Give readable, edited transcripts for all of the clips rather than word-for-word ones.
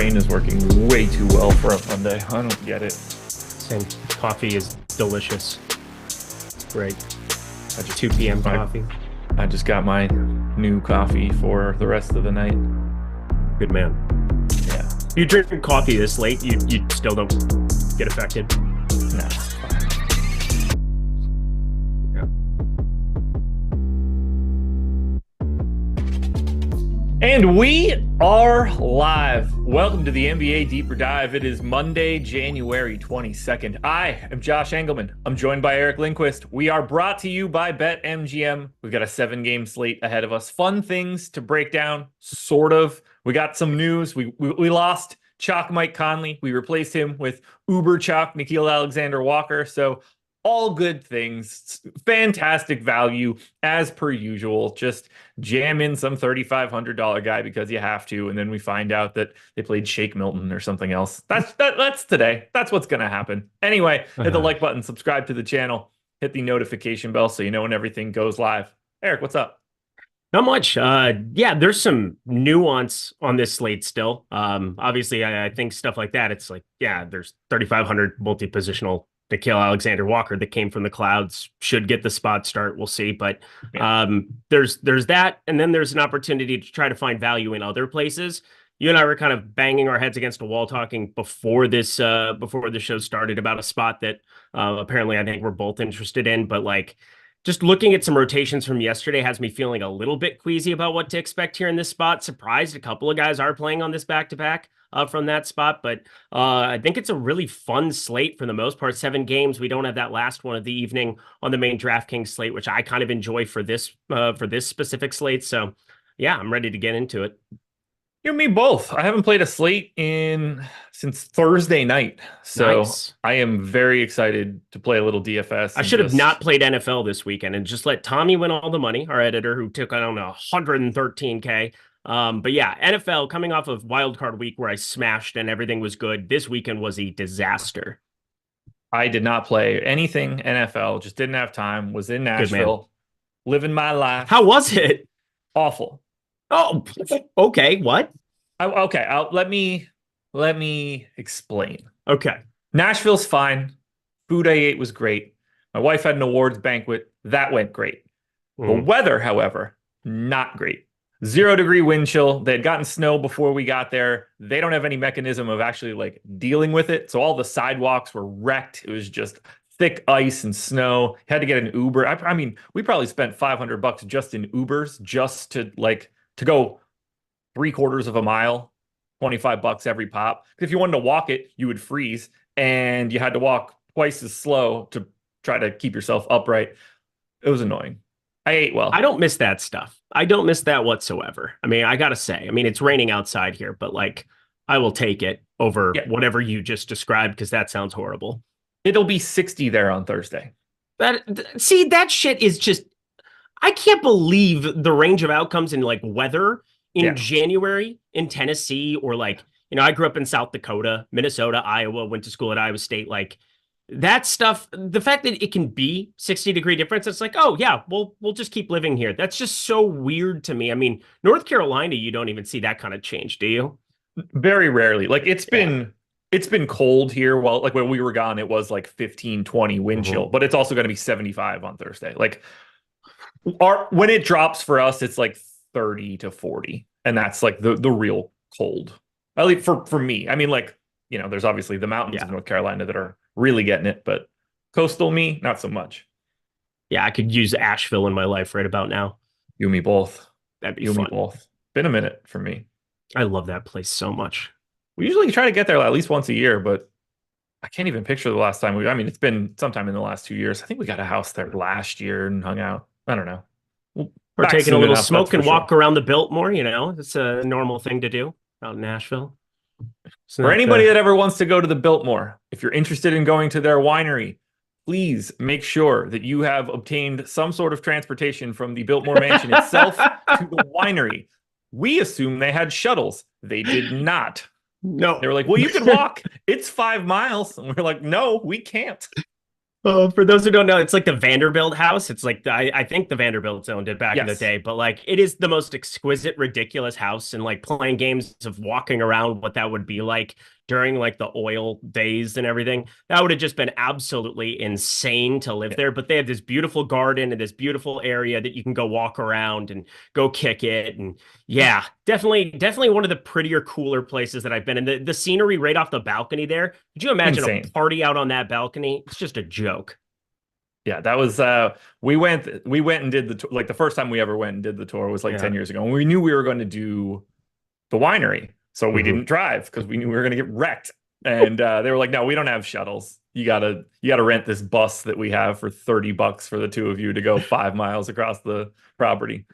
brain is working way too well for a Monday. I don't get it. Same. Coffee is delicious. Great. That's 2 p.m. coffee. I just got my new coffee for the rest of the night. Good man. Yeah. If you drink coffee this late, you still don't get affected? No. And we are live. Welcome to the NBA Deeper Dive. It is Monday, January 22nd. I am Josh Engleman. I'm joined by Eric Lindquist. We are brought to you by BetMGM. We've got a 7-game slate ahead of us. Fun things to break down, sort of. We got some news. We lost Chalk Mike Conley. We replaced him with Uber Chalk Nickeil Alexander-Walker. So all good things, fantastic value as per usual. Just jam in some $3,500 guy because you have to, and then we find out that they played Shake Milton or something else. That's today. That's what's going to happen. Anyway, hit the like button, subscribe to the channel, hit the notification bell so you know when everything goes live. Eric, what's up? Not much. Yeah, there's some nuance on this slate still. Obviously, I think stuff like that. It's like, yeah, there's 3,500 multi-positional Nickeil Alexander-Walker that came from the clouds, should get the spot start. We'll see. But there's that. And then there's an opportunity to try to find value in other places. You and I were kind of banging our heads against a wall talking before the show started about a spot that apparently I think we're both interested in. But like, just looking at some rotations from yesterday has me feeling a little bit queasy about what to expect here in this spot. Surprised a couple of guys are playing on this back-to-back from that spot, but I think it's a really fun slate for the most part. 7 games. We don't have that last one of the evening on the main DraftKings slate, which I kind of enjoy for this specific slate. So yeah, I'm ready to get into it. You and me both. I haven't played a slate since Thursday night. So nice. I am very excited to play a little DFS. I should have not played NFL this weekend and just let Tommy win all the money, our editor, who took on 113K. But yeah, NFL coming off of wild card week where I smashed and everything was good. This weekend was a disaster. I did not play anything NFL, just didn't have time, was in Nashville, living my life. How was it? Awful. Oh, okay. What? Let me explain. Okay. Nashville's fine. Food I ate was great. My wife had an awards banquet. That went great. The weather, however, not great. 0-degree wind chill. They had gotten snow before we got there. They don't have any mechanism of actually like dealing with it. So all the sidewalks were wrecked. It was just thick ice and snow. Had to get an Uber. I mean, we probably spent $500 just in Ubers just to go 3/4 of a mile, $25 every pop. If you wanted to walk it, you would freeze, and you had to walk twice as slow to try to keep yourself upright. It was annoying. I ate well. I don't miss that stuff. I don't miss that whatsoever. I mean, I gotta say, it's raining outside here, but like, I will take it over whatever you just described because that sounds horrible. It'll be 60 there on Thursday. That shit is just. I can't believe the range of outcomes in like weather in January in Tennessee, or like, I grew up in South Dakota, Minnesota, Iowa, went to school at Iowa State. Like that stuff, the fact that it can be 60-degree difference, it's like, oh yeah, we'll just keep living here. That's just so weird to me. I mean, North Carolina, you don't even see that kind of change, do you? Very rarely. Like it's been cold here. Well, like when we were gone, it was like 15, 20 wind chill, but it's also going to be 75 on Thursday. Like, when it drops for us, it's like 30 to 40. And that's like the real cold. At least for me. I mean, like, there's obviously the mountains of North Carolina that are really getting it, but coastal me, not so much. Yeah, I could use Asheville in my life right about now. You and me both. That'd be fun. Me both. Been a minute for me. I love that place so much. We usually try to get there at least once a year, but I can't even picture the last time it's been sometime in the last 2 years. I think we got a house there last year and hung out. I don't know. We're taking a little smoke and walk around the Biltmore, It's a normal thing to do out in Nashville. For anybody that ever wants to go to the Biltmore, if you're interested in going to their winery, please make sure that you have obtained some sort of transportation from the Biltmore Mansion itself to the winery. We assume they had shuttles. They did not. No. They were like, well, you can walk. It's 5 miles. And we're like, no, we can't. For those who don't know, it's like the Vanderbilt house. It's like I think the Vanderbilts owned it back in the Yes. day, but like it is the most exquisite, ridiculous house, and like playing games of walking around what that would be like during like the oil days and everything. That would have just been absolutely insane to live Yeah, there. But they have this beautiful garden and this beautiful area that you can go walk around and go kick it. And yeah, definitely one of the prettier, cooler places that I've been. And the scenery right off the balcony there. Could you imagine a insane. party out on that balcony? It's just a joke. Yeah, that was we went and did the like the first time we ever went and did the tour was like Yeah. 10 years ago. And we knew we were going to do the winery. So we Hmm. didn't drive because we knew we were going to get wrecked. And they were like, "No, we don't have shuttles. You gotta rent this bus that we have for $30 for the two of you to go 5 miles across the property."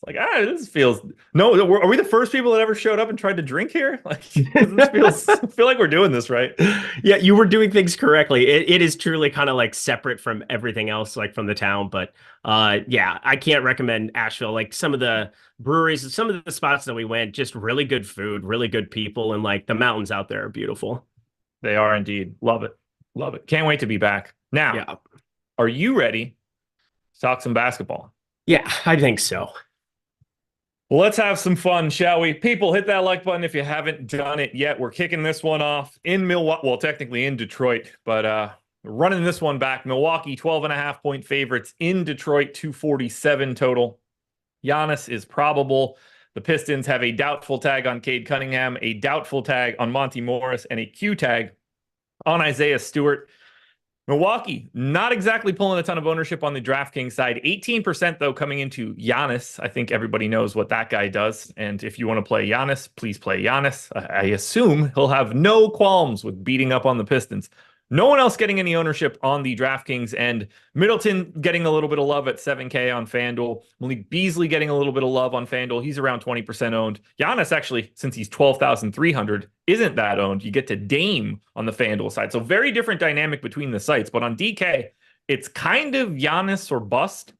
It's like, this feels no. Are we the first people that ever showed up and tried to drink here? Like, this feels I feel like we're doing this right. Yeah, you were doing things correctly. It is truly kind of like separate from everything else, like from the town. But yeah, I can't recommend Asheville. Like some of the breweries, some of the spots that we went, just really good food, really good people, and like the mountains out there are beautiful. They are indeed. Love it. Love it. Can't wait to be back. Now, Yeah. are you ready to talk some basketball? Yeah, I think so. Well, let's have some fun, shall we? People, hit that like button if you haven't done it yet. We're kicking this one off in Milwaukee. Well, technically in Detroit, but running this one back. Milwaukee, 12.5 point favorites in Detroit, 247 total. Giannis is probable. The Pistons have a doubtful tag on Cade Cunningham, a doubtful tag on Monty Morris, and a Q tag on Isaiah Stewart. Milwaukee, not exactly pulling a ton of ownership on the DraftKings side. 18%, though, coming into Giannis. I think everybody knows what that guy does. And if you want to play Giannis, please play Giannis. I assume he'll have no qualms with beating up on the Pistons. No one else getting any ownership on the DraftKings end. Middleton getting a little bit of love at 7K on FanDuel. Malik Beasley getting a little bit of love on FanDuel. He's around 20% owned. Giannis, actually, since he's 12,300, isn't that owned. You get to Dame on the FanDuel side. So very different dynamic between the sites. But on DK, it's kind of Giannis or bust.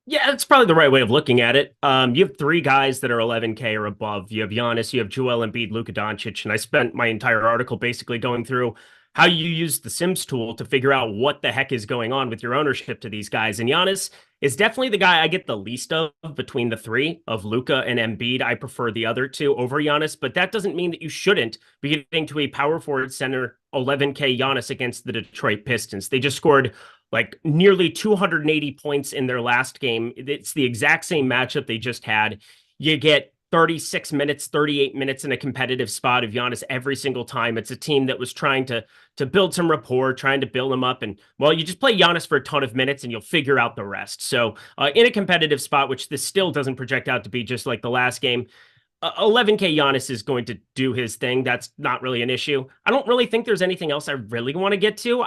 Yeah, that's probably the right way of looking at it. You have three guys that are 11K or above. You have Giannis, you have Joel Embiid, Luka Doncic, and I spent my entire article basically going through how you use the Sims tool to figure out what the heck is going on with your ownership to these guys. And Giannis is definitely the guy I get the least of between the three of Luka and Embiid. I prefer the other two over Giannis, but that doesn't mean that you shouldn't be getting to a power forward center 11K Giannis against the Detroit Pistons. They just scored like nearly 280 points in their last game. It's the exact same matchup they just had. You get 36 minutes, 38 minutes in a competitive spot of Giannis every single time. It's a team that was trying to build some rapport, trying to build them up. And well, you just play Giannis for a ton of minutes and you'll figure out the rest. So in a competitive spot, which this still doesn't project out to be just like the last game, 11K Giannis is going to do his thing. That's not really an issue. I don't really think there's anything else I really want to get to.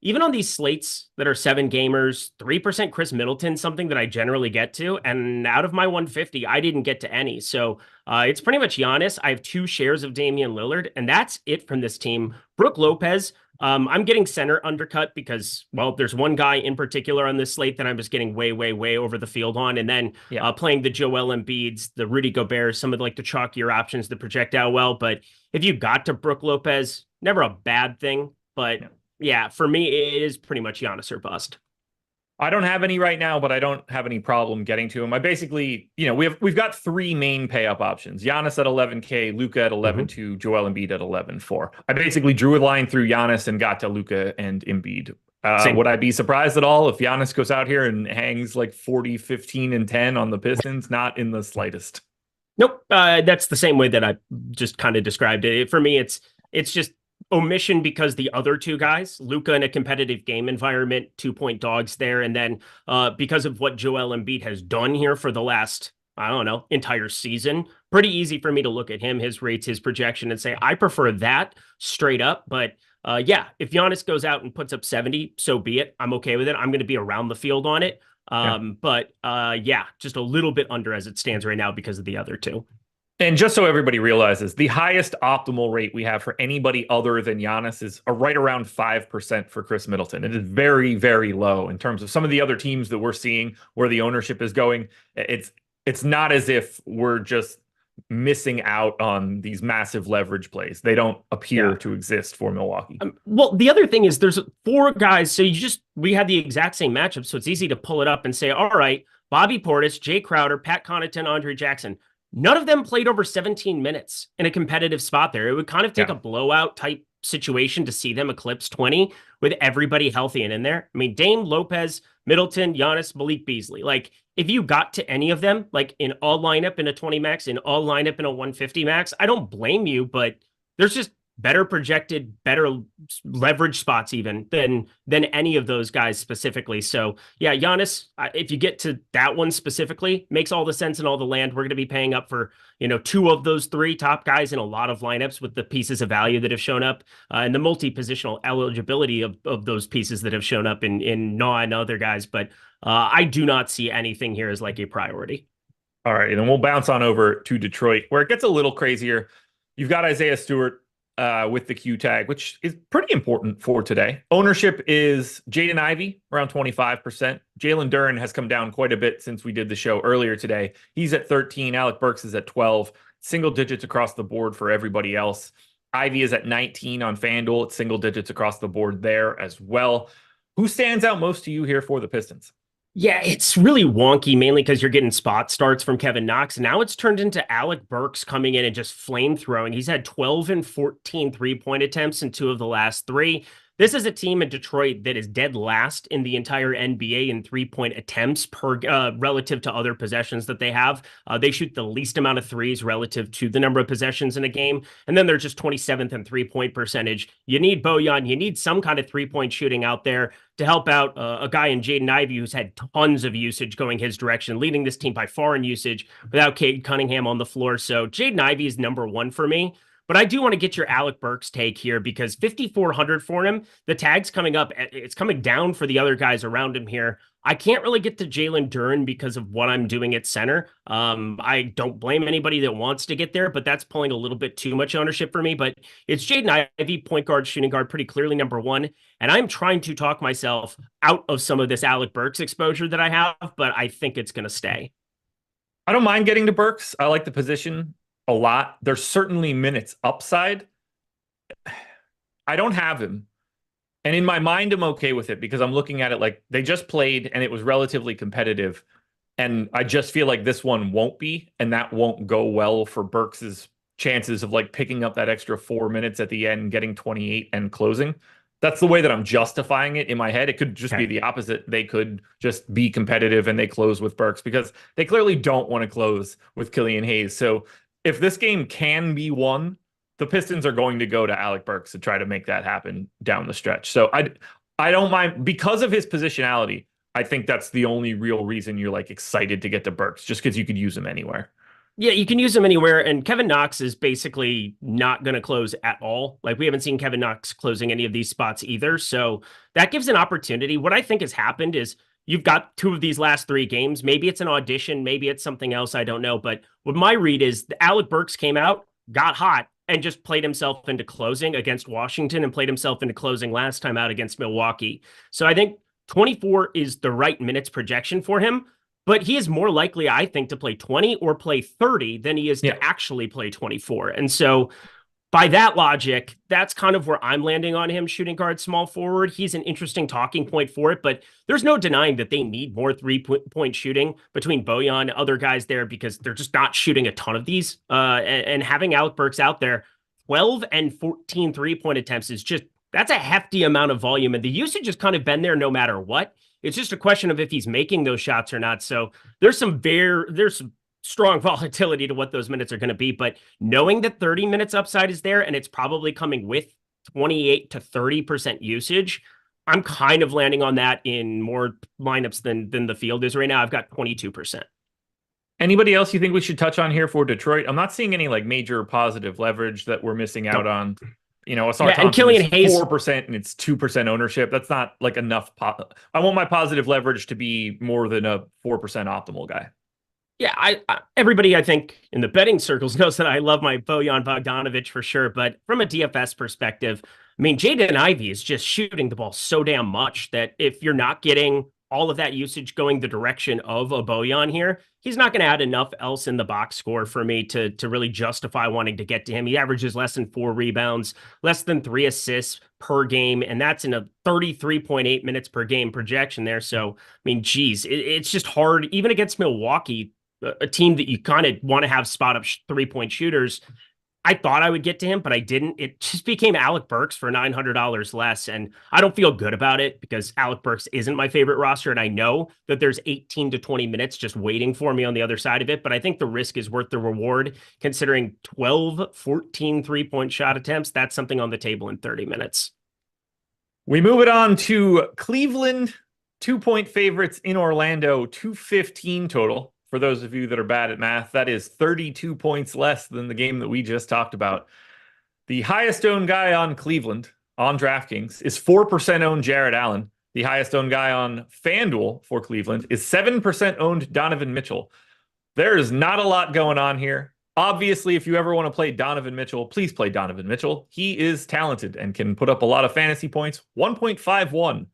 Even on these slates that are 7 gamers, 3% Chris Middleton, something that I generally get to. And out of my 150, I didn't get to any. So it's pretty much Giannis. I have 2 shares of Damian Lillard, and that's it from this team. Brooke Lopez, I'm getting center undercut because, well, there's one guy in particular on this slate that I'm just getting way, way, way over the field on. And then Yeah. playing the Joel Embiids, the Rudy Gobert, some of the, like the chalkier options that project out well. But if you got to Brooke Lopez, never a bad thing. But yeah, for me, it is pretty much Giannis or bust. I don't have any right now, but I don't have any problem getting to him. I basically, we've got 3 main pay up options: Giannis at 11K, Luka at 11.2, Joel Embiid at 11.4. I basically drew a line through Giannis and got to Luka and Embiid. Would I be surprised at all if Giannis goes out here and hangs like 40, 15, and 10 on the Pistons? Not in the slightest. Nope. That's the same way that I just kind of described it. For me, it's just omission because the other two guys, Luka in a competitive game environment, 2-point dogs there. And then because of what Joel Embiid has done here for the last, I don't know, entire season, pretty easy for me to look at him, his rates, his projection, and say, I prefer that straight up. But yeah, if Giannis goes out and puts up 70, so be it. I'm okay with it. I'm going to be around the field on it. But yeah, just a little bit under as it stands right now because of the other two. And just so everybody realizes, the highest optimal rate we have for anybody other than Giannis is right around 5% for Chris Middleton. It is very, very low in terms of some of the other teams that we're seeing where the ownership is going. It's not as if we're just missing out on these massive leverage plays. They don't appear Yeah. to exist for Milwaukee. Well, the other thing is there's four guys. So we had the exact same matchup. So it's easy to pull it up and say, all right, Bobby Portis, Jay Crowder, Pat Connaughton, Andre Jackson. None of them played over 17 minutes in a competitive spot there. It would kind of take a blowout type situation to see them eclipse 20 with everybody healthy and in there. I mean, Dame, Lopez, Middleton, Giannis, Malik Beasley. Like, if you got to any of them, like in all lineup in a 20 max, in all lineup in a 150 max, I don't blame you, but there's just better projected, better leverage spots even than any of those guys specifically. So yeah, Giannis, if you get to that one specifically, makes all the sense in all the land. We're going to be paying up for, two of those three top guys in a lot of lineups with the pieces of value that have shown up and the multi-positional eligibility of those pieces that have shown up in Noah and other guys. But I do not see anything here as like a priority. All right, and then we'll bounce on over to Detroit, where it gets a little crazier. You've got Isaiah Stewart with the Q tag, which is pretty important for today. Ownership is Jaden Ivey, around 25%. Jalen Duren has come down quite a bit since we did the show earlier today. He's at 13. Alec Burks is at 12. Single digits across the board for everybody else. Ivy is at 19 on FanDuel. It's single digits across the board there as well. Who stands out most to you here for the Pistons? Yeah, it's really wonky, mainly because you're getting spot starts from Kevin Knox. Now it's turned into Alec Burks coming in and just flamethrowing. He's had 12 and 14 three-point attempts in 2 of the last 3. This is a team in Detroit that is dead last in the entire NBA in three-point attempts per relative to other possessions that they have. They shoot the least amount of threes relative to the number of possessions in a game. And then they're just 27th in three-point percentage. You need Bojan. You need some kind of three-point shooting out there to help out a guy in Jaden Ivey who's had tons of usage going his direction, leading this team by far in usage without Cade Cunningham on the floor. So Jaden Ivey is number 1 for me. But I do want to get your Alec Burks take here because 5,400 for him, the tag's coming up. It's coming down for the other guys around him here. I can't really get to Jalen Duren because of what I'm doing at center. I don't blame anybody that wants to get there, but that's pulling a little bit too much ownership for me. But it's Jaden Ivey, point guard, shooting guard, pretty clearly number 1. And I'm trying to talk myself out of some of this Alec Burks exposure that I have, but I think it's going to stay. I don't mind getting to Burks. I like the position a lot. There's certainly minutes upside. I don't have him. And in my mind, I'm okay with it because I'm looking at it like they just played and it was relatively competitive. And I just feel like this one won't be, and that won't go well for Burks's chances of like picking up that extra 4 minutes at the end, getting 28 and closing. That's the way that I'm justifying it in my head. It could just be the opposite. They could just be competitive and they close with Burks because they clearly don't want to close with Killian Hayes. So if this game can be won, the Pistons are going to go to Alec Burks to try to make that happen down the stretch. So I don't mind because of his positionality. I think that's the only real reason you're like excited to get to Burks, just because you could use him anywhere. Yeah, you can use him anywhere. And Kevin Knox is basically not going to close at all. Like, we haven't seen Kevin Knox closing any of these spots either. So that gives an opportunity. What I think has happened is you've got 2 of these last 3 games. Maybe it's an audition. Maybe it's something else. I don't know. But what my read is Alec Burks came out, got hot, and just played himself into closing against Washington and played himself into closing last time out against Milwaukee. So I think 24 is the right minutes projection for him. But he is more likely, I think, to play 20 or play 30 than he is to actually play 24. And so by that logic, that's kind of where I'm landing on him, shooting guard, small forward. He's an interesting talking point for it, but there's no denying that they need more three-point shooting between Bojan and other guys there because they're just not shooting a ton of these. And having Alec Burks out there, 12 and 14 three-point attempts is just, that's a hefty amount of volume. And the usage has kind of been there no matter what. It's just a question of if he's making those shots or not. So there's some strong volatility to what those minutes are going to be. But knowing that 30 minutes upside is there and it's probably coming with 28 to 30% usage, I'm kind of landing on that in more lineups than the field is right now. I've got 22%. Anybody else you think we should touch on here for Detroit? I'm not seeing any like major positive leverage that we're missing out on. Asar and Killian Hayes 4% and it's 2% ownership. That's not like enough. I want my positive leverage to be more than a 4% optimal guy. Yeah, everybody, I think, in the betting circles knows that I love my Bojan Bogdanovic for sure. But from a DFS perspective, I mean, Jaden Ivey is just shooting the ball so damn much that if you're not getting all of that usage going the direction of a Bojan here, he's not going to add enough else in the box score for me to really justify wanting to get to him. He averages less than 4 rebounds, less than 3 assists per game, and that's in a 33.8 minutes per game projection there. So, I mean, geez, it's just hard, even against Milwaukee, a team that you kind of want to have spot up 3-point shooters. I thought I would get to him, but I didn't. It just became Alec Burks for $900 less, and I don't feel good about it because Alec Burks isn't my favorite roster, and I know that there's 18 to 20 minutes just waiting for me on the other side of it, but I think the risk is worth the reward, considering 14 3-point shot attempts. That's something on the table in 30 minutes. We move it on to Cleveland, 2-point favorites in Orlando, 215 total. For those of you that are bad at math, that is 32 points less than the game that we just talked about. The highest owned guy on Cleveland on DraftKings is 4% owned Jared Allen. The highest owned guy on FanDuel for Cleveland is 7% owned Donovan Mitchell. There is not a lot going on here. Obviously, if you ever want to play Donovan Mitchell, please play Donovan Mitchell. He is talented and can put up a lot of fantasy points, 1.51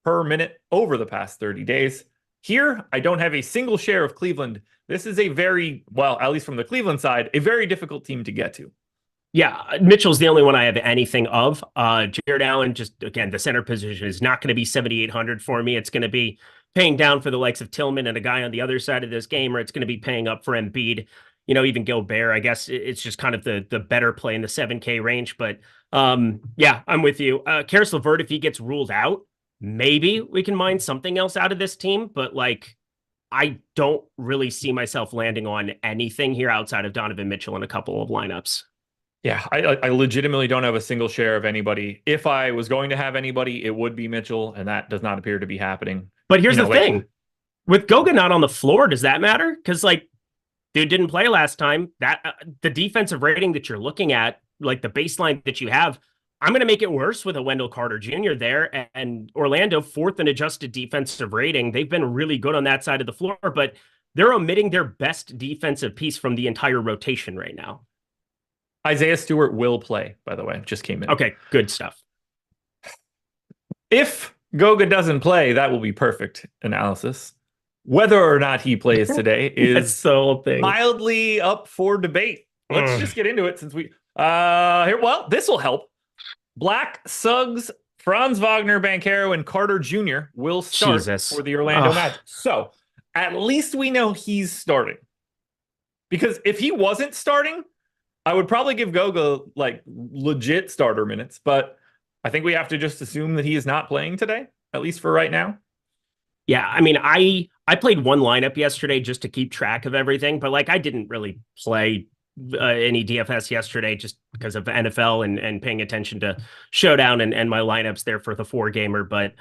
per minute over the past 30 days. Here, I don't have a single share of Cleveland. This is a very, well, at least from the Cleveland side, a very difficult team to get to. Yeah, Mitchell's the only one I have anything of. Jared Allen, just, again, the center position is not going to be 7,800 for me. It's going to be paying down for the likes of Tillman and a guy on the other side of this game, or it's going to be paying up for Embiid. You know, even Gobert, I guess it's just kind of the better play in the 7K range. But yeah, I'm with you. Karis LeVert, if he gets ruled out, maybe we can mine something else out of this team, but like, I don't really see myself landing on anything here outside of Donovan Mitchell in a couple of lineups. Yeah, I legitimately don't have a single share of anybody. If I was going to have anybody, it would be Mitchell, and that does not appear to be happening. But here's the thing. With Goga not on the floor, does that matter? Because, like, dude didn't play last time. That the defensive rating that you're looking at, like the baseline that you have, I'm going to make it worse with a Wendell Carter Jr. there, and Orlando, 4th in adjusted defensive rating. They've been really good on that side of the floor, but they're omitting their best defensive piece from the entire rotation right now. Isaiah Stewart will play, by the way, just came in. Okay, good stuff. If Goga doesn't play, that will be perfect analysis. Whether or not he plays today is the whole thing. Mildly up for debate. Let's just get into it since we here. Well, this will help. Black, Suggs, Franz Wagner, Banchero, and Carter Jr. will start for the Orlando Magic. So at least we know he's starting. Because if he wasn't starting, I would probably give Goga like legit starter minutes. But I think we have to just assume that he is not playing today, at least for right now. Yeah, I mean, I played one lineup yesterday just to keep track of everything, but like I didn't really play any DFS yesterday just because of NFL and paying attention to Showdown and my lineups there for the 4-gamer. But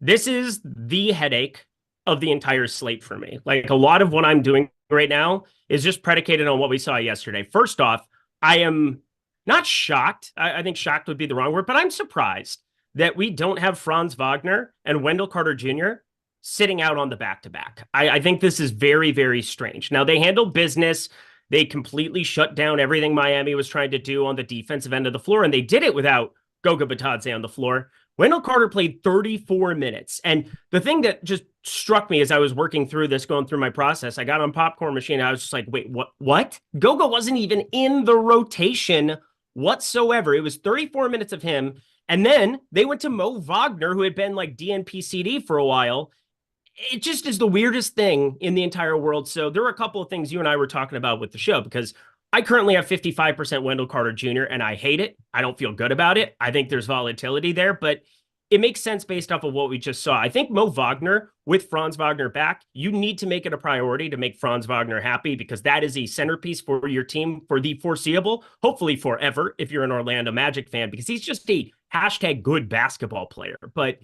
this is the headache of the entire slate for me. Like a lot of what I'm doing right now is just predicated on what we saw yesterday. First off, I am not shocked. I think shocked would be the wrong word, but I'm surprised that we don't have Franz Wagner and Wendell Carter Jr. sitting out on the back-to-back. I think this is very, very strange. Now, they handled business. They completely shut down everything Miami was trying to do on the defensive end of the floor, and they did it without Goga Bitadze on the floor. Wendell Carter played 34 minutes. And the thing that just struck me as I was working through this, going through my process, I got on Popcorn Machine, and I was just like, wait, what? Goga wasn't even in the rotation whatsoever. It was 34 minutes of him. And then they went to Mo Wagner, who had been like DNP CD for a while. It just is the weirdest thing in the entire world. So there were a couple of things you and I were talking about with the show, because I currently have 55% Wendell Carter Jr. and I hate it. I don't feel good about it. I think there's volatility there, but it makes sense based off of what we just saw. I think Mo Wagner with Franz Wagner back, you need to make it a priority to make Franz Wagner happy, because that is a centerpiece for your team for the foreseeable, hopefully forever, if you're an Orlando Magic fan, because he's just a #good basketball player. But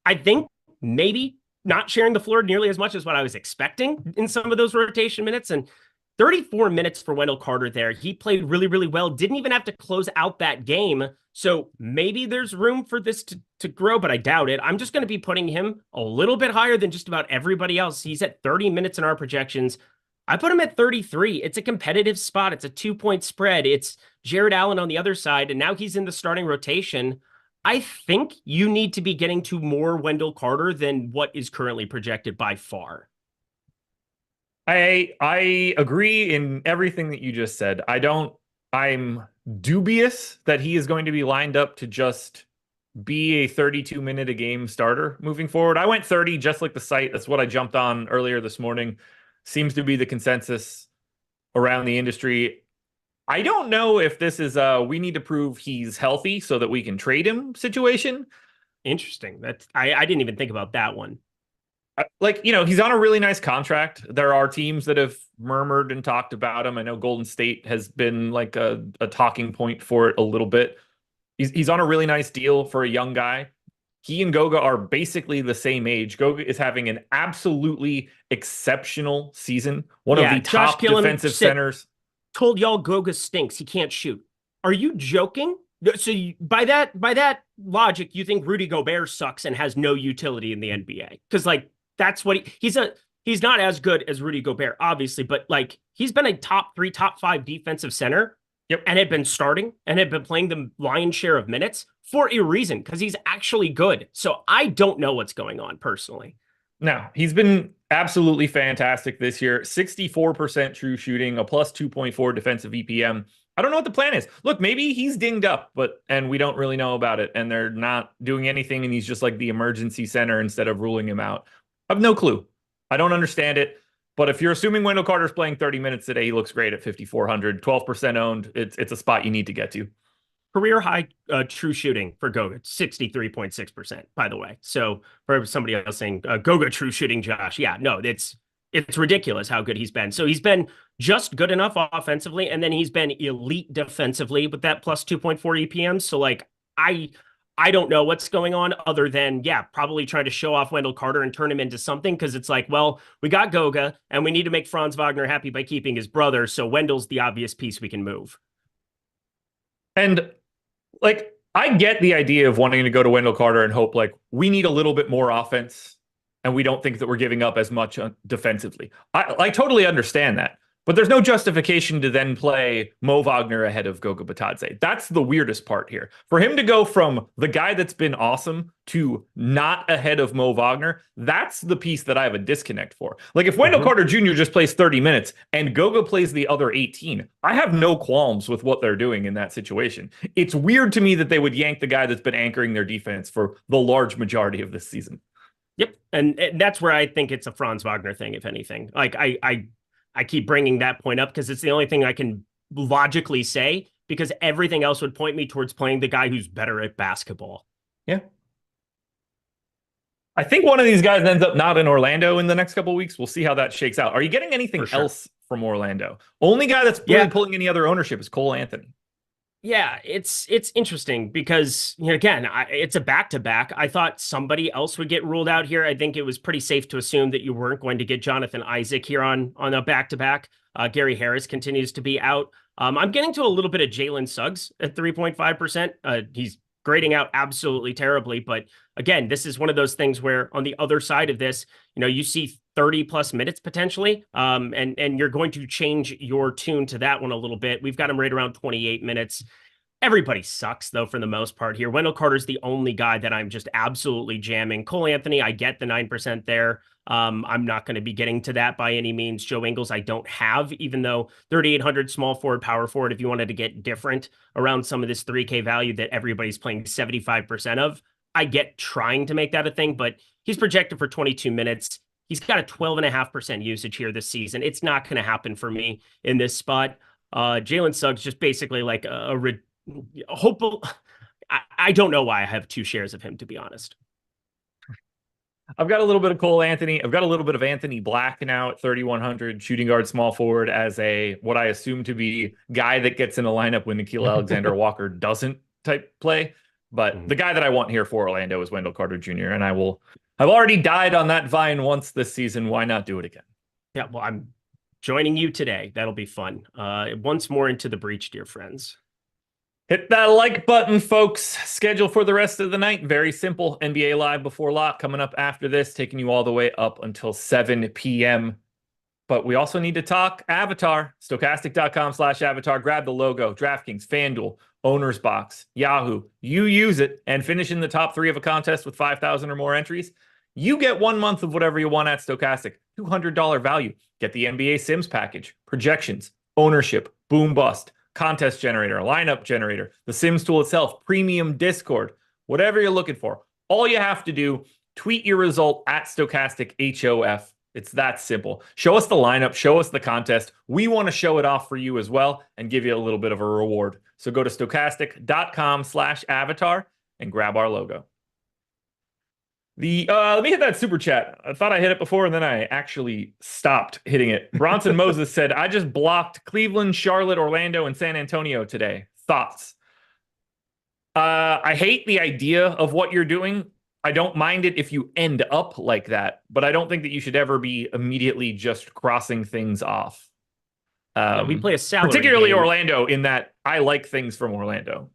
I think maybe not sharing the floor nearly as much as what I was expecting in some of those rotation minutes. And 34 minutes for Wendell Carter there. He played really, really well. Didn't even have to close out that game. So maybe there's room for this to grow, but I doubt it. I'm just going to be putting him a little bit higher than just about everybody else. He's at 30 minutes in our projections. I put him at 33. It's a competitive spot. It's a 2-point spread. It's Jared Allen on the other side, and now he's in the starting rotation. I think you need to be getting to more Wendell Carter than what is currently projected by far. I agree in everything that you just said. I'm dubious that he is going to be lined up to just be a 32-minute a game starter moving forward. I went 30 just like the site. That's what I jumped on earlier this morning. Seems to be the consensus around the industry. I don't know if this is we need to prove he's healthy so that we can trade him situation. Interesting. I didn't even think about that one. Like, he's on a really nice contract. There are teams that have murmured and talked about him. I know Golden State has been like a talking point for it a little bit. He's on a really nice deal for a young guy. He and Goga are basically the same age. Goga is having an absolutely exceptional season. One of the top defensive centers. Told y'all Goga stinks. He can't shoot. Are you joking? So by that logic, you think Rudy Gobert sucks and has no utility in the NBA? Because that's what he's not as good as Rudy Gobert, obviously, but he's been a top 3, top 5 defensive center. Yep. And had been starting and had been playing the lion's share of minutes for a reason, because he's actually good. So I don't know what's going on personally. No, he's been absolutely fantastic this year. 64% true shooting, a plus 2.4 defensive EPM. I don't know what the plan is. Look, maybe he's dinged up, and we don't really know about it, and they're not doing anything, and he's just like the emergency center instead of ruling him out. I have no clue. I don't understand it. But if you're assuming Wendell Carter's playing 30 minutes today, he looks great at 5,400, 12% owned. It's a spot you need to get to. Career high true shooting for Goga, 63.6%, by the way. So for somebody else saying Goga true shooting, Josh, yeah, no, it's ridiculous how good he's been. So he's been just good enough offensively, and then he's been elite defensively with that plus 2.4 EPM. So I don't know what's going on other than, probably trying to show off Wendell Carter and turn him into something, because it's we got Goga and we need to make Franz Wagner happy by keeping his brother. So Wendell's the obvious piece we can move. And I get the idea of wanting to go to Wendell Carter and hope we need a little bit more offense and we don't think that we're giving up as much defensively. I totally understand that. But there's no justification to then play Mo Wagner ahead of Goga Bitadze. That's the weirdest part here. For him to go from the guy that's been awesome to not ahead of Mo Wagner, that's the piece that I have a disconnect for. If Wendell Carter Jr. just plays 30 minutes and Goga plays the other 18, I have no qualms with what they're doing in that situation. It's weird to me that they would yank the guy that's been anchoring their defense for the large majority of this season. Yep. And that's where I think it's a Franz Wagner thing, if anything. I keep bringing that point up because it's the only thing I can logically say, because everything else would point me towards playing the guy who's better at basketball. Yeah. I think one of these guys ends up not in Orlando in the next couple of weeks. We'll see how that shakes out. Are you getting anything else from Orlando? Only guy that's really pulling any other ownership is Cole Anthony. Yeah, it's interesting because, again, it's a back-to-back. I thought somebody else would get ruled out here. I think it was pretty safe to assume that you weren't going to get Jonathan Isaac here on a back-to-back. Gary Harris continues to be out. I'm getting to a little bit of Jalen Suggs at 3.5%. He's grading out absolutely terribly. But again, this is one of those things where on the other side of this, you see 30 plus minutes potentially. And you're going to change your tune to that one a little bit. We've got him right around 28 minutes. Everybody sucks, though, for the most part here. Wendell Carter's the only guy that I'm just absolutely jamming. Cole Anthony, I get the 9% there. I'm not going to be getting to that by any means. Joe Ingles, I don't have, even though 3,800 small forward, power forward, if you wanted to get different around some of this 3K value that everybody's playing 75% of, I get trying to make that a thing, but he's projected for 22 minutes. He's got a 12.5% usage here this season. It's not going to happen for me in this spot. Jalen Suggs just basically like hopeful. I don't know why I have 2 shares of him, to be honest. I've got a little bit of Cole Anthony. I've got a little bit of Anthony Black now at 3,100, shooting guard, small forward, as what I assume to be guy that gets in a lineup when Nickeil Alexander-Walker doesn't type play. But the guy that I want here for Orlando is Wendell Carter Jr. And I've already died on that vine once this season. Why not do it again? Yeah, well, I'm joining you today. That'll be fun. Once more into the breach, dear friends. Hit that like button, folks. Schedule for the rest of the night. Very simple. NBA Live before lock coming up after this, taking you all the way up until 7 p.m. But we also need to talk Avatar. Stokastic.com/Avatar. Grab the logo. DraftKings, FanDuel, Owner's Box, Yahoo. You use it and finish in the top 3 of a contest with 5,000 or more entries. You get 1 month of whatever you want at Stochastic. $200 value. Get the NBA Sims package, projections, ownership, boom bust, contest generator, lineup generator, the Sims tool itself, premium Discord, whatever you're looking for. All you have to do, tweet your result at Stochastic HOF. It's that simple. Show us the lineup, show us the contest. We want to show it off for you as well and give you a little bit of a reward. So go to stochastic.com/avatar and grab our logo. Let me hit that super chat. I thought I hit it before and then I actually stopped hitting it. Bronson Moses said, I just blocked Cleveland, Charlotte, Orlando, and San Antonio today. Thoughts? I hate the idea of what you're doing. I don't mind it if you end up like that, but I don't think that you should ever be immediately just crossing things off. We play a salary particularly game. Orlando, in that I like things from Orlando.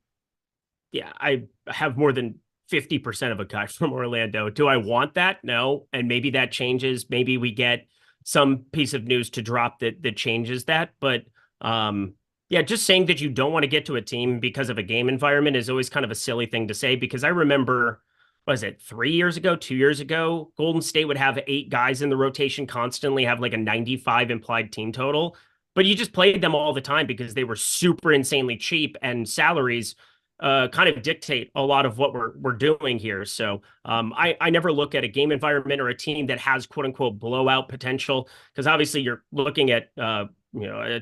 Yeah, I have more than 50% of a cut from Orlando. Do I want that? No. And maybe that changes. Maybe we get some piece of news to drop that changes that. But yeah, just saying that you don't want to get to a team because of a game environment is always kind of a silly thing to say, because I remember, was it 3 years ago, 2 years ago, Golden State would have 8 guys in the rotation constantly, have like a 95 implied team total, but you just played them all the time because they were super insanely cheap, and salaries kind of dictate a lot of what we're doing here. So I never look at a game environment or a team that has quote unquote blowout potential, because obviously you're looking at a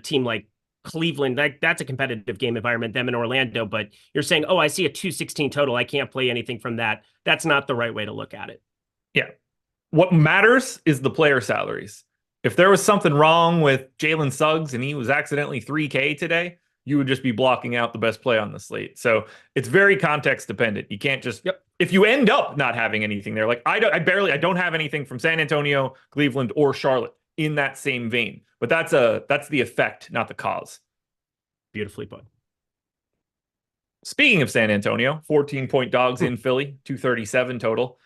team like Cleveland, that's a competitive game environment, them in Orlando, but you're saying, oh, I see a 216 total, I can't play anything from that. That's not the right way to look at it. Yeah. What matters is the player salaries. If there was something wrong with Jalen Suggs and he was accidentally 3K today, you would just be blocking out the best play on the slate. So it's very context dependent. You can't just, if you end up not having anything there, like I don't have anything from San Antonio, Cleveland, or Charlotte in that same vein, but that's the effect, not the cause. Beautifully put. Speaking of San Antonio, 14-point dogs in Philly, 237 total.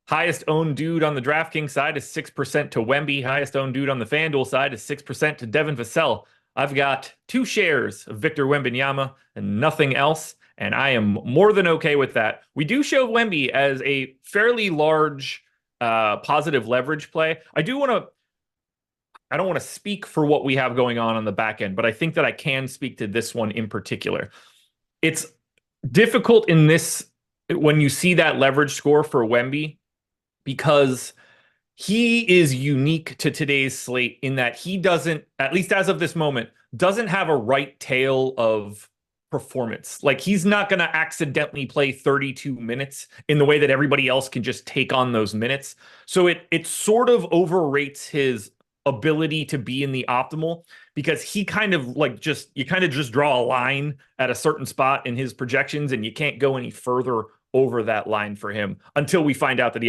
Highest owned dude on the DraftKings side is 6% to Wemby. Highest owned dude on the FanDuel side is 6% to Devin Vassell. I've got 2 shares of Victor Wembanyama and nothing else, and I am more than okay with that. We do show Wemby as a fairly large positive leverage play. I don't want to speak for what we have going on the back end, but I think that I can speak to this one in particular. It's difficult in this when you see that leverage score for Wemby, because he is unique to today's slate in that he doesn't, at least as of this moment, doesn't have a right tail of performance. Like, he's not going to accidentally play 32 minutes in the way that everybody else can just take on those minutes. So it sort of overrates his ability to be in the optimal, because he kind of you kind of just draw a line at a certain spot in his projections, and you can't go any further over that line for him until we find out that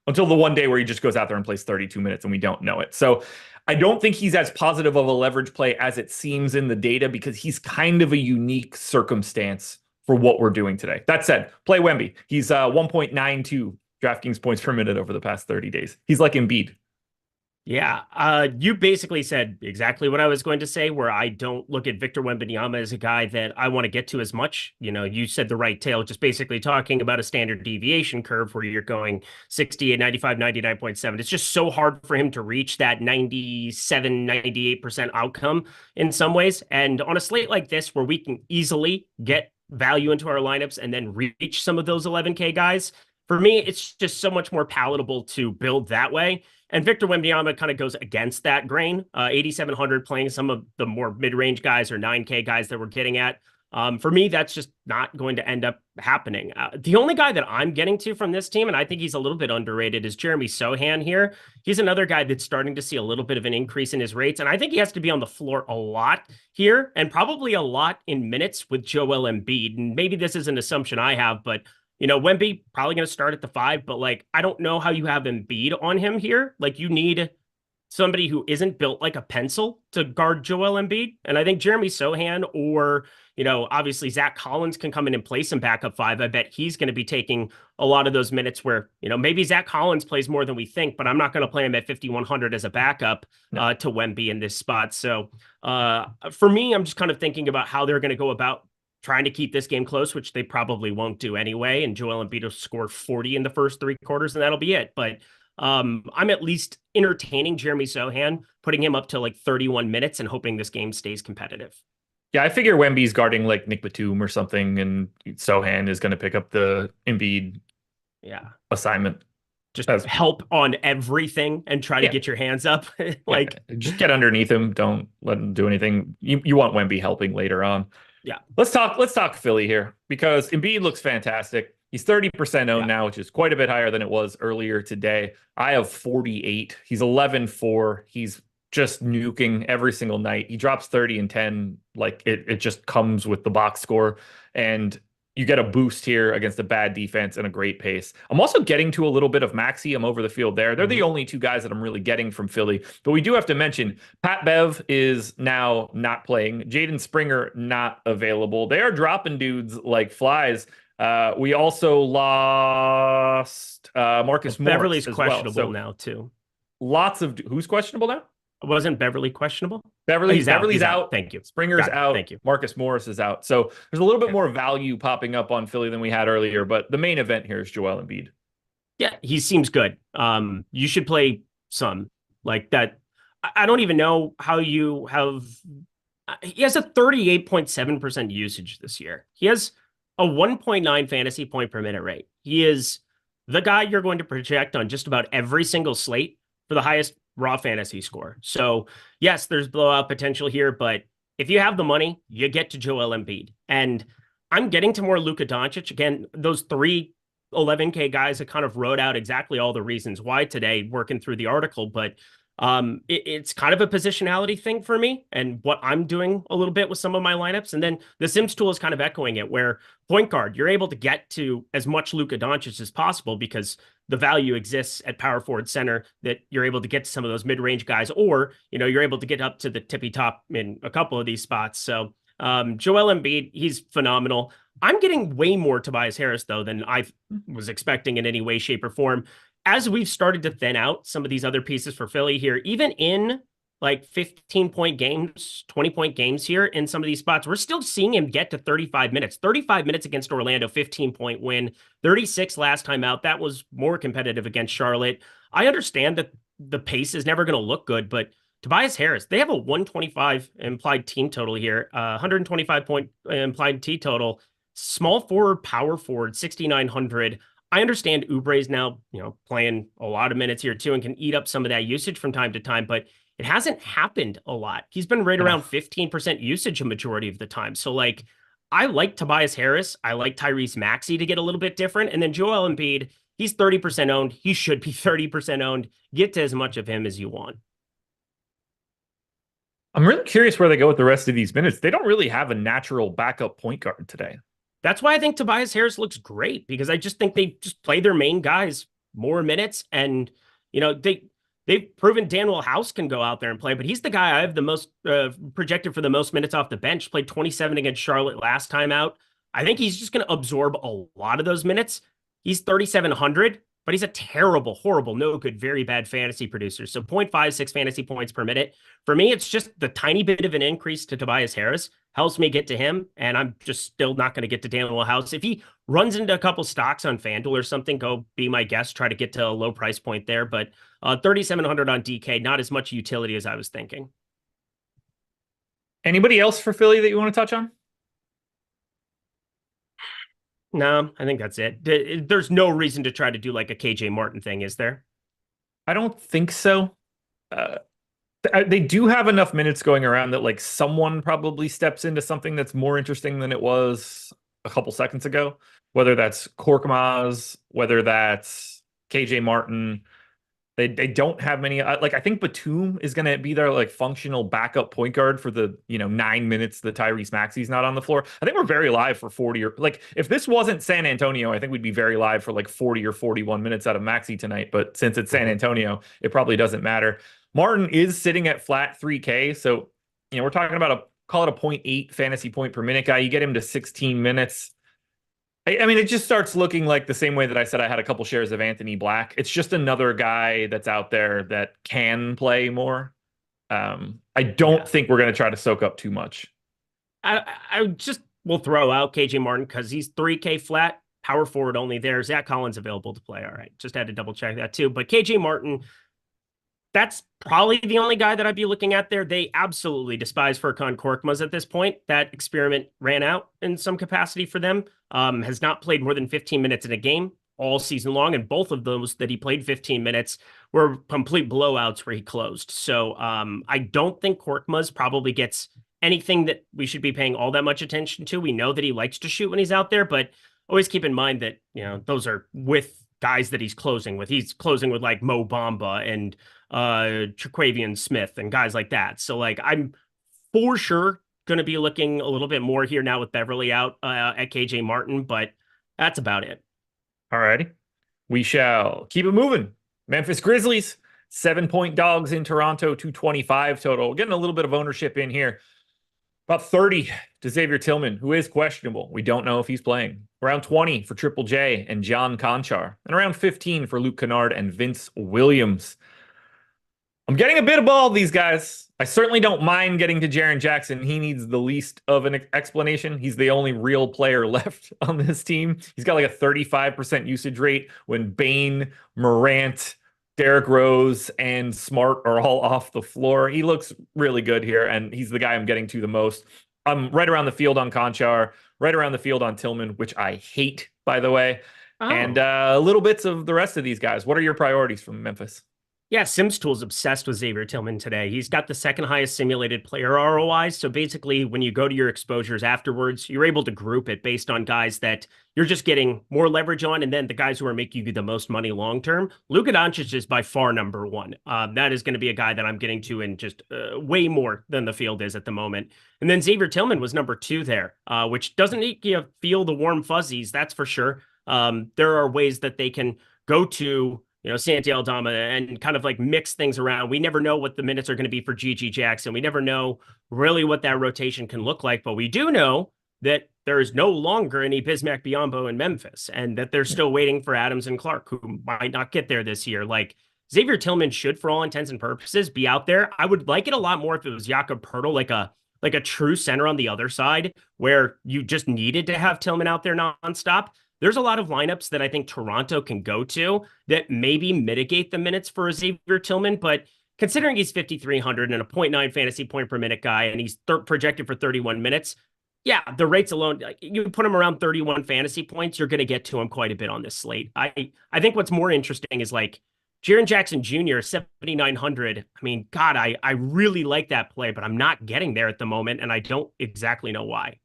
until the one day where he just goes out there and plays 32 minutes and we don't know it. So I don't think he's as positive of a leverage play as it seems in the data, because he's kind of a unique circumstance for what we're doing today. That said, play Wemby. He's 1.92 DraftKings points per minute over the past 30 days. He's like Embiid. Yeah, you basically said exactly what I was going to say, where I don't look at Victor Wembanyama as a guy that I want to get to as much. You said the right tail, just basically talking about a standard deviation curve where you're going 68, 95, 99.7. It's just so hard for him to reach that 97, 98% outcome in some ways. And on a slate like this, where we can easily get value into our lineups and then reach some of those 11K guys, for me, it's just so much more palatable to build that way. And Victor Wembanyama kind of goes against that grain. 8,700 playing some of the more mid-range guys or 9K guys that we're getting at. For me, that's just not going to end up happening. The only guy that I'm getting to from this team, and I think he's a little bit underrated, is Jeremy Sohan here. He's another guy that's starting to see a little bit of an increase in his rates, and I think he has to be on the floor a lot here, and probably a lot in minutes with Joel Embiid. And maybe this is an assumption I have, but Wemby probably going to start at the 5, but I don't know how you have Embiid on him here. You need somebody who isn't built like a pencil to guard Joel Embiid. And I think Jeremy Sohan or, obviously Zach Collins can come in and play some backup 5. I bet he's going to be taking a lot of those minutes where, maybe Zach Collins plays more than we think, but I'm not going to play him at 5,100 as a backup to Wemby in this spot. So for me, I'm just kind of thinking about how they're going to go about trying to keep this game close, which they probably won't do anyway. And Joel Embiid will score 40 in the first 3 quarters, and that'll be it. But I'm at least entertaining Jeremy Sohan, putting him up to like 31 minutes and hoping this game stays competitive. Yeah, I figure Wemby's guarding like Nick Batum or something, and Sohan is going to pick up the Embiid assignment. Just help on everything and try to get your hands up. Just get underneath him. Don't let him do anything. You want Wemby helping later on. Yeah. Let's talk Philly here, because Embiid looks fantastic. He's 30% owned now, which is quite a bit higher than it was earlier today. I have 48. He's 11-4. He's just nuking every single night. He drops 30 and 10. Like it just comes with the box score. And you get a boost here against a bad defense and a great pace. I'm also getting to a little bit of Maxey. I'm over the field there. They're the only two guys that I'm really getting from Philly. But we do have to mention Pat Bev is now not playing. Jaden Springer not available. They are dropping dudes like flies. We also lost Marcus Morris. Beverly's as questionable well. So now too. Lots of who's questionable now? Wasn't Beverly questionable? Beverly's out. Thank you. Springer's out. Thank you. Marcus Morris is out. So there's a little bit more value popping up on Philly than we had earlier. But the main event here is Joel Embiid. Yeah, he seems good. You should play some like that. I don't even know how you have. He has a 38.7% usage this year. He has a 1.9 fantasy point per minute rate. He is the guy you're going to project on just about every single slate for the highest raw fantasy score. So yes, there's blowout potential here, but if you have the money, you get to Joel Embiid. And I'm getting to more Luka Doncic. Again, those 3 11K guys that kind of wrote out exactly all the reasons why today, working through the article, but it's kind of a positionality thing for me and what I'm doing a little bit with some of my lineups. And then the Sims tool is kind of echoing it, where point guard, you're able to get to as much Luka Doncic as possible because the value exists at power forward center, that you're able to get to some of those mid-range guys, or, you're able to get up to the tippy top in a couple of these spots. So Joel Embiid, he's phenomenal. I'm getting way more Tobias Harris, though, than I was expecting in any way, shape, or form. As we've started to thin out some of these other pieces for Philly here, even in like 15-point games, 20-point games here in some of these spots, we're still seeing him get to 35 minutes. 35 minutes against Orlando, 15-point win. 36 last time out. That was more competitive against Charlotte. I understand that the pace is never going to look good, but Tobias Harris, they have a 125 implied team total here, 125-point implied T total. Small forward, power forward, 6,900. I understand Oubre's now, playing a lot of minutes here too and can eat up some of that usage from time to time, but it hasn't happened a lot. He's been right around 15% usage a majority of the time. So I like Tobias Harris. I like Tyrese Maxey to get a little bit different. And then Joel Embiid, he's 30% owned. He should be 30% owned. Get to as much of him as you want. I'm really curious where they go with the rest of these minutes. They don't really have a natural backup point guard today. That's why I think Tobias Harris looks great, because I just think they just play their main guys more minutes. And, they've proven Daniel House can go out there and play, but he's the guy I have the most projected for the most minutes off the bench. Played 27 against Charlotte last time out. I think he's just going to absorb a lot of those minutes. He's 3,700, but he's a terrible, horrible, no good, very bad fantasy producer. So 0.56 fantasy points per minute. For me, it's just the tiny bit of an increase to Tobias Harris helps me get to him, and I'm just still not going to get to Daniel House. If he runs into a couple stocks on FanDuel or something, go be my guest, try to get to a low price point there. But 3,700 on DK, not as much utility as I was thinking. Anybody else for Philly that you want to touch on? No, I think that's it. There's no reason to try to do like a KJ Martin thing, is there? I don't think so. They do have enough minutes going around that someone probably steps into something that's more interesting than it was a couple seconds ago, whether that's Korkmaz, whether that's KJ Martin. They don't have many. I think Batum is going to be their functional backup point guard for the 9 minutes that Tyrese Maxey's not on the floor. I think we're very live for 40 or if this wasn't San Antonio, I think we'd be very live for 40 or 41 minutes out of Maxey tonight. But since it's San Antonio, it probably doesn't matter. Martin is sitting at flat 3K, so we're talking about call it a 0.8 fantasy point per minute guy. You get him to 16 minutes. I mean, it just starts looking like the same way that I said I had a couple shares of Anthony Black. It's just another guy that's out there that can play more. I don't think we're going to try to soak up too much. I just we'll throw out KJ Martin because he's 3K flat, power forward only there. Zach Collins available to play. All right. Just had to double check that too. But KJ Martin, that's probably the only guy that I'd be looking at there. They absolutely despise Furkan Korkmaz at this point. That experiment ran out in some capacity for them. Has not played more than 15 minutes in a game all season long, and both of those that he played 15 minutes were complete blowouts where he closed. So I don't think Korkmaz probably gets anything that we should be paying all that much attention to. We know that he likes to shoot when he's out there, but always keep in mind that, those are with guys that he's closing with. He's closing with like Mo Bamba and Traquavian Smith and guys like that. So like I'm for sure going to be looking a little bit more here now with Beverly out at KJ Martin, but that's about it. All righty. We shall keep it moving. Memphis Grizzlies, 7-point dogs in Toronto, 225 total. Getting a little bit of ownership in here. About 30 to Xavier Tillman, who is questionable. We don't know if he's playing. Around 20 for Triple J and John Conchar. And around 15 for Luke Kennard and Vince Williams. I'm getting a bit of all these guys. I certainly don't mind getting to Jaren Jackson. He needs the least of an explanation. He's the only real player left on this team. He's got like a 35% usage rate when Bane, Morant, Derrick Rose, and Smart are all off the floor. He looks really good here, and he's the guy I'm getting to the most. I'm right around the field on Conchar, right around the field on Tillman, which I hate, by the way, and little bits of the rest of these guys. What are your priorities from Memphis? Yeah, Sims Tool's obsessed with Xavier Tillman today. He's got the second highest simulated player ROI. So basically, when you go to your exposures afterwards, you're able to group it based on guys that you're just getting more leverage on, and then the guys who are making you the most money long term. Luka Doncic is by far number one. That is going to be a guy that I'm getting to in just way more than the field is at the moment. And then Xavier Tillman was number two there, which doesn't make you feel the warm fuzzies, that's for sure. There are ways that they can go to Santi Aldama and kind of like mix things around. We never know what the minutes are going to be for Gigi Jackson. We never know really what that rotation can look like, but we do know that there is no longer any Bismack Biyombo in Memphis and that they're still waiting for Adams and Clark, who might not get there this year. Like Xavier Tillman should, for all intents and purposes, be out there. I would like it a lot more if it was Jakob Poeltl, like a true center on the other side where you just needed to have Tillman out there nonstop. There's a lot of lineups that I think Toronto can go to that maybe mitigate the minutes for Xavier Tillman, but considering he's 5,300 and a 0.9 fantasy point per minute guy, and he's projected for 31 minutes, yeah, the rates alone, you put him around 31 fantasy points, you're going to get to him quite a bit on this slate. I think what's more interesting is like Jaren Jackson Jr., 7,900. I mean, God, I really like that play, but I'm not getting there at the moment, and I don't exactly know why.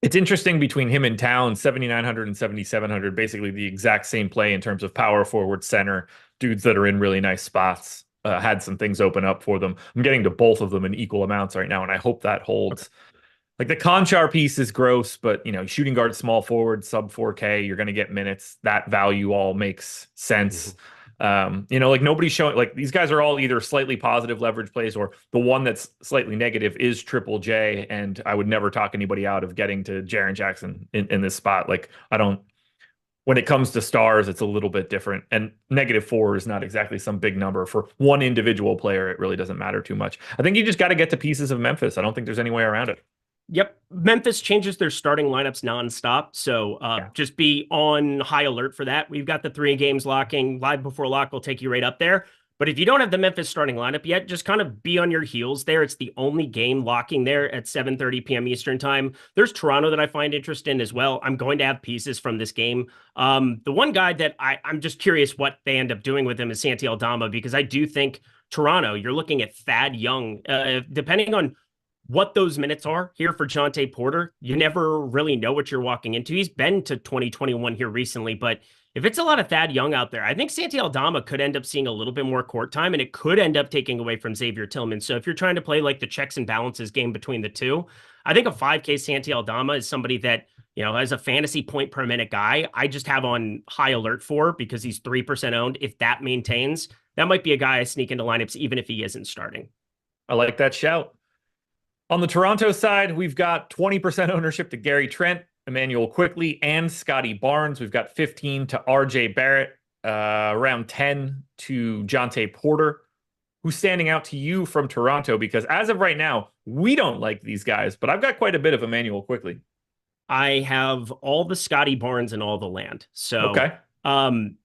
It's interesting between him and Towns, 7,900 and 7,700, basically the exact same play in terms of power forward center, dudes that are in really nice spots, had some things open up for them. I'm getting to both of them in equal amounts right now, and I hope that holds. Like the Conchar piece is gross, but shooting guard, small forward, sub 4K, you're going to get minutes. That value all makes sense. Like nobody's showing, like these guys are all either slightly positive leverage plays or the one that's slightly negative is Triple J. And I would never talk anybody out of getting to Jaren Jackson in this spot. Like when it comes to stars, it's a little bit different, and -4 is not exactly some big number for one individual player. It really doesn't matter too much. I think you just got to get to pieces of Memphis. I don't think there's any way around it. Yep. Memphis changes their starting lineups nonstop. So just be on high alert for that. We've got the 3 games locking. Live before lock will take you right up there. But if you don't have the Memphis starting lineup yet, just kind of be on your heels there. It's the only game locking there at 7:30 p.m. Eastern time. There's Toronto that I find interest in as well. I'm going to have pieces from this game. The one guy that I'm just curious what they end up doing with him is Santi Aldama, because I do think Toronto, you're looking at Thad Young, depending on what those minutes are here for Jonte Porter, you never really know what you're walking into. He's been to 2021 here recently, but if it's a lot of Thad Young out there, I think Santi Aldama could end up seeing a little bit more court time, and it could end up taking away from Xavier Tillman. So if you're trying to play like the checks and balances game between the two, I think a 5K Santi Aldama is somebody that, as a fantasy point per minute guy, I just have on high alert for because he's 3% owned. If that maintains, that might be a guy I sneak into lineups even if he isn't starting. I like that shout. On the Toronto side, we've got 20% ownership to Gary Trent, Emmanuel Quickley, and Scotty Barnes. We've got 15 to RJ Barrett, around 10 to Jonte Porter. Who's standing out to you from Toronto? Because as of right now, we don't like these guys, but I've got quite a bit of Emmanuel Quickley. I have all the Scotty Barnes and all the land. So Okay.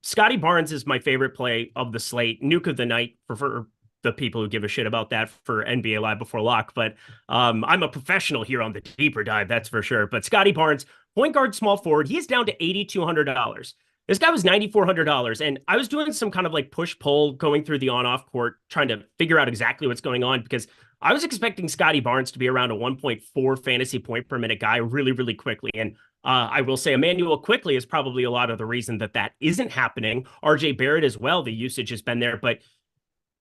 Scotty Barnes is my favorite play of the slate. Nuke of the night for the people who give a shit about that for NBA Live Before Lock. But I'm a professional here on the deeper dive, that's for sure. But Scotty Barnes, point guard, small forward, he's down to $8,200. This guy was $9,400. And I was doing some kind of like push pull going through the on off court, trying to figure out exactly what's going on because I was expecting Scotty Barnes to be around a 1.4 fantasy point per minute guy really, really quickly. And I will say Emmanuel quickly is probably a lot of the reason that that isn't happening. RJ Barrett as well. The usage has been there, but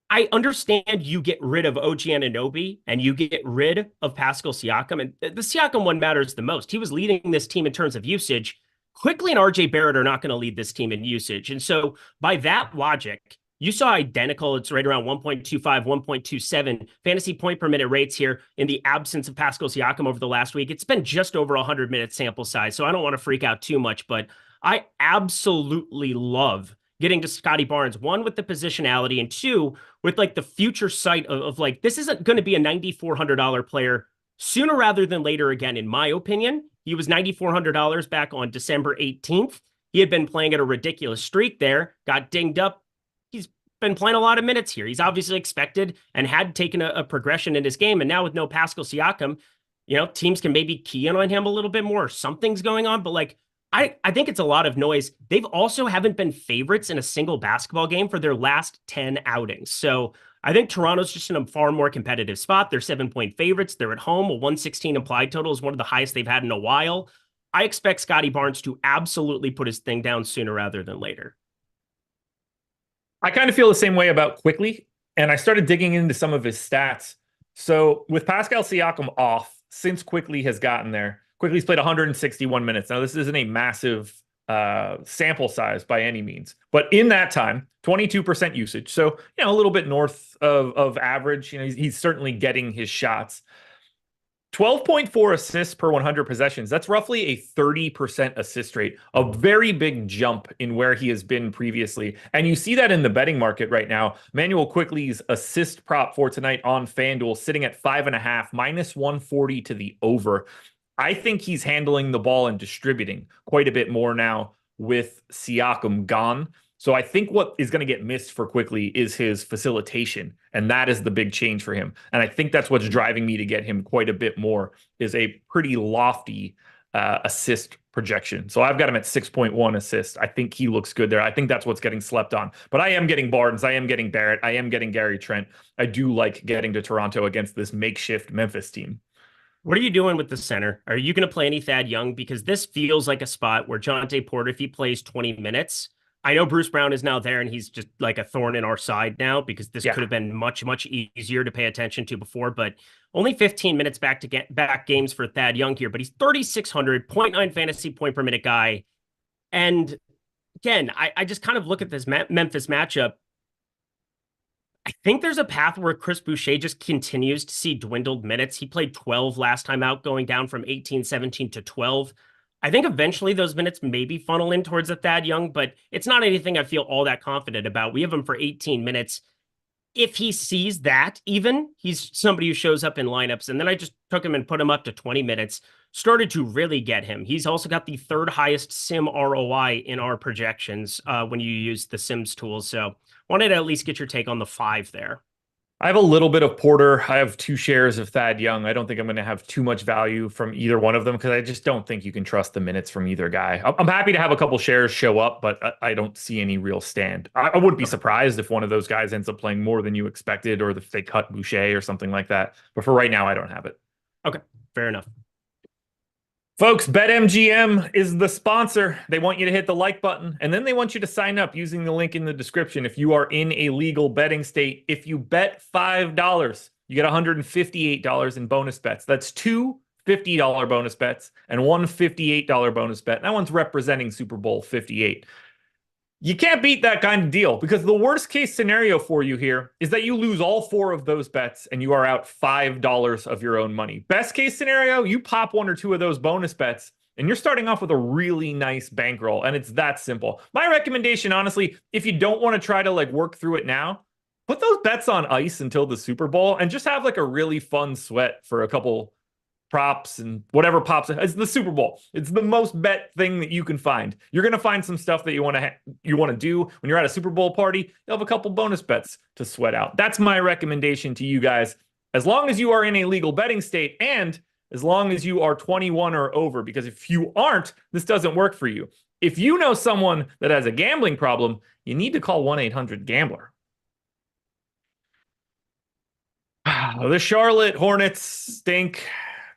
I understand you get rid of OG Anunoby and you get rid of Pascal Siakam. And the Siakam one matters the most. He was leading this team in terms of usage. Quickly and RJ Barrett are not going to lead this team in usage. And so by that logic, you saw identical. It's right around 1.25, 1.27 fantasy point per minute rates here in the absence of Pascal Siakam over the last week. It's been just over 100-minute sample size, so I don't want to freak out too much, but I absolutely love getting to Scotty Barnes, one, with the positionality, and two, with like the future sight of like, this isn't going to be a $9,400 player sooner rather than later again, in my opinion. He was $9,400 back on December 18th. He had been playing at a ridiculous streak there, got dinged up. He's been playing a lot of minutes here. He's obviously expected and had taken a progression in his game. And now with no Pascal Siakam, teams can maybe key in on him a little bit more. Something's going on, but like, I think it's a lot of noise. They've also haven't been favorites in a single basketball game for their last 10 outings. So I think Toronto's just in a far more competitive spot. They're 7-point favorites. They're at home. A 116 implied total is one of the highest they've had in a while. I expect Scotty Barnes to absolutely put his thing down sooner rather than later. I kind of feel the same way about Quickly, and I started digging into some of his stats. So with Pascal Siakam off, since Quickly has gotten there, Quickly's played 161 minutes. Now, this isn't a massive sample size by any means, but in that time, 22% usage. So, a little bit north of average. He's certainly getting his shots. 12.4 assists per 100 possessions. That's roughly a 30% assist rate, a very big jump in where he has been previously. And you see that in the betting market right now. Manuel Quickly's assist prop for tonight on FanDuel sitting at 5.5, minus 140 to the over. I think he's handling the ball and distributing quite a bit more now with Siakam gone. So I think what is going to get missed for Quickly is his facilitation, and that is the big change for him. And I think that's what's driving me to get him quite a bit more, is a pretty lofty assist projection. So I've got him at 6.1 assists. I think he looks good there. I think that's what's getting slept on. But I am getting Barnes. I am getting Barrett. I am getting Gary Trent. I do like getting to Toronto against this makeshift Memphis team. What are you doing with the center? Are you going to play any Thad Young? Because this feels like a spot where Jonte Porter, if he plays 20 minutes, I know Bruce Brown is now there and he's just like a thorn in our side now because this could have been much, much easier to pay attention to before, but only 15 minutes back to get back games for Thad Young here, but he's 3,600, 0.9 fantasy point per minute guy. And again, I just kind of look at this Memphis matchup. I think there's a path where Chris Boucher just continues to see dwindled minutes. He played 12 last time out, going down from 18, 17 to 12. I think eventually those minutes maybe funnel in towards a Thad Young, but it's not anything I feel all that confident about. We have him for 18 minutes. If he sees that, even, he's somebody who shows up in lineups. And then I just took him and put him up to 20 minutes, started to really get him. He's also got the third highest sim ROI in our projections when you use the Sims tools. So wanted to at least get your take on the 5 there. I have a little bit of Porter. I have 2 shares of Thad Young. I don't think I'm going to have too much value from either one of them because I just don't think you can trust the minutes from either guy. I'm happy to have a couple shares show up, but I don't see any real stand. I wouldn't be surprised if one of those guys ends up playing more than you expected or if they cut Boucher or something like that. But for right now, I don't have it. Okay, fair enough. Folks, BetMGM is the sponsor. They want you to hit the like button, and then they want you to sign up using the link in the description if you are in a legal betting state. If you bet $5, you get $158 in bonus bets. That's 2 $50 bonus bets and one $58 bonus bet. That one's representing Super Bowl 58. You can't beat that kind of deal because the worst case scenario for you here is that you lose all 4 of those bets and you are out $5 of your own money. Best case scenario, you pop 1 or 2 of those bonus bets and you're starting off with a really nice bankroll, and it's that simple. My recommendation, honestly, if you don't want to try to work through it now, put those bets on ice until the Super Bowl and just have a really fun sweat for a couple props and whatever pops. It's the Super Bowl. It's the most bet thing that you can find. You're going to find some stuff that you want to do when you're at a Super Bowl party. You'll have a couple bonus bets to sweat out. That's my recommendation to you guys. As long as you are in a legal betting state and as long as you are 21 or over, because if you aren't, this doesn't work for you. If you know someone that has a gambling problem, you need to call 1-800-GAMBLER. The Charlotte Hornets stink.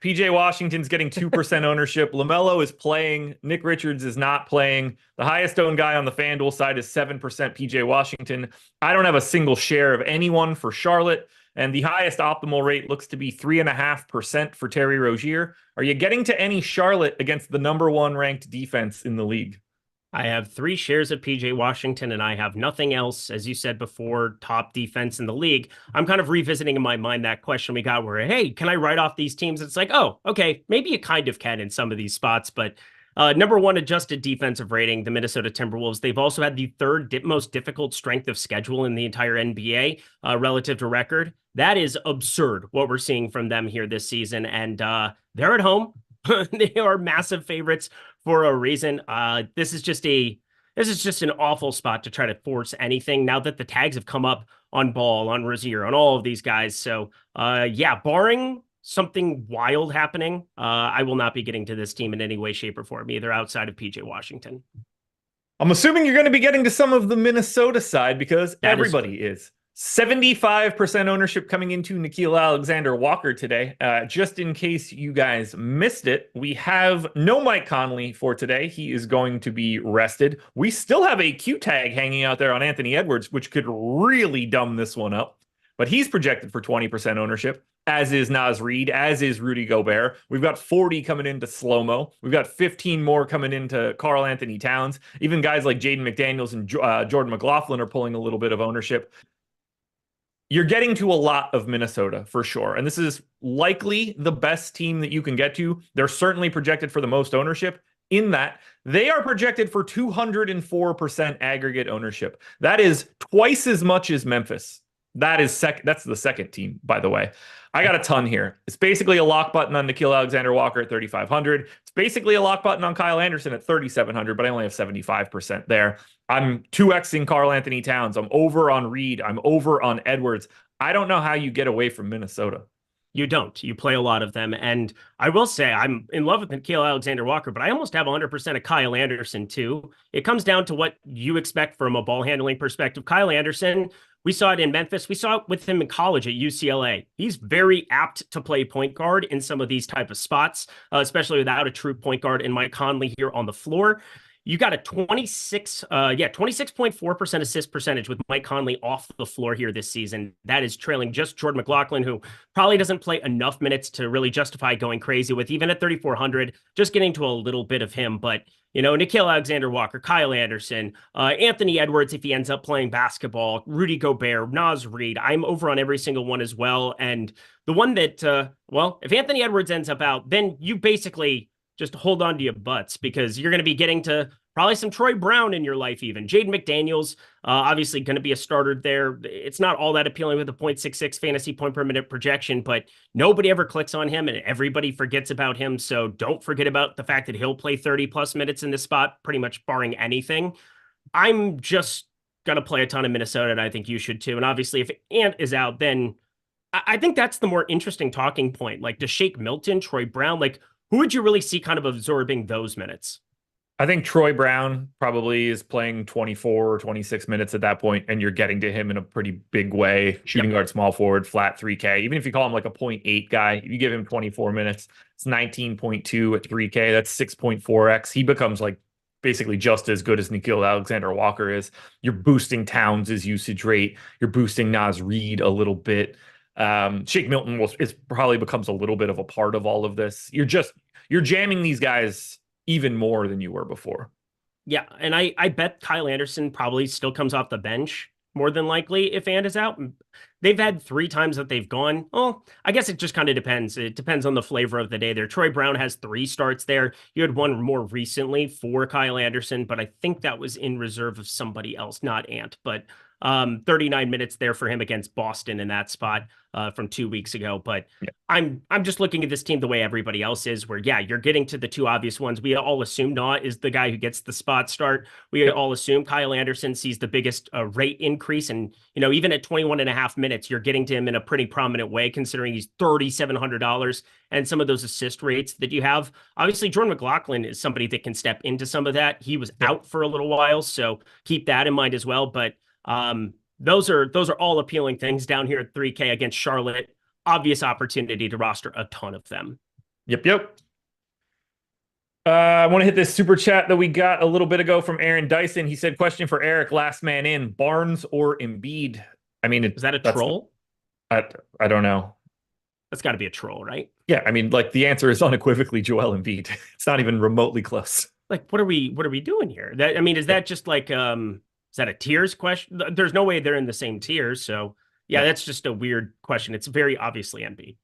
PJ Washington's getting 2% ownership. LaMelo is playing. Nick Richards is not playing. The highest owned guy on the FanDuel side is 7% PJ Washington. I don't have a single share of anyone for Charlotte. And the highest optimal rate looks to be 3.5% for Terry Rozier. Are you getting to any Charlotte against the #1 ranked defense in the league? I have 3 shares of PJ Washington, and I have nothing else, as you said before, top defense in the league. I'm kind of revisiting in my mind that question we got where, hey, can I write off these teams? It's like, oh, okay, maybe you kind of can in some of these spots, but #1 adjusted defensive rating, the Minnesota Timberwolves. They've also had the third most difficult strength of schedule in the entire NBA relative to record. That is absurd what we're seeing from them here this season, and they're at home. They are massive favorites for a reason. This is just an awful spot to try to force anything now that the tags have come up on Ball, on Rozier, on all of these guys. So yeah, barring something wild happening, I will not be getting to this team in any way, shape, or form, either outside of PJ Washington. I'm assuming you're going to be getting to some of the Minnesota side because everybody is. 75% ownership coming into Nickeil Alexander-Walker today. Just in case you guys missed it, we have no Mike Conley for today. He is going to be rested. We still have a Q tag hanging out there on Anthony Edwards, which could really dumb this one up. But he's projected for 20% ownership, as is Naz Reid, as is Rudy Gobert. We've got 40 coming into Slow-Mo. We've got 15 more coming into Karl Anthony Towns. Even guys like Jaden McDaniels and Jordan McLaughlin are pulling a little bit of ownership. You're getting to a lot of Minnesota for sure. And this is likely the best team that you can get to. They're certainly projected for the most ownership in that they are projected for 204% aggregate ownership. That is twice as much as Memphis. That's the second team, by the way. I got a ton here. It's basically a lock button on Nickeil Alexander-Walker at 3,500. It's basically a lock button on Kyle Anderson at 3,700, but I only have 75% there. I'm 2xing Karl Anthony Towns. I'm over on Reed. I'm over on Edwards. I don't know how you get away from Minnesota. You don't. You play a lot of them. And I will say I'm in love with Nickeil Alexander-Walker, but I almost have 100% of Kyle Anderson too. It comes down to what you expect from a ball handling perspective. Kyle Anderson, we saw it in Memphis. We saw it with him in college at UCLA. He's very apt to play point guard in some of these type of spots, especially without a true point guard in Mike Conley here on the floor. You got a 26.4% assist percentage with Mike Conley off the floor here this season. That is trailing just Jordan McLaughlin, who probably doesn't play enough minutes to really justify going crazy with, even at 3,400, just getting to a little bit of him. But, you know, Nickeil Alexander-Walker, Kyle Anderson, Anthony Edwards, if he ends up playing basketball, Rudy Gobert, Naz Reid, I'm over on every single one as well. And the one that, well, if Anthony Edwards ends up out, then you basically just hold on to your butts because you're going to be getting to probably some Troy Brown in your life even. Jaden McDaniels, obviously going to be a starter there. It's not all that appealing with a 0.66 fantasy point per minute projection, but nobody ever clicks on him and everybody forgets about him. So don't forget about the fact that he'll play 30+ minutes in this spot, pretty much barring anything. I'm just going to play a ton of Minnesota, and I think you should too. And obviously if Ant is out, then I think that's the more interesting talking point. Like, does Shake Milton, Troy Brown, like, who would you really see kind of absorbing those minutes? I think Troy Brown probably is playing 24 or 26 minutes at that point, and you're getting to him in a pretty big way. Shooting guard, small forward, flat 3K. Even if you call him like a 0.8 guy, you give him 24 minutes, it's 19.2 at 3K. That's 6.4x. He becomes like basically just as good as Nickeil Alexander-Walker is. You're boosting Towns' usage rate. You're boosting Naz Reid a little bit. Shake Milton probably becomes a little bit of a part of all of this. You're jamming these guys even more than you were before. Yeah, and I bet Kyle Anderson probably still comes off the bench more than likely if Ant is out. They've had 3 times that they've gone. Well, I guess it just kind of depends. It depends on the flavor of the day there. Troy Brown has 3 starts there. You had one more recently for Kyle Anderson, but I think that was in reserve of somebody else, not Ant. But 39 minutes there for him against Boston in that spot from 2 weeks ago. But Yeah. I'm just looking at this team the way everybody else is, where, yeah, you're getting to the two obvious ones. We all assume Nah is the guy who gets the spot start. We all assume Kyle Anderson sees the biggest rate increase. And, even at 21 and a half minutes, you're getting to him in a pretty prominent way, considering he's $3,700 and some of those assist rates that you have. Obviously, Jordan McLaughlin is somebody that can step into some of that. He was out for a little while, so keep that in mind as well. But those are all appealing things down here at 3K against Charlotte. Obvious opportunity to roster a ton of them. Yep. I want to hit this super chat that we got a little bit ago from Aaron Dyson. He said, question for Eric, last man in, Barnes or Embiid? I mean, is that a troll? I don't know. That's got to be a troll, right? Yeah, I mean, like, the answer is unequivocally Joel Embiid. It's not even remotely close. Like, what are we doing here? Is that just like is that a tiers question? There's no way they're in the same tiers, so yeah, that's just a weird question. It's very obviously Embiid.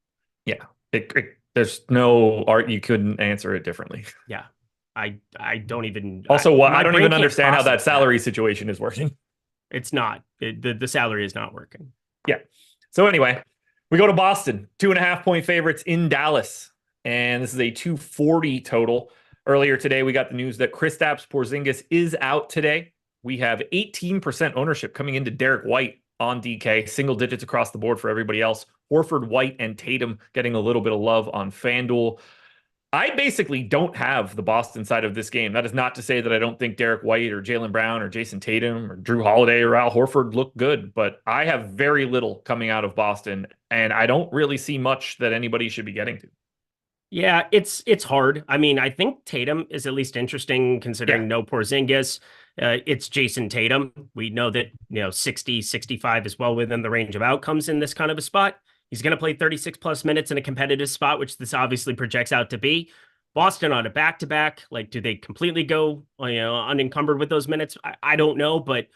Yeah, there's no art, you couldn't answer it differently. Yeah, I don't even. Also, I don't even understand how that salary situation is working. It's not. The salary is not working. Yeah. So anyway, we go to Boston, 2.5-point favorites in Dallas, and this is a 240 total. Earlier today, we got the news that Kristaps Porzingis is out today. We have 18% ownership coming into Derek White on DK, single digits across the board for everybody else. Horford, White, and Tatum getting a little bit of love on FanDuel. I basically don't have the Boston side of this game. That is not to say that I don't think Derek White or Jaylen Brown or Jason Tatum or Drew Holiday or Al Horford look good, but I have very little coming out of Boston, and I don't really see much that anybody should be getting to. Yeah, it's hard. I mean, I think Tatum is at least interesting considering no Porzingis. It's Jason Tatum. We know that, 60, 65 is well within the range of outcomes in this kind of a spot. He's going to play 36 plus minutes in a competitive spot, which this obviously projects out to be. Boston on a back-to-back, like, do they completely go, unencumbered with those minutes? I don't know, but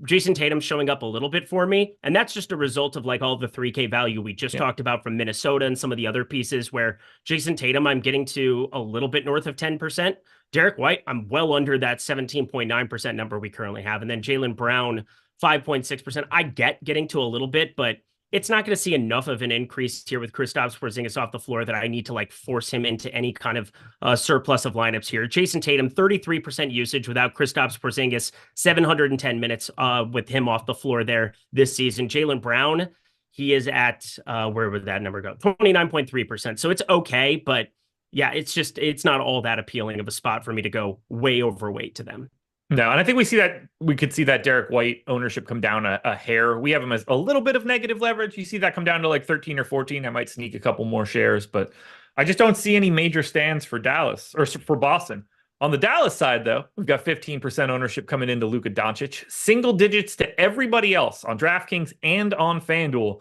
Jason Tatum showing up a little bit for me. And that's just a result of like all the 3K value we just talked about from Minnesota and some of the other pieces where Jason Tatum, I'm getting to a little bit north of 10%. Derek White, I'm well under that 17.9% number we currently have. And then Jaylen Brown, 5.6%. I get getting to a little bit, but it's not going to see enough of an increase here with Kristaps Porzingis off the floor that I need to like force him into any kind of surplus of lineups here. Jason Tatum, 33% usage without Kristaps Porzingis, 710 minutes with him off the floor there this season. Jaylen Brown, he is at, where would that number go? 29.3%. So it's okay, but yeah, it's not all that appealing of a spot for me to go way overweight to them. No, and I think we could see that Derek White ownership come down a hair. We have him as a little bit of negative leverage. You see that come down to like 13 or 14. I might sneak a couple more shares, but I just don't see any major stands for Dallas or for Boston. On the Dallas side, though, we've got 15% ownership coming into Luka Doncic, single digits to everybody else on DraftKings and on FanDuel.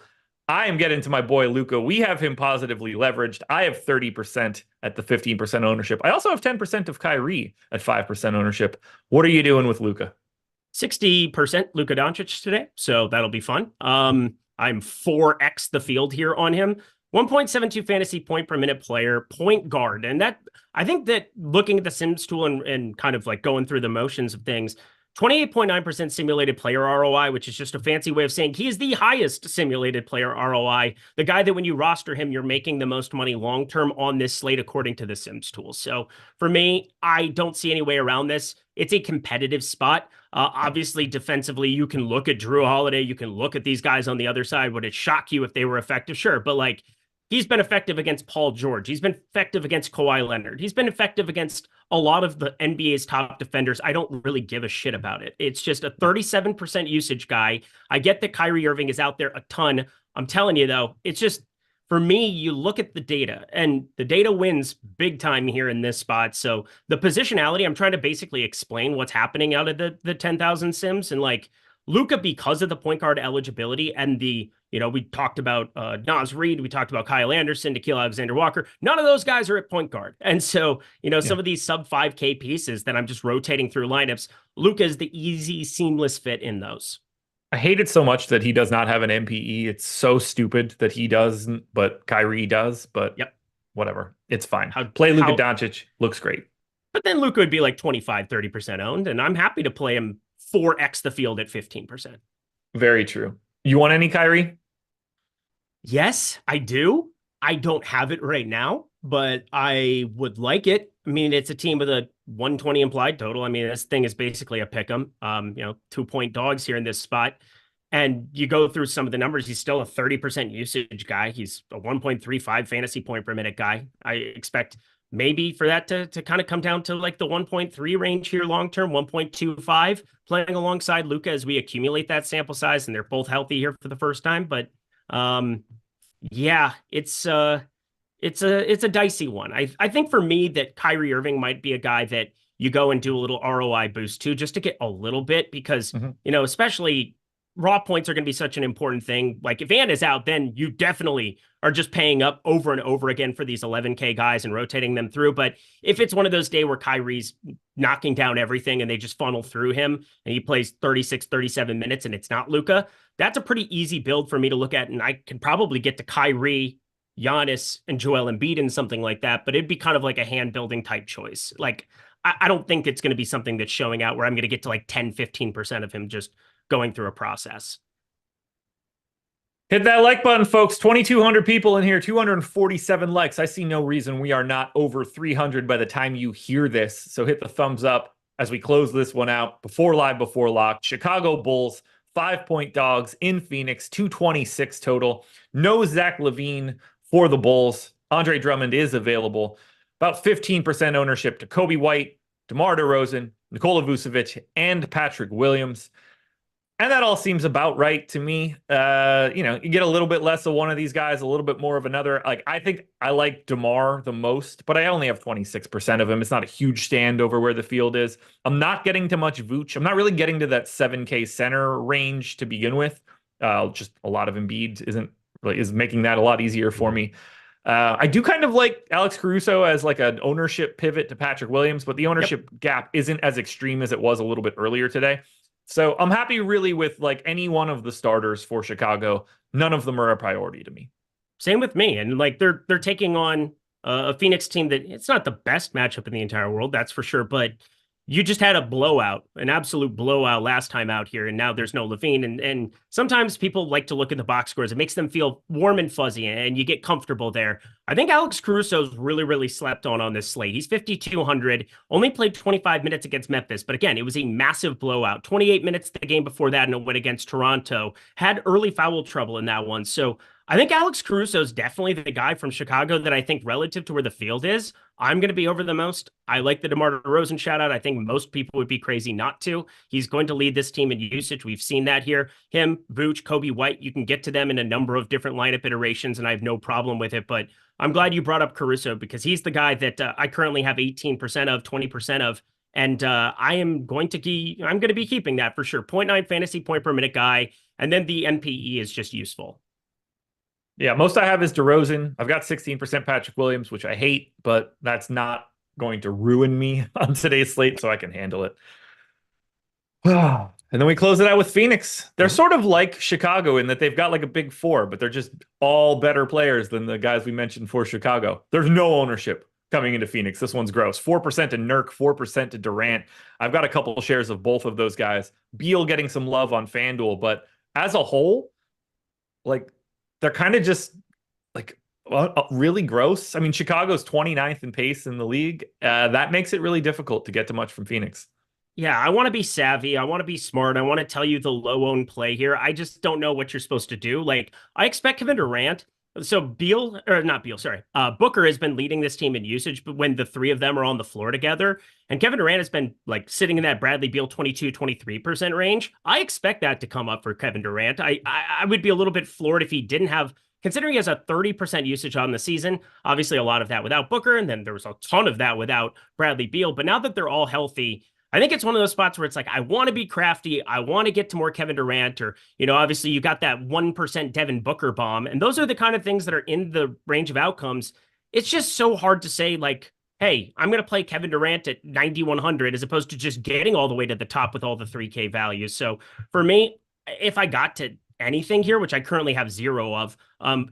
I am getting to my boy Luka. We have him positively leveraged. I have 30% at the 15% ownership. I also have 10% of Kyrie at 5% ownership. What are you doing with Luka? 60% Luka Doncic today, so that'll be fun. I'm 4x the field here on him. 1.72 fantasy point per minute player, point guard. And that, I think that looking at the Sims tool and kind of like going through the motions of things, 28.9% simulated player ROI, which is just a fancy way of saying he is the highest simulated player ROI. The guy that when you roster him, you're making the most money long-term on this slate, according to the Sims tool. So for me, I don't see any way around this. It's a competitive spot. Obviously, defensively, you can look at Drew Holiday. You can look at these guys on the other side. Would it shock you if they were effective? Sure. But like, he's been effective against Paul George. He's been effective against Kawhi Leonard. He's been effective against a lot of the NBA's top defenders. I don't really give a shit about it. It's just a 37% usage guy. I get that Kyrie Irving is out there a ton. I'm telling you, though, it's just, for me, you look at the data, and the data wins big time here in this spot. So the positionality, I'm trying to basically explain what's happening out of the 10,000 Sims. And like, Luka, because of the point guard eligibility and the, we talked about Naz Reid, we talked about Kyle Anderson, Nickeil Alexander-Walker. None of those guys are at point guard. And so, some of these sub 5K pieces that I'm just rotating through lineups, Luka is the easy, seamless fit in those. I hate it so much that he does not have an MPE. It's so stupid that he doesn't, but Kyrie does. But whatever. It's fine. Play Luka Doncic. Looks great. But then Luka would be like 25, 30% owned, and I'm happy to play him 4x the field at 15%. Very true. You want any Kyrie? Yes, I do. I don't have it right now, but I would like it. I mean, it's a team with a 120 implied total. I mean, this thing is basically a pick 'em. 2-point dogs here in this spot. And you go through some of the numbers, he's still a 30% usage guy. He's a 1.35 fantasy point per minute guy. I expect maybe for that to kind of come down to like the 1.3 range here long term, 1.25, playing alongside Luka as we accumulate that sample size, and they're both healthy here for the first time. But yeah, it's a dicey one. I think for me that Kyrie Irving might be a guy that you go and do a little ROI boost to just to get a little bit because, especially raw points are going to be such an important thing. Like if Ant is out, then you definitely are just paying up over and over again for these 11K guys and rotating them through. But if it's one of those days where Kyrie's knocking down everything and they just funnel through him and he plays 36, 37 minutes and it's not Luka, that's a pretty easy build for me to look at. And I can probably get to Kyrie, Giannis, and Joel Embiid and something like that, but it'd be kind of like a hand building type choice. Like, I don't think it's going to be something that's showing out where I'm going to get to like 10, 15% of him just going through a process. Hit that like button, folks. 2,200 people in here, 247 likes. I see no reason we are not over 300 by the time you hear this. So hit the thumbs up as we close this one out. Before live, before lock. Chicago Bulls, 5-point dogs in Phoenix, 226 total. No Zach LaVine for the Bulls. Andre Drummond is available. About 15% ownership to Kobe White, DeMar DeRozan, Nikola Vucevic, and Patrick Williams. And that all seems about right to me. You get a little bit less of one of these guys, a little bit more of another. Like, I think I like DeMar the most, but I only have 26% of him. It's not a huge stand over where the field is. I'm not getting to much Vooch. I'm not really getting to that 7K center range to begin with. Just a lot of Embiid is making that a lot easier for me. I do kind of like Alex Caruso as like an ownership pivot to Patrick Williams, but the ownership gap isn't as extreme as it was a little bit earlier today. So I'm happy really with like any one of the starters for Chicago. None of them are a priority to me. Same with me. And like they're taking on a Phoenix team that it's not the best matchup in the entire world, that's for sure. But you just had a blowout, an absolute blowout last time out here, and now there's no LaVine. And sometimes people like to look at the box scores. It makes them feel warm and fuzzy, and you get comfortable there. I think Alex Caruso's really, really slept on this slate. He's 5,200, only played 25 minutes against Memphis, but again, it was a massive blowout. 28 minutes the game before that, and a win against Toronto. Had early foul trouble in that one. So I think Alex Caruso is definitely the guy from Chicago that I think relative to where the field is, I'm going to be over the most. I like the DeMar DeRozan shout out. I think most people would be crazy not to. He's going to lead this team in usage. We've seen that here. Him, Vooch, Kobe White, you can get to them in a number of different lineup iterations, and I have no problem with it. But I'm glad you brought up Caruso because he's the guy that I currently have 18% of, 20% of. And I'm going to be keeping that for sure. 0.9 fantasy point per minute guy. And then the NPE is just useful. Yeah, most I have is DeRozan. I've got 16% Patrick Williams, which I hate, but that's not going to ruin me on today's slate, so I can handle it. And then we close it out with Phoenix. They're sort of like Chicago in that they've got like a big four, but they're just all better players than the guys we mentioned for Chicago. There's no ownership coming into Phoenix. This one's gross. 4% to Nurk, 4% to Durant. I've got a couple shares of both of those guys. Beal getting some love on FanDuel, but as a whole, like, they're kind of just like really gross. I mean, Chicago's 29th in pace in the league. That makes it really difficult to get to much from Phoenix. Yeah, I want to be savvy. I want to be smart. I want to tell you the low owned play here. I just don't know what you're supposed to do. Like, I expect Kevin Durant. So Booker has been leading this team in usage, but when the three of them are on the floor together, and Kevin Durant has been like sitting in that Bradley Beal 22, 23% range, I expect that to come up for Kevin Durant. I would be a little bit floored if he didn't have, considering he has a 30% usage on the season, obviously a lot of that without Booker, and then there was a ton of that without Bradley Beal. But now that they're all healthy, I think it's one of those spots where it's like, I want to be crafty. I want to get to more Kevin Durant, or, obviously you got that 1% Devin Booker bomb. And those are the kind of things that are in the range of outcomes. It's just so hard to say like, hey, I'm going to play Kevin Durant at 9,100 as opposed to just getting all the way to the top with all the 3K values. So for me, if I got to anything here, which I currently have 0 of,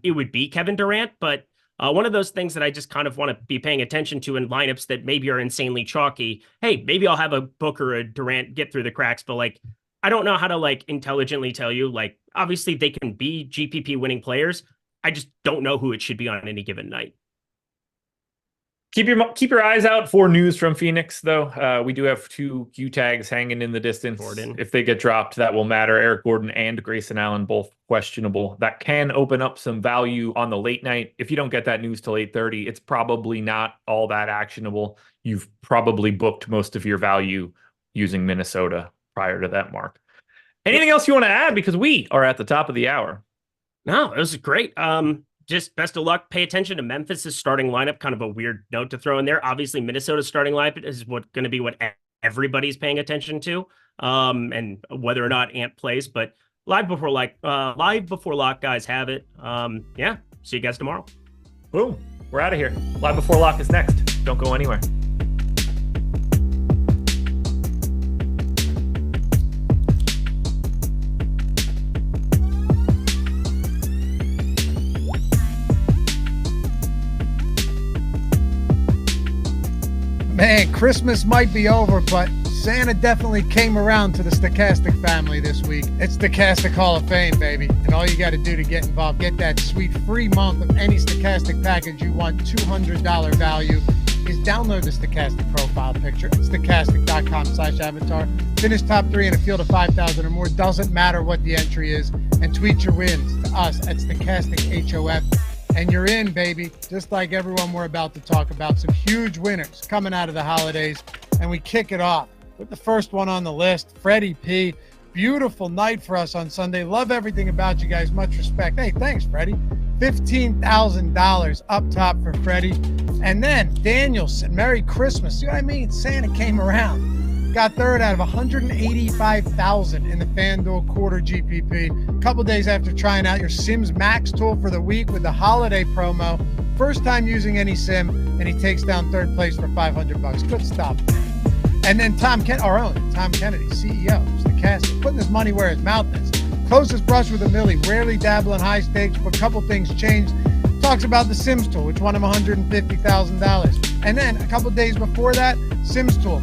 it would be Kevin Durant. But one of those things that I just kind of want to be paying attention to in lineups that maybe are insanely chalky. Hey, maybe I'll have a Booker or a Durant get through the cracks, but like, I don't know how to like intelligently tell you, like, obviously they can be GPP winning players. I just don't know who it should be on any given night. Keep your eyes out for news from Phoenix, though. We do have 2 Q tags hanging in the distance. Gordon. If they get dropped, that will matter. Eric Gordon and Grayson Allen both questionable. That can open up some value on the late night. If you don't get that news till 8:30, it's probably not all that actionable. You've probably booked most of your value using Minnesota prior to that mark. Anything else you want to add? Because we are at the top of the hour. No, it was great. Just best of luck. Pay attention to Memphis's starting lineup. Kind of a weird note to throw in there. Obviously, Minnesota's starting lineup is going to be what everybody's paying attention to, and whether or not Ant plays. But live before lock, guys have it. Yeah, see you guys tomorrow. Boom, we're out of here. Live before lock is next. Don't go anywhere. Man, Christmas might be over, but Santa definitely came around to the Stochastic family this week. It's Stochastic Hall of Fame, baby. And all you got to do to get involved, get that sweet free month of any Stochastic package you want, $200 value, is download the Stochastic profile picture. It's stochastic.com/avatar. Finish top 3 in a field of 5,000 or more. Doesn't matter what the entry is. And tweet your wins to us at Stochastic HOF. And you're in, baby. Just like everyone, we're about to talk about some huge winners coming out of the holidays. And we kick it off with the first one on the list, Freddie P. Beautiful night for us on Sunday. Love everything about you guys. Much respect. Hey, thanks, Freddie. $15,000 up top for Freddie. And then Danielson, Merry Christmas. See what I mean? Santa came around. Got third out of 185,000 in the FanDuel quarter GPP. A couple days after trying out your Sims Max tool for the week with the holiday promo. First time using any sim, and he takes down third place for $500. Good stuff. And then our own Tom Kennedy, CEO, Stochastic, putting his money where his mouth is. Closest brush with a millie, rarely dabble in high stakes, but a couple things changed. Talks about the Sims tool, which won him $150,000. And then a couple days before that, Sims tool,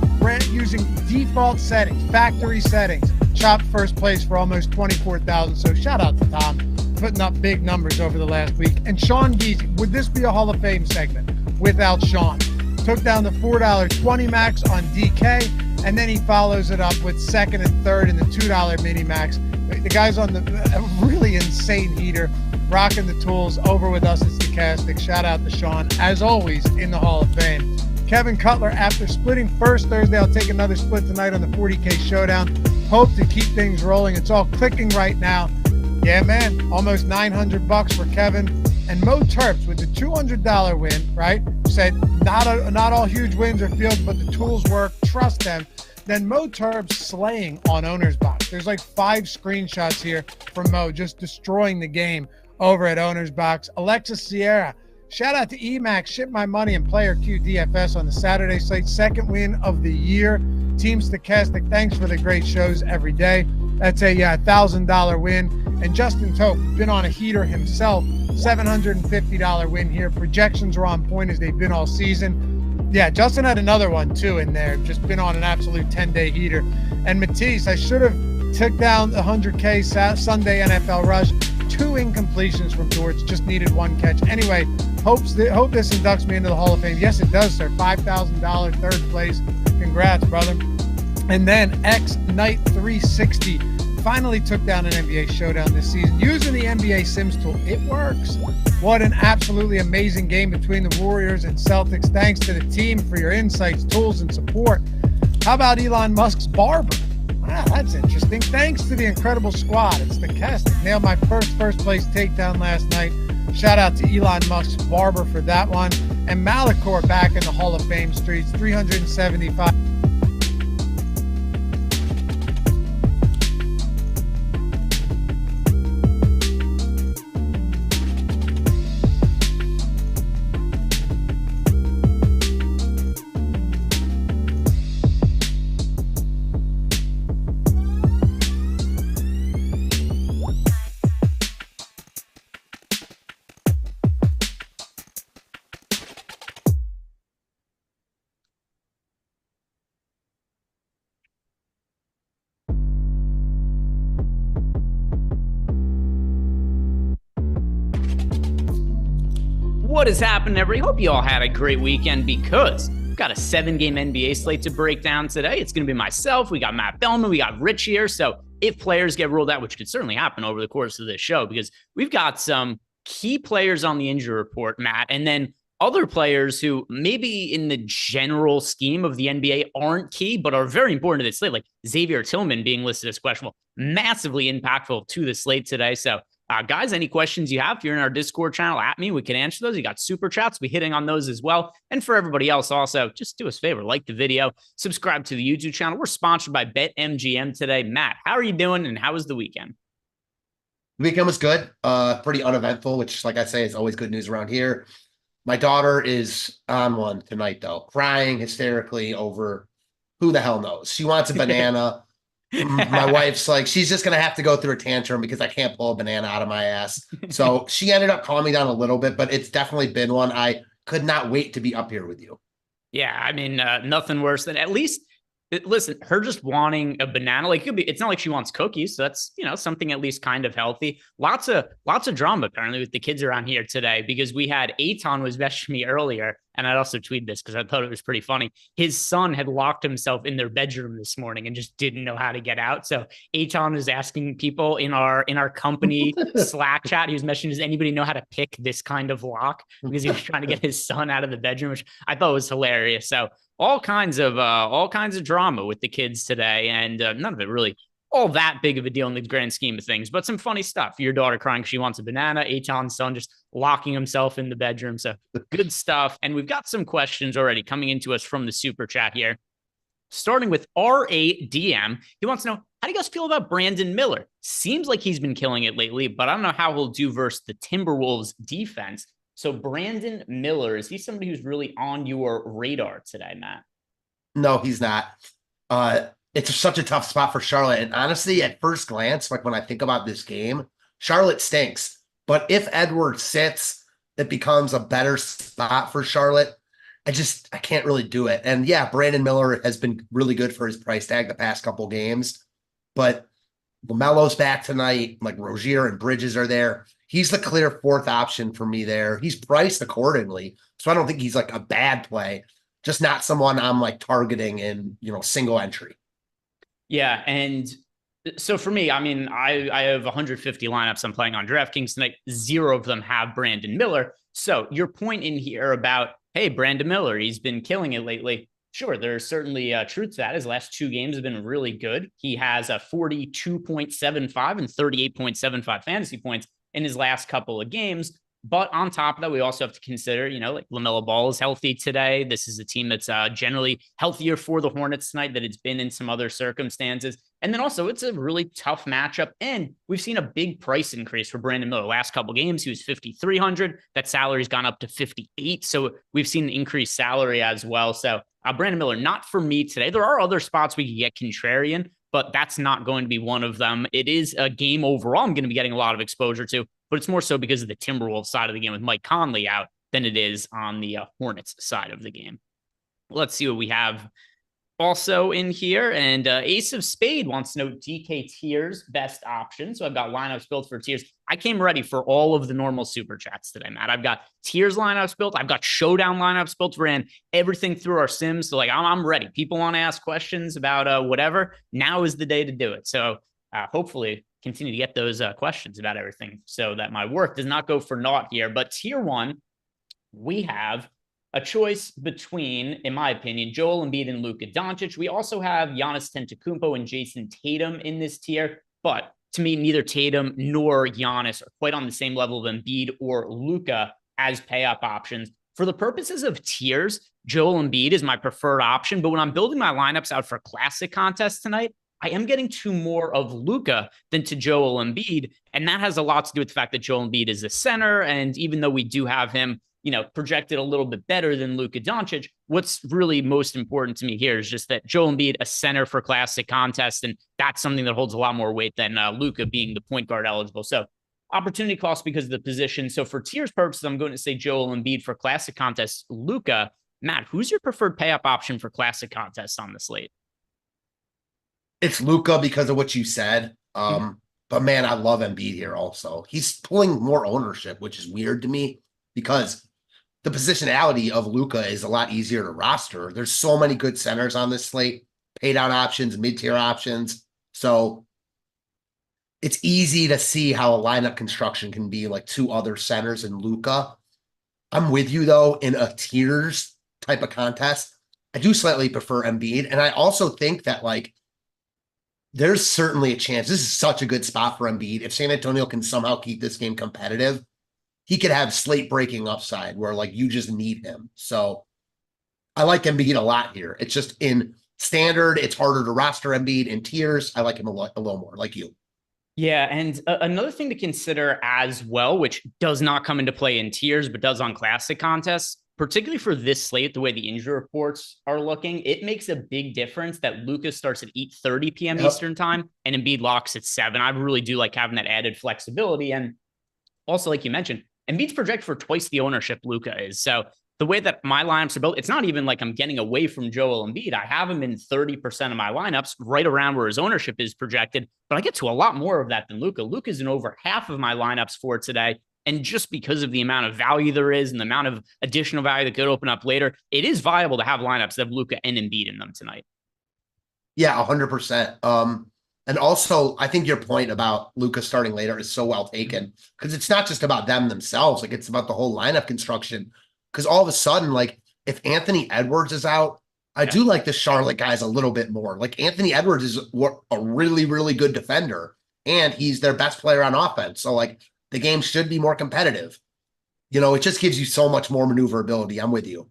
using default settings, factory settings, chopped first place for almost $24,000. So shout out to Tom, putting up big numbers over the last week. And Sean Geezy, would this be a Hall of Fame segment without Sean? Took down the $4.20 max on DK, and then he follows it up with second and third in the $2 mini max. The guy's on a really insane heater, rocking the tools over with us at Stochastic. Shout out to Sean, as always, in the Hall of Fame. Kevin Cutler, after splitting first Thursday, I'll take another split tonight on the 40K Showdown. Hope to keep things rolling. It's all clicking right now. Yeah, man, almost $900 for Kevin. And Mo Terps with the $200 win, right? Said not all huge wins are fields, but the tools work. Trust them. Then Mo Terps slaying on Owner's Box. There's like 5 screenshots here from Mo just destroying the game over at Owner's Box. Alexis Sierra, shout out to EMAX, ship my money and player Q DFS on the Saturday slate. Second win of the year. Team Stochastic, thanks for the great shows every day. That's a $1,000 win. And Justin Tope, been on a heater himself, $750 win here. Projections are on point as they've been all season. Yeah, Justin had another one too in there, just been on an absolute 10-day heater. And Matisse, I should have took down the 100K Sunday NFL rush. 2 incompletions from George, just needed 1 catch. Anyway, hope this inducts me into the Hall of Fame. Yes, it does, sir. $5,000, third place. Congrats, brother. And then X Knight 360 finally took down an NBA Showdown this season using the NBA Sims tool. It works. What an absolutely amazing game between the Warriors and Celtics. Thanks to the team for your insights, tools, and support. How about Elon Musk's barber? Wow, that's interesting. Thanks to the incredible squad. It's Stochastic. Nailed my first place takedown last night. Shout out to Elon Musk's barber for that one. And Malachor back in the Hall of Fame streets, 375. What is happening, everybody? Hope you all had a great weekend because we've got a 7-game NBA slate to break down today. It's going to be myself. We got Matt Belman. We got Rich here. So if players get ruled out, which could certainly happen over the course of this show, because we've got some key players on the injury report, Matt, and then other players who maybe in the general scheme of the NBA aren't key, but are very important to this slate, like Xavier Tillman being listed as questionable, massively impactful to the slate today. So guys, any questions you have, if you're in our Discord channel at me, we can answer those. You got super chats, we'll be hitting on those as well. And for everybody else also, just do us a favor, like the video, subscribe to the YouTube channel. We're sponsored by BetMGM today. Matt, how are you doing and how was the weekend? The weekend was good, pretty uneventful, which, like I say, is always good news around here. My daughter is on one tonight, though, crying hysterically over who the hell knows. She wants a banana. My wife's like, she's just going to have to go through a tantrum because I can't pull a banana out of my ass. So she ended up calming me down a little bit, but it's definitely been one. I could not wait to be up here with you. Yeah, I mean, nothing worse than at least, listen, her just wanting a banana, like it's not like she wants cookies. So that's, something at least kind of healthy. Lots of drama apparently with the kids around here today, because we had Eitan was messaging me earlier. And I'd also tweet this because I thought it was pretty funny. His son had locked himself in their bedroom this morning and just didn't know how to get out. So Eitan is asking people in our company Slack chat. He was messaging, does anybody know how to pick this kind of lock? Because he was trying to get his son out of the bedroom, which I thought was hilarious. So all kinds of drama with the kids today, and none of it really all that big of a deal in the grand scheme of things, but some funny stuff. Your daughter crying because she wants a banana, Eitan's son just locking himself in the bedroom. So good stuff. And we've got some questions already coming into us from the super chat here. Starting with RADM. He wants to know, how do you guys feel about Brandon Miller? Seems like he's been killing it lately, but I don't know how he'll do versus the Timberwolves defense. So Brandon Miller, is he somebody who's really on your radar today, Matt? No, he's not. It's such a tough spot for Charlotte. And honestly, at first glance, like when I think about this game, Charlotte stinks. But if Edwards sits, it becomes a better spot for Charlotte. I can't really do it. And yeah, Brandon Miller has been really good for his price tag the past couple games. But LaMelo's back tonight. Like Rozier and Bridges are there. He's the clear fourth option for me there. He's priced accordingly. So I don't think he's like a bad play. Just not someone I'm like targeting in, single entry. Yeah, and so for me, I mean, I have 150 lineups I'm playing on DraftKings tonight. 0 of them have Brandon Miller. So your point in here about, hey, Brandon Miller, he's been killing it lately. Sure, there's certainly truth to that. His last 2 games have been really good. He has a 42.75 and 38.75 fantasy points in his last couple of games. But on top of that, we also have to consider, like LaMelo Ball is healthy today. This is a team that's generally healthier for the Hornets tonight than it's been in some other circumstances. And then also it's a really tough matchup. And we've seen a big price increase for Brandon Miller. Last couple games, he was $5,300. That salary's gone up to $58,000. So we've seen an increased salary as well. So Brandon Miller, not for me today. There are other spots we can get contrarian, but that's not going to be one of them. It is a game overall I'm going to be getting a lot of exposure to, but it's more so because of the Timberwolves side of the game with Mike Conley out than it is on the Hornets side of the game. Let's see what we have also in here. And Ace of Spade wants to know DK Tiers best option. So I've got lineups built for Tiers. I came ready for all of the normal super chats today, Matt. I've got Tiers lineups built. I've got Showdown lineups built. Ran everything through our sims. So I'm ready. People want to ask questions about whatever. Now is the day to do it. So hopefully continue to get those questions about everything so that my work does not go for naught here. But tier 1, we have a choice between, in my opinion, Joel Embiid and Luka Doncic. We also have Giannis Antetokounmpo and Jason Tatum in this tier. But to me, neither Tatum nor Giannis are quite on the same level of Embiid or Luka as pay-up options. For the purposes of tiers, Joel Embiid is my preferred option. But when I'm building my lineups out for classic contests tonight, I am getting to more of Luka than to Joel Embiid. And that has a lot to do with the fact that Joel Embiid is a center. And even though we do have him, projected a little bit better than Luka Doncic, what's really most important to me here is just that Joel Embiid, a center for classic contests. And that's something that holds a lot more weight than Luka being the point guard eligible. So opportunity cost because of the position. So for tiers purposes, I'm going to say Joel Embiid. For classic contests, Luka. Matt, who's your preferred pay-up option for classic contests on the slate? It's Luka because of what you said. But man, I love Embiid here also. He's pulling more ownership, which is weird to me because the positionality of Luka is a lot easier to roster. There's so many good centers on this slate, pay down options, mid-tier options. So it's easy to see how a lineup construction can be like two other centers and Luka. I'm with you though, in a tiers type of contest. I do slightly prefer Embiid. And I also think that like there's certainly a chance. This is such a good spot for Embiid. If San Antonio can somehow keep this game competitive, he could have slate breaking upside where like you just need him. So I like Embiid a lot here. It's just in standard, it's harder to roster Embiid. In tiers, I like him a little more, like you. Yeah, and another thing to consider as well, which does not come into play in tiers, but does on classic contests, particularly for this slate, the way the injury reports are looking, it makes a big difference that Luka starts at 8:30 p.m. Eastern time and Embiid locks at 7. I really do like having that added flexibility. And also, like you mentioned, Embiid's projected for twice the ownership Luka is. So the way that my lineups are built, it's not even like I'm getting away from Joel Embiid. I have him in 30% of my lineups, right around where his ownership is projected, but I get to a lot more of that than Luka. Luka's in over half of my lineups for today. And just because of the amount of value there is and the amount of additional value that could open up later, it is viable to have lineups that have Luka and Embiid in them tonight. Yeah, 100%. And also, I think your point about Luka starting later is so well taken because it's not just about them themselves. Like, it's about the whole lineup construction. Because all of a sudden, like, if Anthony Edwards is out, I do like the Charlotte guys a little bit more. Like, Anthony Edwards is a really, really good defender, and he's their best player on offense. So, like, the game should be more competitive. You know, it just gives you so much more maneuverability. I'm with you.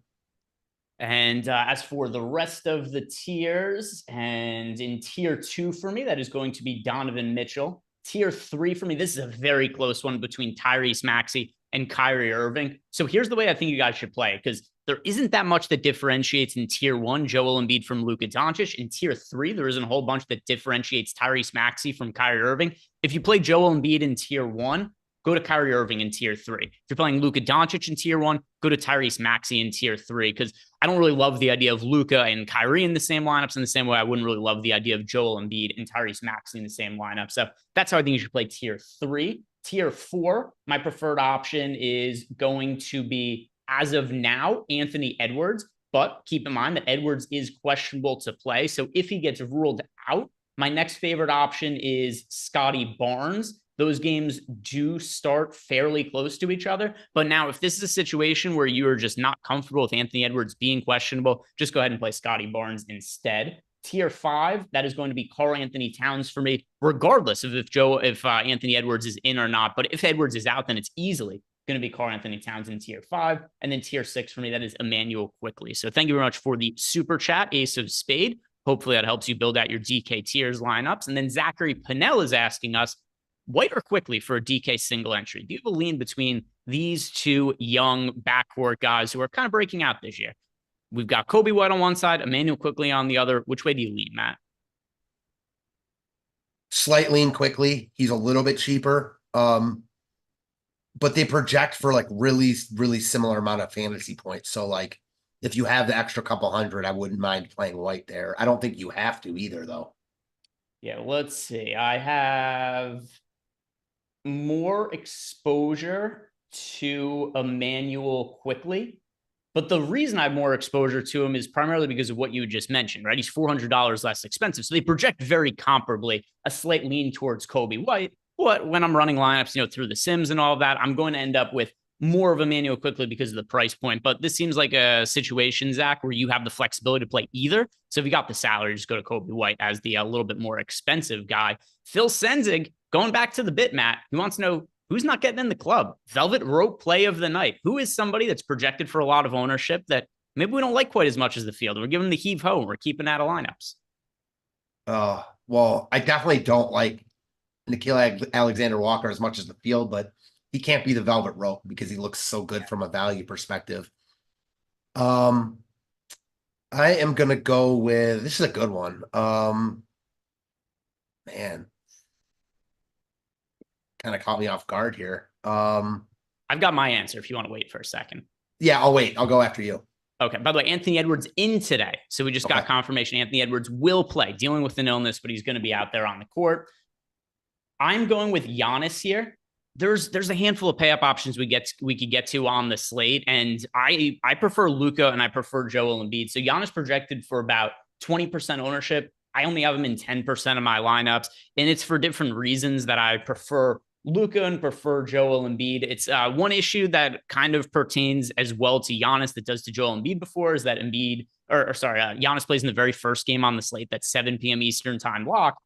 And as for the rest of the tiers, and in tier 2 for me, that is going to be Donovan Mitchell. Tier 3 for me, this is a very close one between Tyrese Maxey and Kyrie Irving. So here's the way I think you guys should play, because there isn't that much that differentiates in tier 1 Joel Embiid from Luka Doncic. In tier 3, there isn't a whole bunch that differentiates Tyrese Maxey from Kyrie Irving. If you play Joel Embiid in tier 1, go to Kyrie Irving in tier 3. If you're playing Luka Doncic in tier 1, go to Tyrese Maxey in tier 3, because I don't really love the idea of Luka and Kyrie in the same lineups in the same way I wouldn't really love the idea of Joel Embiid and Tyrese Maxey in the same lineup. So that's how I think you should play tier 3. Tier 4, my preferred option is going to be, as of now, Anthony Edwards. But keep in mind that Edwards is questionable to play. So if he gets ruled out, my next favorite option is Scotty Barnes. Those games do start fairly close to each other. But now, if this is a situation where you are just not comfortable with Anthony Edwards being questionable, just go ahead and play Scotty Barnes instead. Tier 5, that is going to be Karl Anthony Towns for me, regardless of if Anthony Edwards is in or not. But if Edwards is out, then it's easily going to be Karl Anthony Towns in tier 5. And then tier 6 for me, that is Emmanuel Quickley. So thank you very much for the super chat, Ace of Spade. Hopefully that helps you build out your DK tiers lineups. And then Zachary Pinnell is asking us, White or Quickley for a DK single entry? Do you have a lean between these two young backcourt guys who are kind of breaking out this year? We've got Kobe White on one side, Emmanuel Quickley on the other. Which way do you lean, Matt? Slight lean Quickley. He's a little bit cheaper. But they project for like really, really similar amount of fantasy points. So like if you have the extra couple hundred, I wouldn't mind playing White there. I don't think you have to either though. Yeah, let's see. I have more exposure to Emmanuel Quickley, but the reason I have more exposure to him is primarily because of what you just mentioned, right? He's $400 less expensive. So they project very comparably, a slight lean towards Kobe White. But when I'm running lineups, through the Sims and all of that, I'm going to end up with more of Emmanuel Quickley because of the price point. But this seems like a situation, Zach, where you have the flexibility to play either. So if you got the salary, just go to Kobe White as the little bit more expensive guy. Phil Senzig, going back to the bit, Matt, he wants to know who's not getting in the club. Velvet Rope play of the night. Who is somebody that's projected for a lot of ownership that maybe we don't like quite as much as the field? We're giving the heave ho. We're keeping out of lineups. Well, I definitely don't like Nikhil Alexander Walker as much as the field, but he can't be the Velvet Rope because he looks so good from a value perspective. I am going to go with, this is a good one. Man, kind of caught me off guard here. I've got my answer if you want to wait for a second. Yeah, I'll wait. I'll go after you. Okay. By the way, Anthony Edwards in today. So we just got confirmation Anthony Edwards will play, dealing with an illness, but he's going to be out there on the court. I'm going with Giannis here. there's a handful of pay up options we could get to on the slate, and I prefer Luka and I prefer Joel Embiid. So Giannis projected for about 20% ownership. I only have him in 10% of my lineups, and it's for different reasons that I prefer Luka and prefer Joel Embiid. It's one issue that kind of pertains as well to Giannis that does to Joel Embiid before is that Giannis plays in the very first game on the slate, that 7 p.m. Eastern time lock.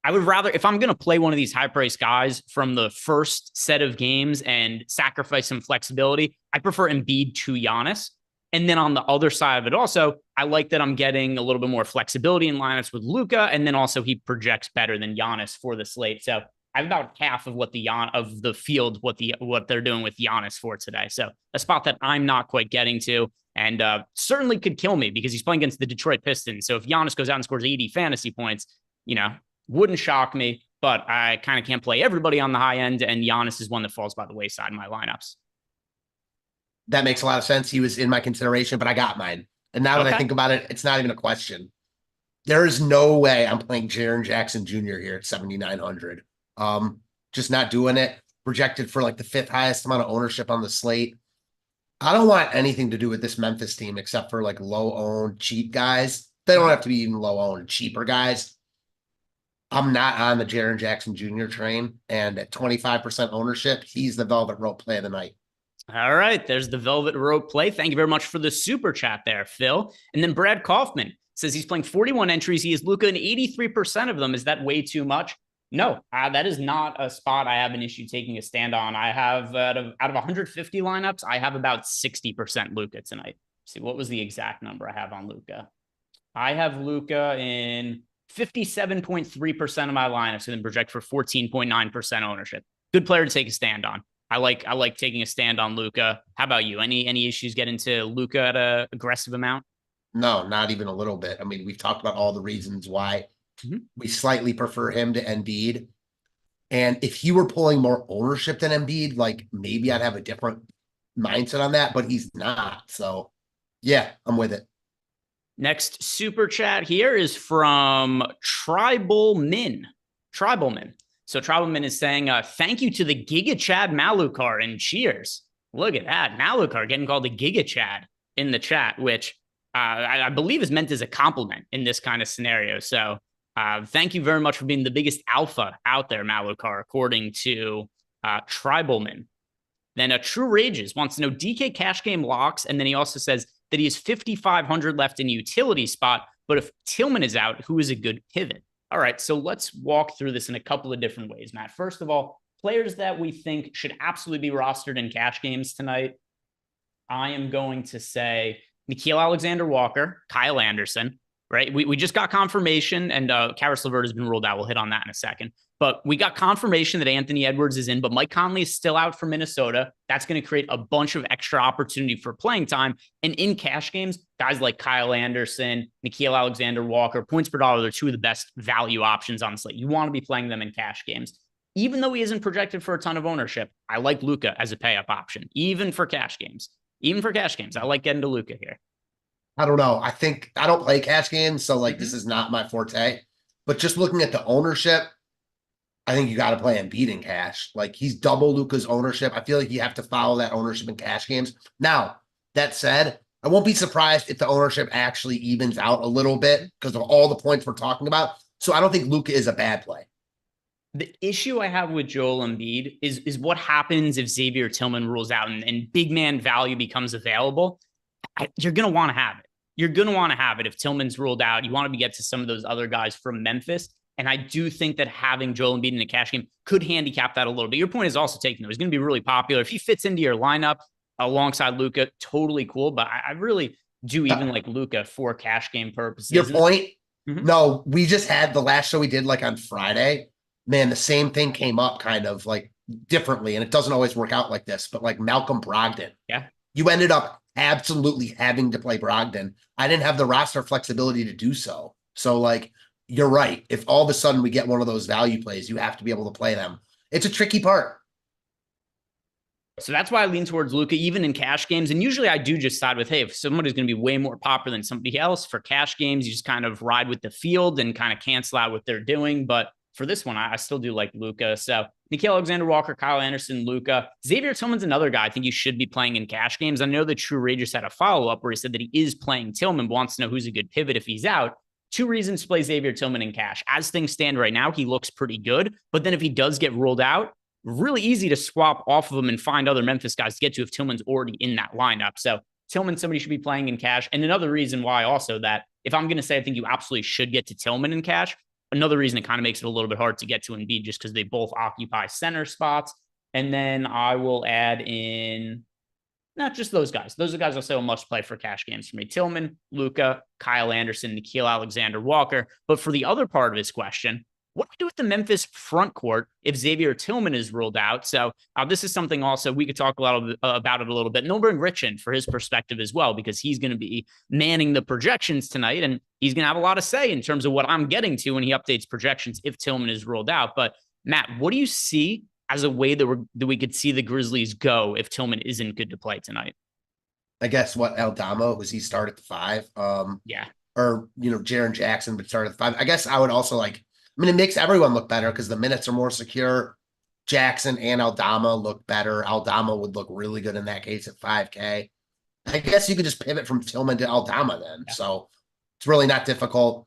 I would rather, if I'm going to play one of these high-priced guys from the first set of games and sacrifice some flexibility, I prefer Embiid to Giannis. And then on the other side of it also, I like that I'm getting a little bit more flexibility in lineups with Luka, and then also he projects better than Giannis for the slate. So I have about half of what the field, what they're doing with Giannis for today. So a spot that I'm not quite getting to, and certainly could kill me because he's playing against the Detroit Pistons. So if Giannis goes out and scores 80 fantasy points, wouldn't shock me, but I kind of can't play everybody on the high end, and Giannis is one that falls by the wayside in my lineups. That makes a lot of sense. He was in my consideration, but I got mine. And now that I think about it, it's not even a question. There is no way I'm playing Jaren Jackson Jr. here at 7,900. Just not doing it. Projected for like the 5th highest amount of ownership on the slate. I don't want anything to do with this Memphis team except for like low-owned, cheap guys. They don't have to be even low-owned, cheaper guys. I'm not on the Jaren Jackson Jr. train, and at 25% ownership, he's the velvet rope play of the night. All right, there's the velvet rope play. Thank you very much for the super chat there, Phil. And then Brad Kaufman says he's playing 41 entries. He is Luka in 83% of them. Is that way too much? No, that is not a spot I have an issue taking a stand on. I have out of 150 lineups, I have about 60% Luka tonight. Let's see, what was the exact number I have on Luka? I have Luka in 57.3% of my lineups, and then project for 14.9% ownership. Good player to take a stand on. I like taking a stand on Luka. How about you? Any issues getting to Luka at an aggressive amount? No, not even a little bit. I mean, we've talked about all the reasons why we slightly prefer him to Embiid. And if he were pulling more ownership than Embiid, like maybe I'd have a different mindset on that, but he's not. So yeah, I'm with it. Next super chat here is from Tribal Min. So Tribal Min is saying, thank you to the Giga Chad Malukar and cheers. Look at that. Malukar getting called the Giga Chad in the chat, which I believe is meant as a compliment in this kind of scenario. So thank you very much for being the biggest alpha out there, Malukar, according to Tribal Min. Then True Rages wants to know DK cash game locks. And then he also says that he has 5,500 left in utility spot. But if Tillman is out, who is a good pivot? All right, so let's walk through this in a couple of different ways, Matt. First of all, players that we think should absolutely be rostered in cash games tonight. I am going to say Nickeil Alexander-Walker, Kyle Anderson, right? We just got confirmation, and Karis LeVert has been ruled out. We'll hit on that in a second. But we got confirmation that Anthony Edwards is in, but Mike Conley is still out for Minnesota. That's going to create a bunch of extra opportunity for playing time. And in cash games, guys like Kyle Anderson, Nickeil Alexander-Walker, points per dollar, they're two of the best value options on the slate. You want to be playing them in cash games. Even though he isn't projected for a ton of ownership, I like Luka as a pay-up option, even for cash games. I like getting to Luka here. I don't know. I think I don't play cash games, so like this is not my forte. But just looking at the ownership, I think you got to play Embiid in cash. Like he's double Luka's ownership. I feel like you have to follow that ownership in cash games. Now, that said, I won't be surprised if the ownership actually evens out a little bit because of all the points we're talking about. So I don't think Luka is a bad play. The issue I have with Joel Embiid is what happens if Xavier Tillman rules out and big man value becomes available. You're going to want to have it. You're going to want to have it if Tillman's ruled out. You want to get to some of those other guys from Memphis. And I do think that having Joel Embiid in a cash game could handicap that a little bit. Your point is also taken, though. He's going to be really popular. If he fits into your lineup alongside Luka, totally cool. But I really do even like Luka for cash game purposes. Your point? No, we just had the last show we did like on Friday. Man, the same thing came up kind of like differently. And it doesn't always work out like this. But like Malcolm Brogdon. Yeah. You ended up absolutely having to play Brogdon. I didn't have the roster flexibility to do so. So like, you're right. If all of a sudden we get one of those value plays, you have to be able to play them. It's a tricky part. So that's why I lean towards Luka, even in cash games. And usually I do just side with, hey, if somebody's going to be way more popular than somebody else for cash games, you just kind of ride with the field and kind of cancel out what they're doing. But for this one, I still do like Luka. So Nickeil Alexander-Walker, Kyle Anderson, Luka. Xavier Tillman's another guy I think you should be playing in cash games. I know that True Ray just had a follow-up where he said that he is playing Tillman, but wants to know who's a good pivot if he's out. 2 reasons to play Xavier Tillman in cash. As things stand right now, he looks pretty good, but then if he does get ruled out, really easy to swap off of him and find other Memphis guys to get to if Tillman's already in that lineup. So Tillman, somebody should be playing in cash. And another reason why also that if I'm going to say I think you absolutely should get to Tillman in cash, another reason it kind of makes it a little bit hard to get to Embiid just because they both occupy center spots. And then I will add in not just those guys. Those are guys I'll say will must play for cash games for me. Tillman, Luka, Kyle Anderson, Nickeil Alexander-Walker. But for the other part of his question, what do we do with the Memphis front court if Xavier Tillman is ruled out? So this is something also we could talk a lot about it a little bit. And we'll bring Rich in for his perspective as well, because he's going to be manning the projections tonight, and he's going to have a lot of say in terms of what I'm getting to when he updates projections if Tillman is ruled out. But Matt, what do you see as a way that we could see the Grizzlies go if Tillman isn't good to play tonight? I guess what Aldama was, he started at the 5. Yeah. Or, Jaren Jackson would start at the 5. I guess I would also it makes everyone look better because the minutes are more secure. Jackson and Aldama look better. Aldama would look really good in that case at 5K. I guess you could just pivot from Tillman to Aldama then. Yeah. So it's really not difficult.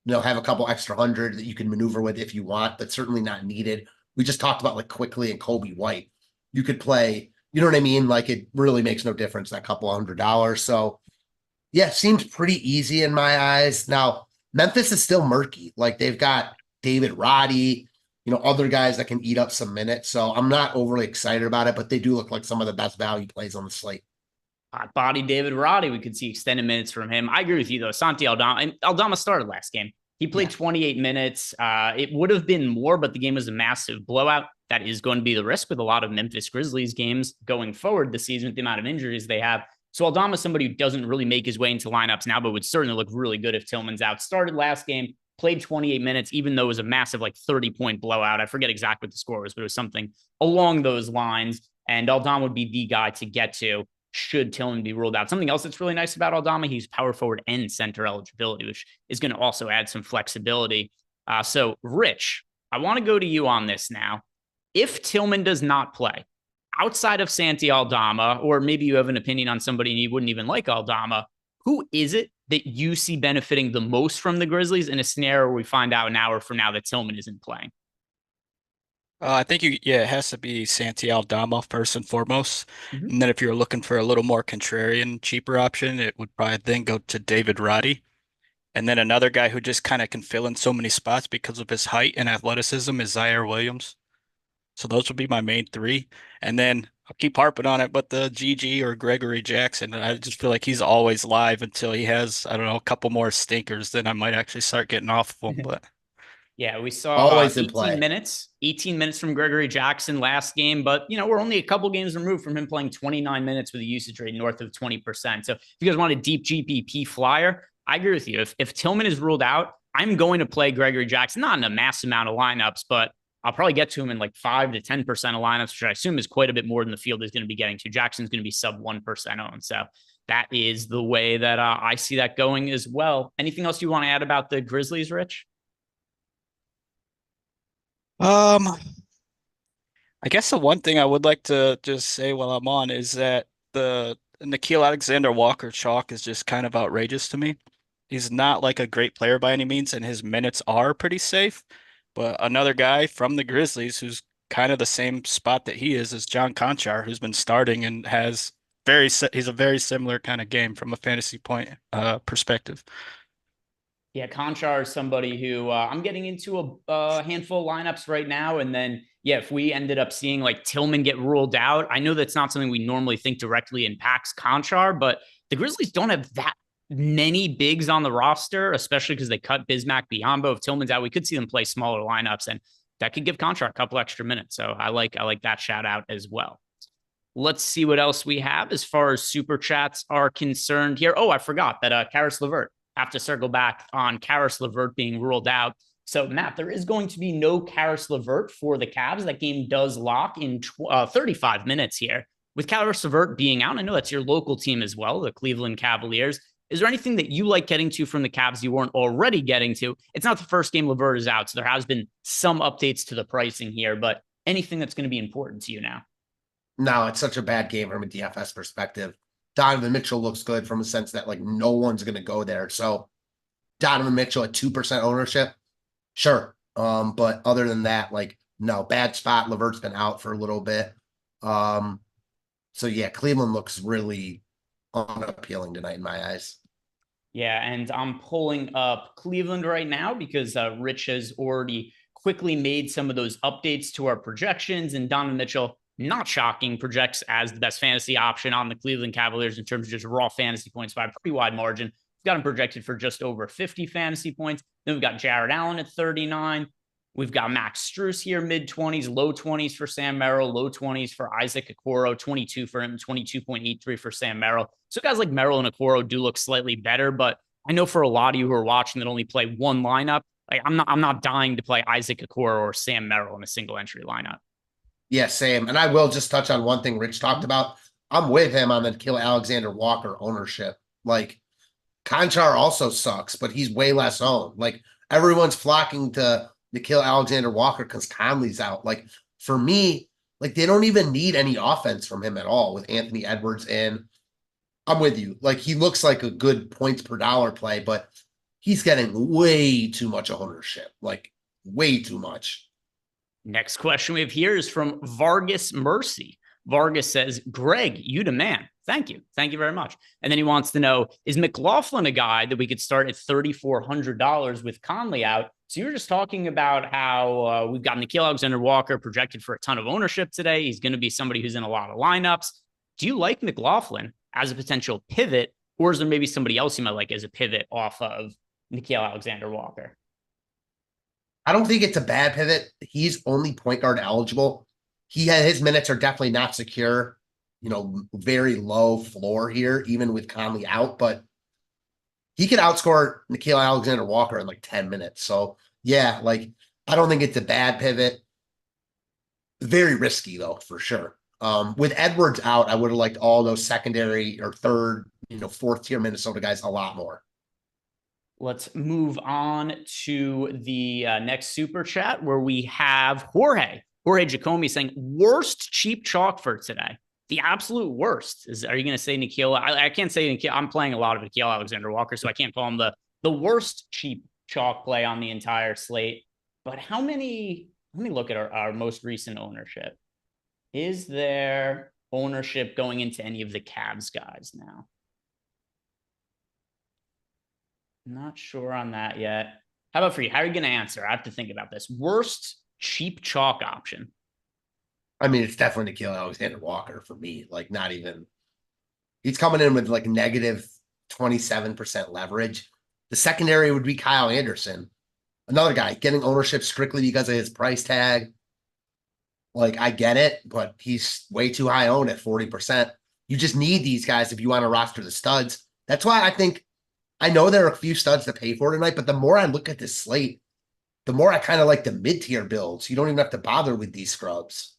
Have a couple extra 100 that you can maneuver with if you want, but certainly not needed. We just talked about Quickly and Kobe White. You could play, you know what I mean? It really makes no difference, that couple $100. So yeah, seems pretty easy in my eyes. Now, Memphis is still murky. They've got David Roddy, other guys that can eat up some minutes. So I'm not overly excited about it, but they do look like some of the best value plays on the slate. Hot body David Roddy, we could see extended minutes from him. I agree with you though. Santi Aldama, and Aldama started last game. He played 28 minutes. It would have been more, but the game was a massive blowout. That is going to be the risk with a lot of Memphis Grizzlies games going forward this season with the amount of injuries they have. So Aldama is somebody who doesn't really make his way into lineups now, but would certainly look really good if Tillman's out. Started last game, played 28 minutes, even though it was a massive 30-point blowout. I forget exactly what the score was, but it was something along those lines. And Aldama would be the guy to get to should Tillman be ruled out. Something else that's really nice about Aldama, he's power forward and center eligibility, which is going to also add some flexibility. So Rich, I want to go to you on this now. If Tillman does not play, outside of Santi Aldama, or maybe you have an opinion on somebody and you wouldn't even like Aldama, who is it that you see benefiting the most from the Grizzlies in a scenario where we find out an hour from now that Tillman isn't playing? I think it has to be Santi Aldama first and foremost. Mm-hmm. And then if you're looking for a little more contrarian, cheaper option, it would probably then go to David Roddy. And then another guy who just kind of can fill in so many spots because of his height and athleticism is Zaire Williams. So those would be my main 3. And then I'll keep harping on it, but the GG or Gregory Jackson, I just feel like he's always live until he has, I don't know, a couple more stinkers. Then I might actually start getting off of him. But yeah, we saw 18 minutes from Gregory Jackson last game, but we're only a couple games removed from him playing 29 minutes with a usage rate north of 20%. So if you guys want a deep GPP flyer, I agree with you. If Tillman is ruled out, I'm going to play Gregory Jackson, not in a mass amount of lineups, but I'll probably get to him in 5 to 10% of lineups, which I assume is quite a bit more than the field is going to be getting to. Jackson's going to be sub 1% owned. So that is the way that I see that going as well. Anything else you want to add about the Grizzlies, Rich? I guess the one thing I would like to just say while I'm on is that the Nickeil Alexander-Walker chalk is just kind of outrageous to me. He's not a great player by any means, and his minutes are pretty safe. But another guy from the Grizzlies who's kind of the same spot that he is John Conchar, who's been starting and he's a very similar kind of game from a fantasy point perspective. Yeah, Conchar is somebody who I'm getting into a handful of lineups right now. And then, if we ended up seeing Tillman get ruled out, I know that's not something we normally think directly impacts Conchar, but the Grizzlies don't have that many bigs on the roster, especially because they cut Bismack Biyombo. If Tillman's out, we could see them play smaller lineups, and that could give Conchar a couple extra minutes. So I like that shout out as well. Let's see what else we have as far as super chats are concerned here. Oh, I forgot that Karis LeVert. Have to circle back on Karis LeVert being ruled out. So, Matt, there is going to be no Karis LeVert for the Cavs. That game does lock in 35 minutes here. With Karis LeVert being out, I know that's your local team as well, the Cleveland Cavaliers. Is there anything that you like getting to from the Cavs you weren't already getting to? It's not the first game LeVert is out, so there has been some updates to the pricing here, but anything that's going to be important to you now? No, it's such a bad game from a DFS perspective. Donovan Mitchell looks good from a sense that like no one's going to go there. So Donovan Mitchell at 2% ownership, sure. But other than that, like no, bad spot. LeVert's been out for a little bit. So yeah, Cleveland looks really unappealing tonight in my eyes. Yeah, and I'm pulling up Cleveland right now because Rich has already quickly made some of those updates to our projections, and Donovan Mitchell, not shocking, projects as the best fantasy option on the Cleveland Cavaliers in terms of just raw fantasy points by a pretty wide margin. We've got him projected for just over 50 fantasy points. Then we've got Jared Allen at 39. We've got Max Strus here, mid-20s, low 20s for Sam Merrill, low 20s for Isaac Okoro, 22 for him, 22.83 for Sam Merrill. So guys like Merrill and Okoro do look slightly better, but I know for a lot of you who are watching that only play one lineup, like I'm not dying to play Isaac Okoro or Sam Merrill in a single entry lineup. Yeah, same. And I will just touch on one thing Rich talked about. I'm with him on the Nickeil Alexander-Walker ownership. Like, Conchar also sucks, but he's way less owned. Like, everyone's flocking to Nickeil Alexander-Walker because Conley's out. Like, for me, like, they don't even need any offense from him at all with Anthony Edwards in. I'm with you. Like, he looks like a good points per dollar play, but he's getting way too much ownership. Like, way too much. Next question we have here is from Vargas Mercy. Vargas says, Greg, you the man. Thank you. Thank you very much. And then he wants to know, is McLaughlin a guy that we could start at $3,400 with Conley out? So you were just talking about how we've got Nickeil Alexander-Walker projected for a ton of ownership today. He's going to be somebody who's in a lot of lineups. Do you like McLaughlin as a potential pivot, or is there maybe somebody else you might like as a pivot off of Nickeil Alexander-Walker? I don't think it's a bad pivot. He's only point guard eligible. His minutes are definitely not secure. You know, very low floor here, even with Conley out, but he could outscore Nickeil Alexander-Walker in like 10 minutes. So yeah, like I don't think it's a bad pivot. Very risky though, for sure. With Edwards out, I would have liked all those secondary or third, fourth tier Minnesota guys a lot more. Let's move on to the next super chat where we have Jorge Jacomi saying, worst cheap chalk for today. The absolute worst. Are you going to say Nickeil? I can't say Nickeil. I'm playing a lot of Nickeil Alexander-Walker, so I can't call him the worst cheap chalk play on the entire slate. But how many, let me look at our most recent ownership. Is there ownership going into any of the Cavs guys now? Not sure on that yet. How about for you? How are you going to answer? I have to think about this. Worst cheap chalk option. I mean, it's definitely Nickeil Alexander-Walker for me. Like, not even. He's coming in with like negative 27% leverage. The secondary would be Kyle Anderson, another guy getting ownership strictly because of his price tag. Like, I get it, but he's way too high owned at 40%. You just need these guys if you want to roster the studs. That's why I think. I know there are a few studs to pay for tonight, but the more I look at this slate, the more I kind of like the mid-tier builds. You don't even have to bother with these scrubs.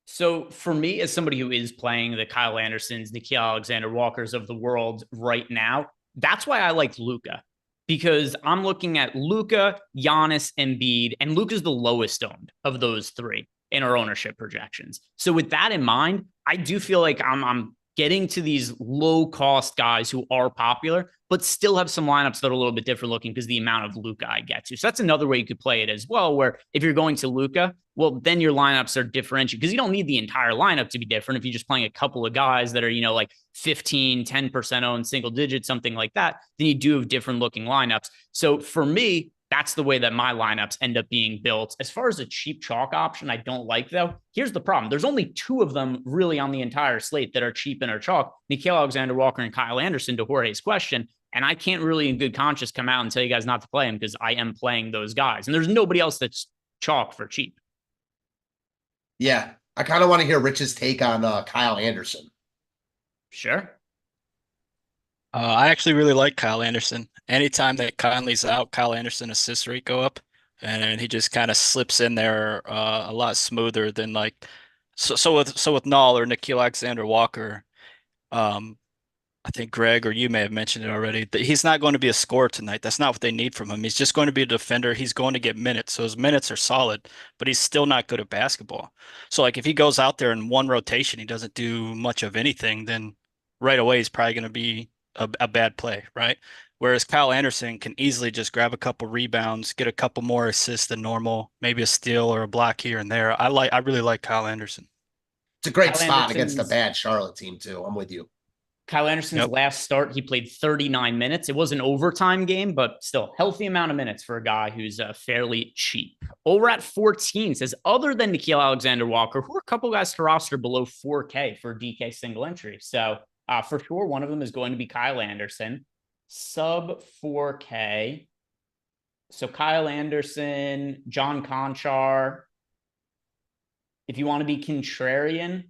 So for me, as somebody who is playing the Kyle Andersons, Nickeil Alexander-Walkers of the world right now, that's why I like Luka. Because I'm looking at Luka, Giannis, Embiid, and Luka's the lowest owned of those three in our ownership projections. So with that in mind, I do feel like I'm getting to these low-cost guys who are popular, but still have some lineups that are a little bit different looking because the amount of Luka I get to. So that's another way you could play it as well, where if you're going to Luka, well, then your lineups are differentiated because you don't need the entire lineup to be different. If you're just playing a couple of guys that are, like 15, 10% owned, single digit, something like that, then you do have different looking lineups. So for me, that's the way that my lineups end up being built. As far as a cheap chalk option, I don't like, though. Here's the problem. There's only two of them really on the entire slate that are cheap and are chalk. Nickeil Alexander-Walker and Kyle Anderson, to Jorge's question. And I can't really in good conscience come out and tell you guys not to play him because I am playing those guys. And there's nobody else that's chalk for cheap. Yeah. I kind of want to hear Rich's take on Kyle Anderson. Sure. I actually really like Kyle Anderson. Anytime that Conley's out, Kyle Anderson assist rate go up, and he just kind of slips in there a lot smoother than like so with Null or Nickeil Alexander-Walker. I think Greg or you may have mentioned it already, that he's not going to be a scorer tonight. That's not what they need from him. He's just going to be a defender. He's going to get minutes. So his minutes are solid, but he's still not good at basketball. So like if he goes out there in one rotation, he doesn't do much of anything, then right away he's probably going to be a bad play, right? Whereas Kyle Anderson can easily just grab a couple rebounds, get a couple more assists than normal, maybe a steal or a block here and there. I really like Kyle Anderson. It's a great Kyle spot against a Anderson's- bad Charlotte team too. I'm with you. Kyle Anderson's Yep. last start, he played 39 minutes. It was an overtime game, but still healthy amount of minutes for a guy who's fairly cheap. Over at 14 says, other than Nickeil Alexander-Walker, who are a couple guys to roster below 4K for DK single entry. So for sure, one of them is going to be Kyle Anderson. Sub 4K. So Kyle Anderson, John Conchar. If you want to be contrarian,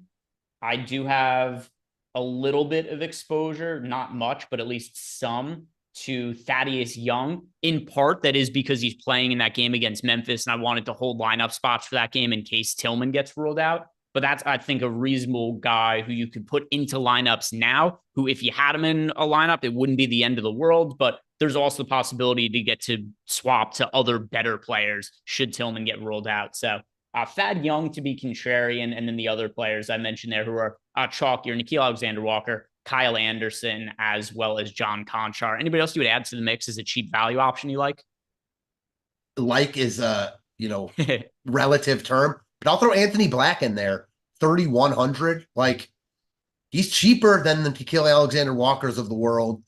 I do have a little bit of exposure, not much, but at least some, to Thaddeus Young. In part, that is because he's playing in that game against Memphis, and I wanted to hold lineup spots for that game in case Tillman gets ruled out. But that's, I think, a reasonable guy who you could put into lineups now, who if you had him in a lineup, it wouldn't be the end of the world. But there's also the possibility to get to swap to other better players should Tillman get ruled out. So Thad Young to be contrarian, and then the other players I mentioned there who are chalkier, Nickeil Alexander-Walker, Kyle Anderson, as well as John Conchar. Anybody else you would add to the mix as a cheap value option you like? Like is a, relative term, but I'll throw Anthony Black in there. 3,100. Like he's cheaper than the Nickeil Alexander-Walkers of the world.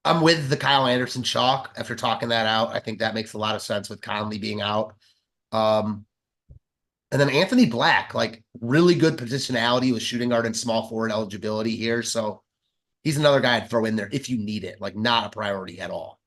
I'm with the Kyle Anderson chalk after talking that out. I think that makes a lot of sense with Conley being out. And then Anthony Black, like really good positionality with shooting guard and small forward eligibility here. So he's another guy I'd throw in there if you need it, like not a priority at all.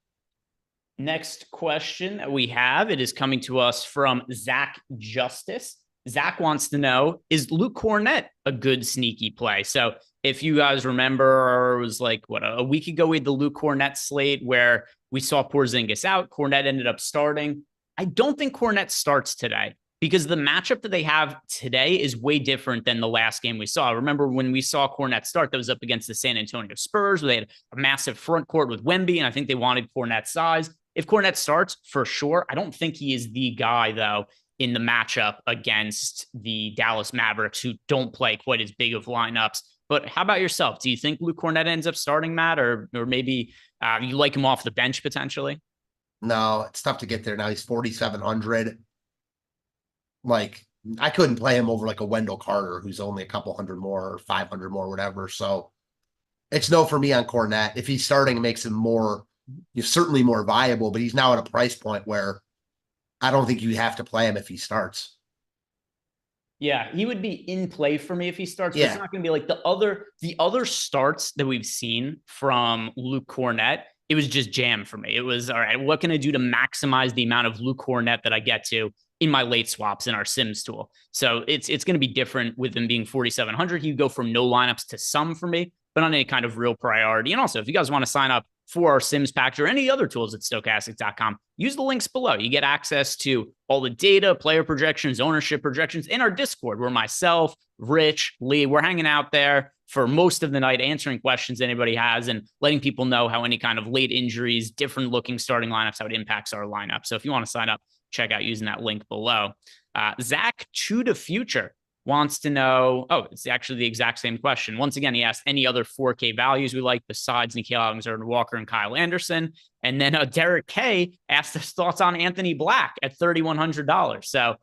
Next question that we have, it is coming to us from Zach Justice. Zach wants to know, is Luke Cornett a good sneaky play? So if you guys remember, it was like, a week ago, we had the Luke Cornett slate where we saw Porzingis out. Cornett ended up starting. I don't think Cornett starts today, because the matchup that they have today is way different than the last game we saw. Remember when we saw Cornett start, that was up against the San Antonio Spurs, where they had a massive front court with Wemby, and I think they wanted Cornett's size. If Cornett starts, for sure. I don't think he is the guy, though, in the matchup against the Dallas Mavericks, who don't play quite as big of lineups. But how about yourself? Do you think Luke Cornett ends up starting, Matt, or maybe you like him off the bench potentially? No, it's tough to get there now. He's 4,700. Like I couldn't play him over like a Wendell Carter, who's only a couple hundred more or 500 more, whatever. So it's no for me on Cornett. If he's starting, it makes him more, certainly more viable, but he's now at a price point where I don't think you have to play him if he starts. Yeah, he would be in play for me if he starts. But Yeah. it's not going to be like the other starts that we've seen from Luke Cornett. It was just jam for me. It was, all right, what can I do to maximize the amount of Luke Cornett that I get to in my late swaps in our Sims tool? So it's going to be different with him being 4,700. You go from no lineups to some for me, but on any kind of real priority. And also, if you guys want to sign up for our Sims pack or any other tools at Stokastic.com, use the links below. You get access to all the data, player projections, ownership projections in our Discord, where myself, Rich, Lee, we're hanging out there for most of the night, answering questions anybody has and letting people know how any kind of late injuries, different looking starting lineups, how it impacts our lineup. So if you want to sign up, check out using that link below. Zach to the future wants to know, it's actually the exact same question. Once again, he asked any other 4K values we like besides Nickeil Alexander-Walker and Kyle Anderson. And then Derek K asked his thoughts on Anthony Black at $3,100. So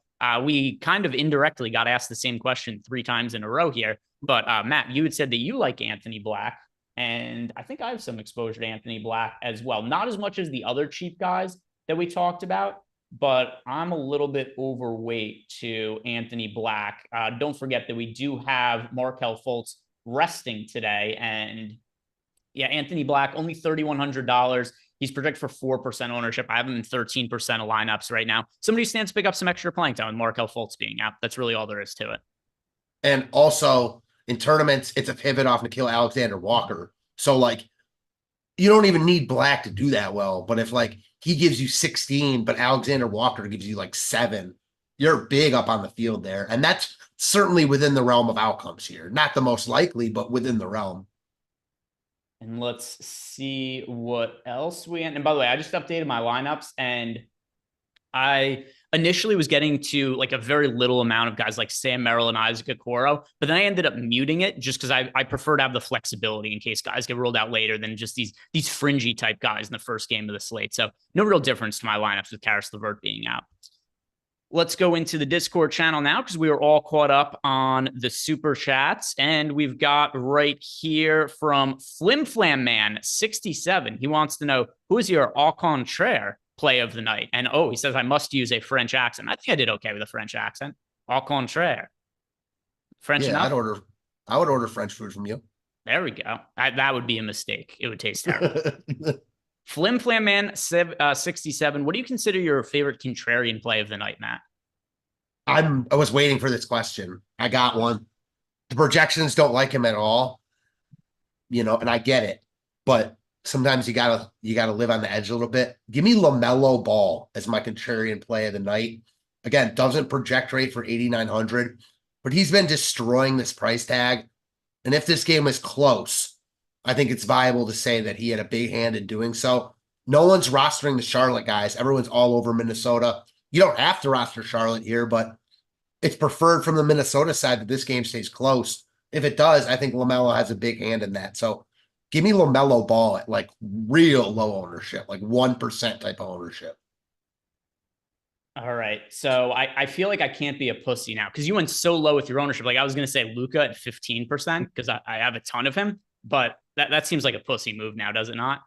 we kind of indirectly got asked the same question 3 times in a row here. But Matt, you had said that you like Anthony Black, and I think I have some exposure to Anthony Black as well. Not as much as the other cheap guys that we talked about, but I'm a little bit overweight to Anthony Black. Don't forget that we do have Markelle Fultz resting today. And yeah, Anthony Black, only $3,100. He's projected for 4% ownership. I have him in 13% of lineups right now. Somebody stands to pick up some extra playing time with Markelle Fultz being out. That's really all there is to it. And also in tournaments, it's a pivot off Nickeil Alexander-Walker. So like, you don't even need Black to do that well. But if like he gives you 16, but Alexander-Walker gives you like 7, you're big up on the field there. And that's certainly within the realm of outcomes here. Not the most likely, but within the realm. And let's see what else and by the way, I just updated my lineups, and I initially was getting to like a very little amount of guys like Sam Merrill and Isaac Okoro, but then I ended up muting it just because I prefer to have the flexibility in case guys get ruled out later than just these fringy type guys in the first game of the slate. So no real difference to my lineups with Karis LeVert being out. Let's go into the Discord channel now because we are all caught up on the super chats. And we've got right here from Flim Flam Man 67. He wants to know, who is your au contraire play of the night? And he says, I must use a French accent. I think I did okay with a French accent. Au contraire. French enough? I would order French food from you. There we go. That would be a mistake. It would taste terrible. Flim Flam Man 67. What do you consider your favorite contrarian play of the night, Matt? I was waiting for this question. I got one. The projections don't like him at all, and I get it, but sometimes you gotta live on the edge a little bit. Give me LaMelo Ball as my contrarian play of the night. Again, doesn't project rate for 8,900, but he's been destroying this price tag. And if this game is close, I think it's viable to say that he had a big hand in doing so. No one's rostering the Charlotte guys. Everyone's all over Minnesota. You don't have to roster Charlotte here, but it's preferred from the Minnesota side that this game stays close. If it does, I think LaMelo has a big hand in that. So give me LaMelo Ball at like real low ownership, like 1% type of ownership. All right. So I feel like I can't be a pussy now because you went so low with your ownership. Like I was going to say Luka at 15% because I have a ton of him, but that seems like a pussy move now, does it not?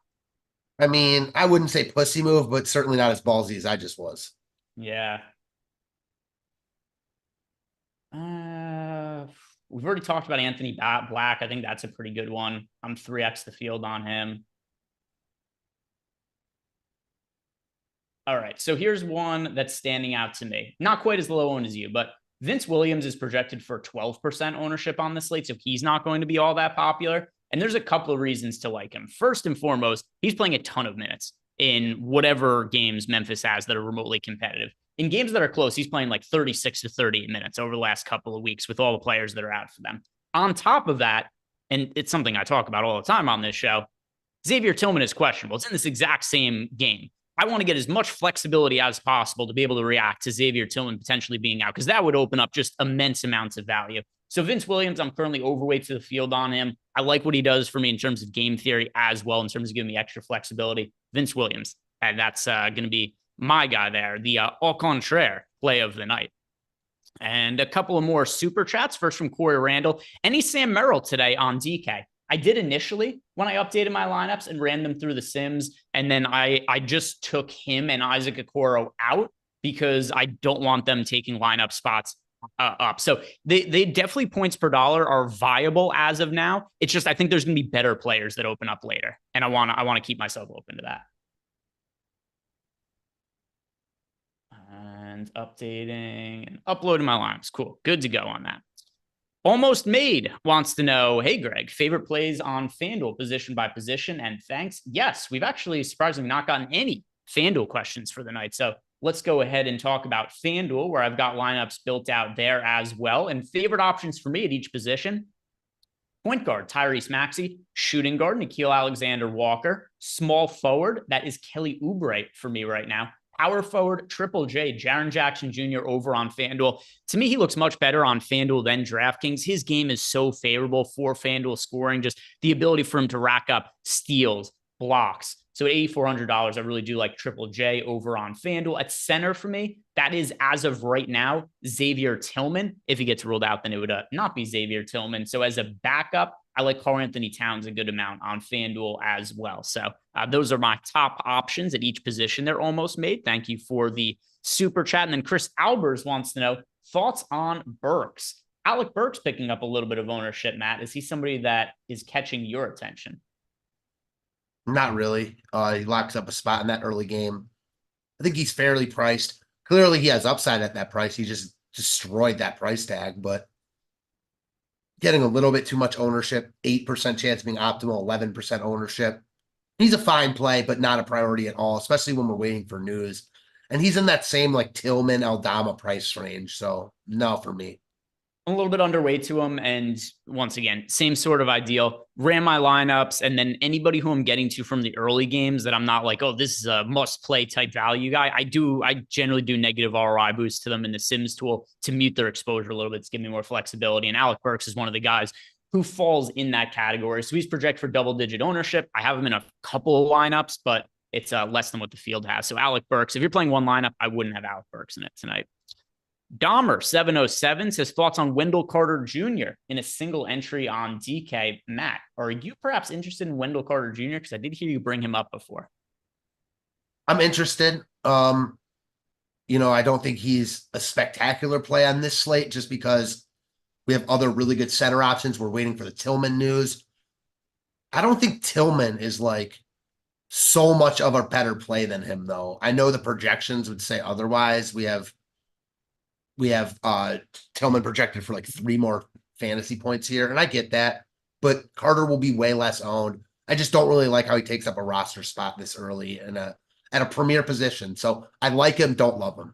I mean, I wouldn't say pussy move, but certainly not as ballsy as I just was. Yeah. We've already talked about Anthony Black. I think that's a pretty good one. I'm 3x the field on him. All right. So here's one that's standing out to me. Not quite as low owned as you, but Vince Williams is projected for 12% ownership on the slate. So he's not going to be all that popular. And there's a couple of reasons to like him. First and foremost, he's playing a ton of minutes in whatever games Memphis has that are remotely competitive. In games that are close, he's playing like 36 to 38 minutes over the last couple of weeks with all the players that are out for them. On top of that, and it's something I talk about all the time on this show, Xavier Tillman is questionable. It's in this exact same game. I want to get as much flexibility as possible to be able to react to Xavier Tillman potentially being out because that would open up just immense amounts of value. So Vince Williams, I'm currently overweight to the field on him. I like what he does for me in terms of game theory as well, in terms of giving me extra flexibility. Vince Williams, and that's going to be my guy there, the au contraire play of the night. And a couple of more super chats. First from Corey Randall. Any Sam Merrill today on DK? I did initially when I updated my lineups and ran them through the Sims. And then I just took him and Isaac Okoro out because I don't want them taking lineup spots up. So they definitely points per dollar are viable as of now. It's just I think there's going to be better players that open up later. And I want to keep myself open to that. And updating and uploading my lines. Cool. Good to go on that. Almost Made wants to know, hey, Greg, favorite plays on FanDuel position by position? And thanks. Yes, we've actually surprisingly not gotten any FanDuel questions for the night. So let's go ahead and talk about FanDuel, where I've got lineups built out there as well. And favorite options for me at each position: point guard, Tyrese Maxey; shooting guard, Nickeil Alexander-Walker; small forward, that is Kelly Oubre for me right now; power forward, Triple J, Jaren Jackson Jr. over on FanDuel. To me, he looks much better on FanDuel than DraftKings. His game is so favorable for FanDuel scoring, just the ability for him to rack up steals, blocks. So at $8,400, I really do like Triple J over on FanDuel. At center for me, that is, as of right now, Xavier Tillman. If he gets ruled out, then it would not be Xavier Tillman. So as a backup, I like Karl-Anthony Towns a good amount on FanDuel as well. So those are my top options at each position. They're Almost Made. Thank you for the super chat. And then Chris Albers wants to know thoughts on Burks. Alec Burks picking up a little bit of ownership, Matt. Is he somebody that is catching your attention? Not really. He locks up a spot in that early game. I think he's fairly priced. Clearly, he has upside at that price. He just destroyed that price tag, but getting a little bit too much ownership, 8% chance of being optimal, 11% ownership. He's a fine play, but not a priority at all, especially when we're waiting for news. And he's in that same like Tillman, Aldama price range. So no for me. I'm a little bit underweight to him. And once again, same sort of ideal. Ran my lineups, and then anybody who I'm getting to from the early games that I'm not like, oh, this is a must play type value guy. I generally do negative ROI boost to them in the Sims tool to mute their exposure a little bit to give me more flexibility. And Alec Burks is one of the guys who falls in that category. So he's projected for double-digit ownership. I have him in a couple of lineups, but it's less than what the field has. So Alec Burks, if you're playing one lineup, I wouldn't have Alec Burks in it tonight. Dahmer 707 says thoughts on Wendell Carter Jr. in a single entry on DK. Matt, are you perhaps interested in Wendell Carter Jr.? Because I did hear you bring him up before. I'm interested. I don't think he's a spectacular play on this slate just because we have other really good center options. We're waiting for the Tillman news. I don't think Tillman is like so much of a better play than him, though. I know the projections would say otherwise. We have Tillman projected for like 3 more fantasy points here, and I get that, but Carter will be way less owned. I just don't really like how he takes up a roster spot this early and at a premier position. So I like him, don't love him.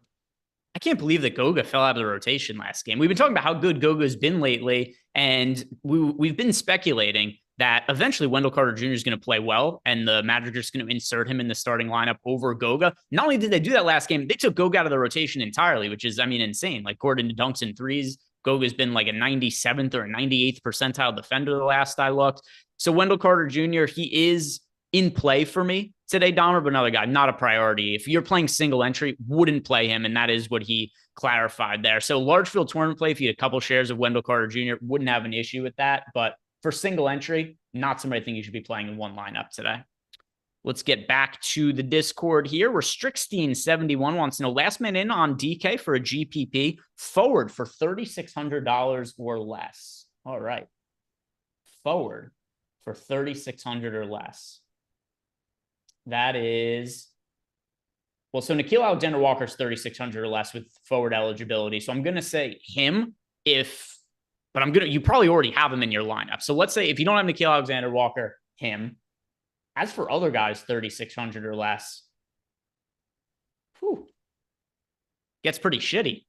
I can't believe that Goga fell out of the rotation last game. We've been talking about how good Goga's been lately, and we've been speculating that eventually Wendell Carter Jr. is going to play well, and the Magic are just going to insert him in the starting lineup over Goga. Not only did they do that last game, they took Goga out of the rotation entirely, which is, insane. Like, according to dunks and threes, Goga's been like a 97th or a 98th percentile defender the last I looked. So Wendell Carter Jr., he is in play for me today, Dahmer, but another guy, not a priority. If you're playing single entry, wouldn't play him, and that is what he clarified there. So large field tournament play, if you had a couple shares of Wendell Carter Jr., wouldn't have an issue with that, but for single entry, not somebody I think you should be playing in one lineup today. Let's get back to the Discord here, where Strickstein71 wants to know last man in on DK for a GPP forward for $3,600 or less. All right. Forward for $3,600 or less. That is, well, so Nickeil Alexander-Walker's $3,600 or less with forward eligibility. So I'm going to say him but you probably already have him in your lineup. So let's say if you don't have Nickeil Alexander-Walker, him. As for other guys, 3,600 or less, gets pretty shitty.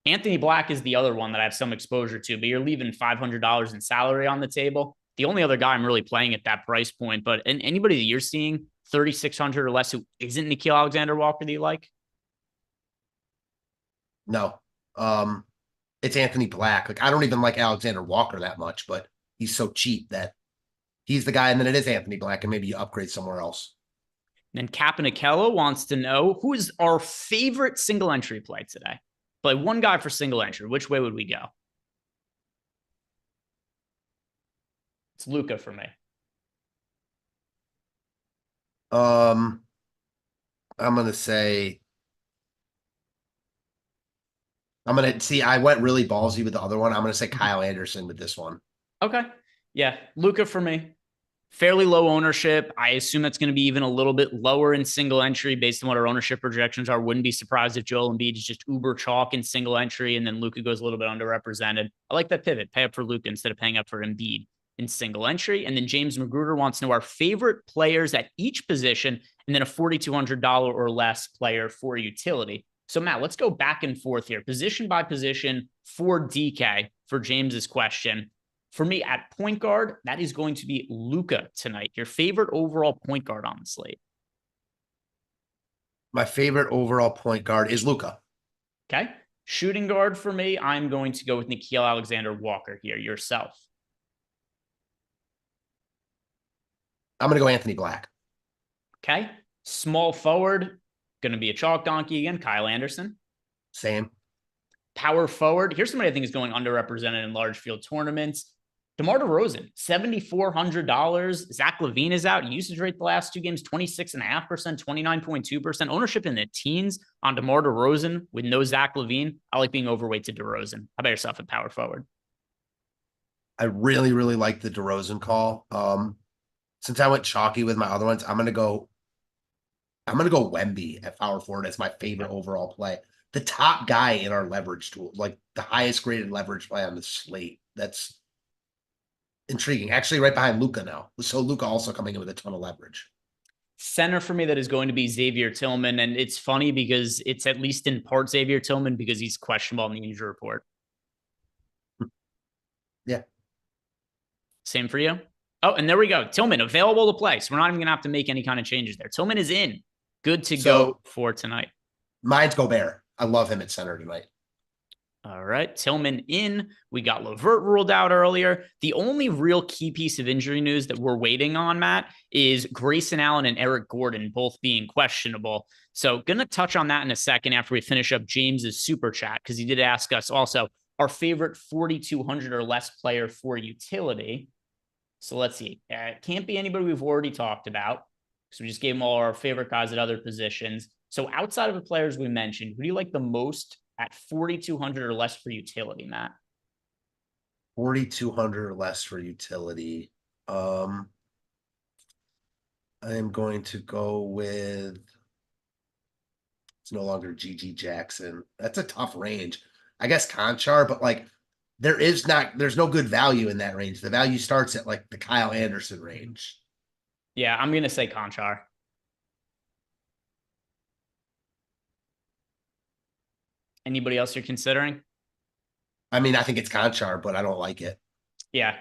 Anthony Black is the other one that I have some exposure to, but you're leaving $500 in salary on the table. The only other guy I'm really playing at that price point, but anybody that you're seeing 3,600 or less who isn't Nickeil Alexander-Walker that you like? No. It's Anthony Black. Like, I don't even like Alexander Walker that much, but he's so cheap that he's the guy. And then it is Anthony Black, and maybe you upgrade somewhere else. And then Capanicello wants to know who is our favorite single entry play today. Play one guy for single entry. Which way would we go? It's Luka for me. I'm gonna say. I went really ballsy with the other one. I'm going to say Kyle Anderson with this one. Okay. Yeah. Luka for me. Fairly low ownership. I assume that's going to be even a little bit lower in single entry based on what our ownership projections are. Wouldn't be surprised if Joel Embiid is just uber chalk in single entry and then Luka goes a little bit underrepresented. I like that pivot. Pay up for Luka instead of paying up for Embiid in single entry. And then James Magruder wants to know our favorite players at each position and then a $4,200 or less player for utility. So, Matt, let's go back and forth here, position by position for DK for James's question. For me, at point guard, that is going to be Luka tonight. Your favorite overall point guard on the slate? My favorite overall point guard is Luka. Okay. Shooting guard for me, I'm going to go with Nickeil Alexander-Walker here. Yourself? I'm going to go Anthony Black. Okay. Small forward. Going to be a chalk donkey again, Kyle Anderson. Same. Power forward. Here's somebody I think is going underrepresented in large field tournaments. DeMar DeRozan, $7,400. Zach LaVine is out. Usage rate the last 2 games, 26.5%, 29.2%. Ownership in the teens on DeMar DeRozan with no Zach LaVine. I like being overweight to DeRozan. How about yourself at power forward? I really, really like the DeRozan call. Since I went chalky with my other ones, I'm gonna go Wemby at power forward as my favorite overall play. The top guy in our leverage tool, like the highest graded leverage play on the slate. That's intriguing. Actually, right behind Luka now. So Luka also coming in with a ton of leverage. Center for me, that is going to be Xavier Tillman. And it's funny because it's at least in part Xavier Tillman because he's questionable in the injury report. Yeah. Same for you? Oh, and there we go. Tillman available to play. So we're not even going to have to make any kind of changes there. Tillman is in. Good to go for tonight. Mine's Gobert. I love him at center tonight. All right. Tillman in. We got LeVert ruled out earlier. The only real key piece of injury news that we're waiting on, Matt, is Grayson Allen and Eric Gordon both being questionable. So going to touch on that in a second after we finish up James's super chat, because he did ask us also our favorite 4,200 or less player for utility. So let's see. It can't be anybody we've already talked about, because we just gave them all our favorite guys at other positions. So outside of the players we mentioned, who do you like the most at 4,200 or less for utility, Matt? 4,200 or less for utility. I am going to go with, it's no longer GG Jackson. That's a tough range. I guess Conchar, but like there's no good value in that range. The value starts at like the Kyle Anderson range. Yeah, I'm going to say Conchar. Anybody else you're considering? I mean, I think it's Conchar, but I don't like it. Yeah.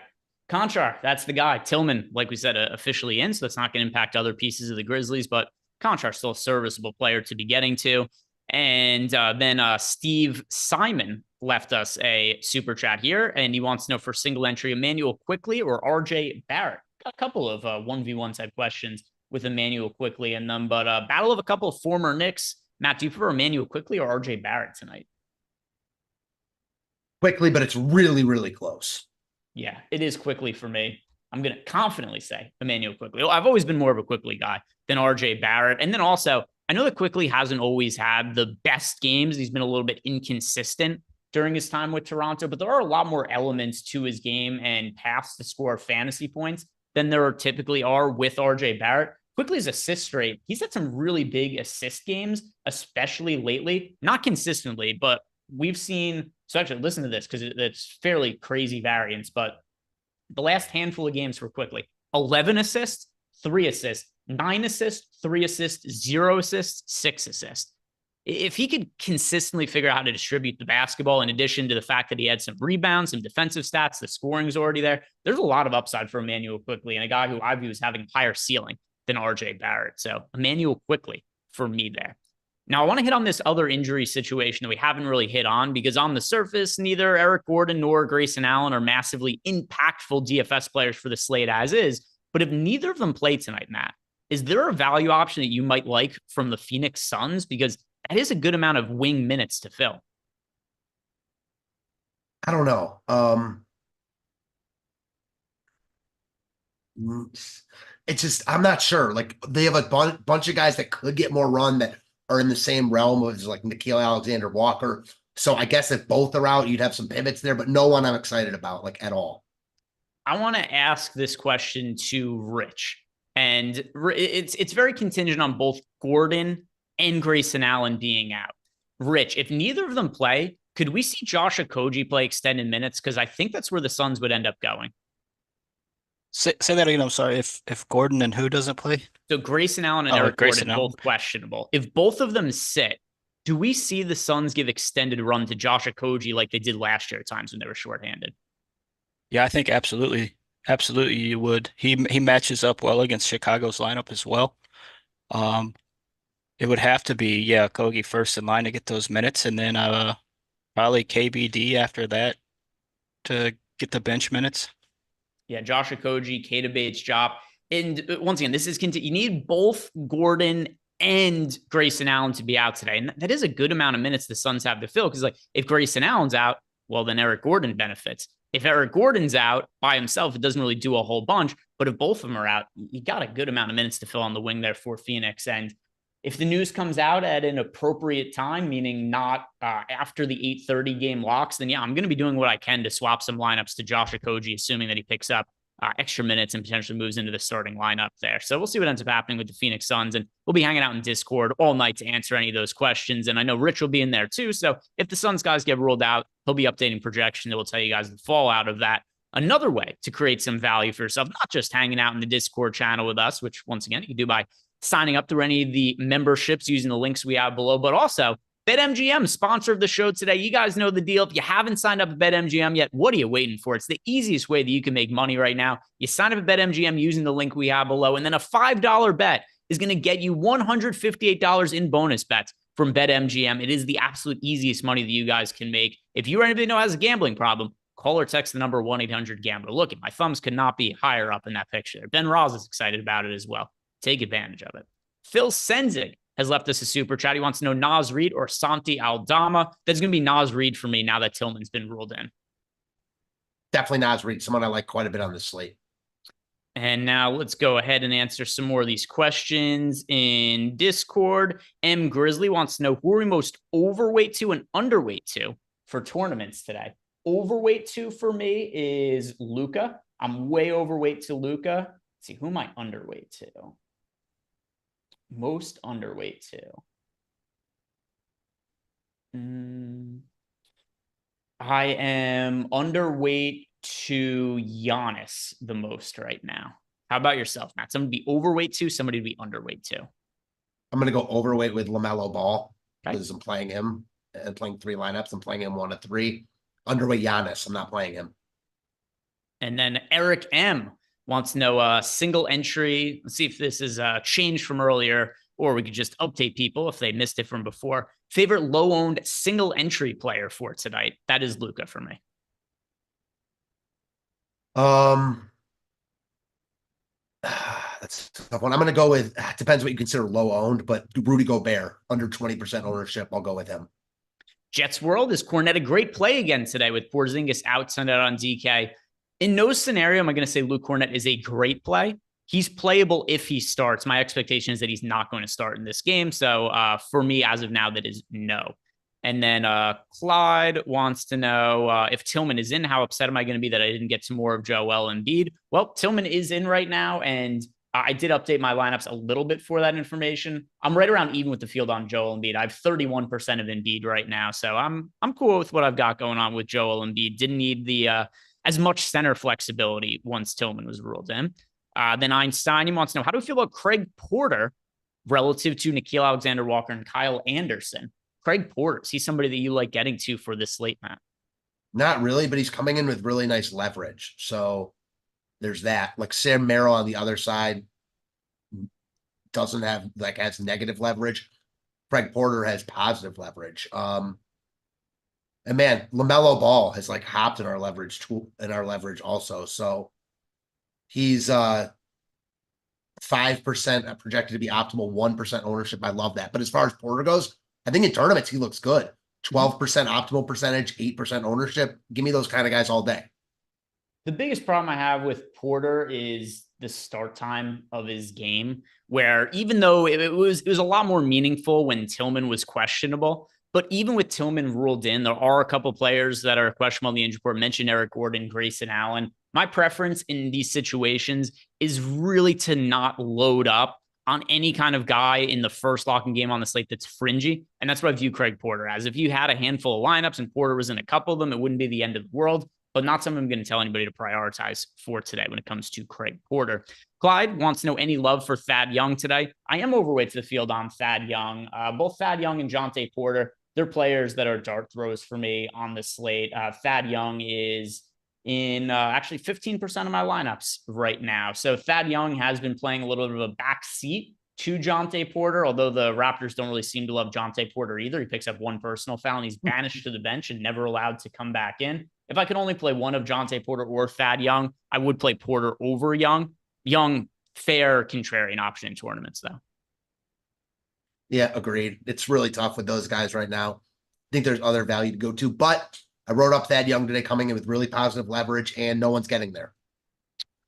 Conchar, that's the guy. Tillman, like we said, officially in, so that's not going to impact other pieces of the Grizzlies, but Conchar's still a serviceable player to be getting to. And then Steve Simon left us a super chat here, and he wants to know for single entry, Emmanuel Quickley or RJ Barrett. A couple of 1v1 type questions with Emmanuel Quickley in them, but battle of a couple of former Knicks. Matt, do you prefer Emmanuel Quickley or RJ Barrett tonight? Quickley, but it's really, really close. Yeah, it is Quickley for me. I'm going to confidently say Emmanuel Quickley. I've always been more of a Quickley guy than RJ Barrett. And then also, I know that Quickley hasn't always had the best games. He's been a little bit inconsistent during his time with Toronto, but there are a lot more elements to his game and paths to score fantasy points than there typically are with RJ Barrett. Quickley's assist rate, he's had some really big assist games, especially lately. Not consistently, but we've seen, so actually listen to this because it's fairly crazy variance, but the last handful of games for Quickley, 11 assists, 3 assists, 9 assists, 3 assists, 0 assists, 6 assists. If he could consistently figure out how to distribute the basketball, in addition to the fact that he had some rebounds, some defensive stats, the scoring is already there, there's a lot of upside for Emmanuel Quickley and a guy who I view as having higher ceiling than RJ Barrett. So Emmanuel Quickley for me there. Now I want to hit on this other injury situation that we haven't really hit on, because on the surface, neither Eric Gordon nor Grayson Allen are massively impactful DFS players for the slate as is. But if neither of them play tonight, Matt, is there a value option that you might like from the Phoenix Suns? Because that is a good amount of wing minutes to fill. I don't know. It's just, I'm not sure. Like they have a bunch of guys that could get more run that are in the same realm as like Nickeil Alexander-Walker. So I guess if both are out, you'd have some pivots there, but no one I'm excited about like at all. I want to ask this question to Rich, and it's very contingent on both Gordon and Grayson Allen being out. Rich, if neither of them play, could we see Josh Okogie play extended minutes? Because I think that's where the Suns would end up going. Say that again. I'm sorry. If Gordon and who doesn't play? So Grayson Allen and Eric Gordon both questionable. If both of them sit, do we see the Suns give extended run to Josh Okogie like they did last year at times when they were shorthanded? Yeah, I think absolutely. Absolutely you would. He matches up well against Chicago's lineup as well. It would have to be, Okogie first in line to get those minutes, and then probably KBD after that to get the bench minutes. Yeah, Josh Okogie, Keita Bates-Diop. And once again, this is you need both Gordon and Grayson Allen to be out today. And that is a good amount of minutes the Suns have to fill, because like if Grayson Allen's out, well, then Eric Gordon benefits. If Eric Gordon's out by himself, it doesn't really do a whole bunch. But if both of them are out, you got a good amount of minutes to fill on the wing there for Phoenix. And if the news comes out at an appropriate time, meaning not after the 8:30 game locks, then yeah, I'm going to be doing what I can to swap some lineups to Josh Okogie, assuming that he picks up extra minutes and potentially moves into the starting lineup there. So we'll see what ends up happening with the Phoenix Suns, and we'll be hanging out in Discord all night to answer any of those questions. And I know Rich will be in there too. So if the Suns guys get ruled out, he'll be updating projection that will tell you guys the fallout of that. Another way to create some value for yourself, not just hanging out in the Discord channel with us, which once again, you can do by signing up through any of the memberships using the links we have below, but also BetMGM, sponsor of the show today. You guys know the deal. If you haven't signed up at BetMGM yet, what are you waiting for? It's the easiest way that you can make money right now. You sign up at BetMGM using the link we have below, and then a $5 bet is going to get you $158 in bonus bets from BetMGM. It is the absolute easiest money that you guys can make. If you or anybody know has a gambling problem, call or text the number 1-800-GAMBLER. Look, my thumbs could not be higher up in that picture. Ben Ross is excited about it as well. Take advantage of it. Phil Senzig has left us a super chat. He wants to know Naz Reid or Santi Aldama. That's going to be Naz Reid for me now that Tillman's been ruled in. Definitely Naz Reid, someone I like quite a bit on this slate. And now let's go ahead and answer some more of these questions in Discord. M. Grizzly wants to know, who are we most overweight to and underweight to for tournaments today? Overweight to for me is Luka. I'm way overweight to Luka. Let's see, who am I underweight to? Most underweight to. I am underweight to Giannis the most right now. How about yourself, Matt? Somebody to be overweight to, somebody to be underweight to. I'm going to go overweight with LaMelo Ball Okay. because I'm playing him and playing 3 lineups. I'm playing him 1 of 3. Underweight Giannis. I'm not playing him. And then Eric M wants to know single entry. Let's see if this is changed from earlier, or we could just update people if they missed it from before. Favorite low-owned single entry player for tonight? That is Luka for me. That's a tough one. I'm going to go with, depends what you consider low owned, but Rudy Gobert, under 20% ownership. I'll go with him. Jets World, is Cornet a great play again today with Porzingis out Sunday on DK? In no scenario am I going to say Luke Cornet is a great play. He's playable if he starts. My expectation is that he's not going to start in this game. So for me, as of now, that is no. And then Clyde wants to know if Tillman is in, how upset am I going to be that I didn't get some more of Joel Embiid? Well, Tillman is in right now, and I did update my lineups a little bit for that information. I'm right around even with the field on Joel Embiid. I have 31% of Embiid right now, so I'm cool with what I've got going on with Joel Embiid. Didn't need the as much center flexibility once Tillman was ruled in. Then Einstein, he wants to know, how do we feel about Craig Porter relative to Nickeil Alexander-Walker and Kyle Anderson? Craig Porter, is he somebody that you like getting to for this slate, Matt? Not really, but he's coming in with really nice leverage. So there's that. Like Sam Merrill on the other side doesn't have, like, has negative leverage. Craig Porter has positive leverage. And man, LaMelo Ball has like hopped in our leverage also. So he's 5% projected to be optimal, 1% ownership. I love that. But as far as Porter goes, I think in tournaments, he looks good. 12% optimal percentage, 8% ownership. Give me those kind of guys all day. The biggest problem I have with Porter is the start time of his game, where even though it was a lot more meaningful when Tillman was questionable, but even with Tillman ruled in, there are a couple players that are questionable in the injury report. Mentioned Eric Gordon, Grayson Allen. My preference in these situations is really to not load up on any kind of guy in the first locking game on the slate that's fringy. And that's what I view Craig Porter as. If you had a handful of lineups and Porter was in a couple of them, it wouldn't be the end of the world, but not something I'm going to tell anybody to prioritize for today when it comes to Craig Porter. Clyde wants to know any love for Thad Young today. I am overweight to the field on Thad Young. Both Thad Young and Jonte Porter, they're players that are dart throws for me on the slate. Thad Young is in actually 15% of my lineups right now. So Thad Young has been playing a little bit of a back seat to Jonte Porter, although the Raptors don't really seem to love Jonte Porter either. He picks up one personal foul and he's banished to the bench and never allowed to come back in. If I could only play one of Jonte Porter or Thad Young, I would play Porter over Young. Young, fair contrarian option in tournaments, though. Yeah, agreed. It's really tough with those guys right now. I think there's other value to go to, but I wrote up Thad Young today coming in with really positive leverage, and no one's getting there.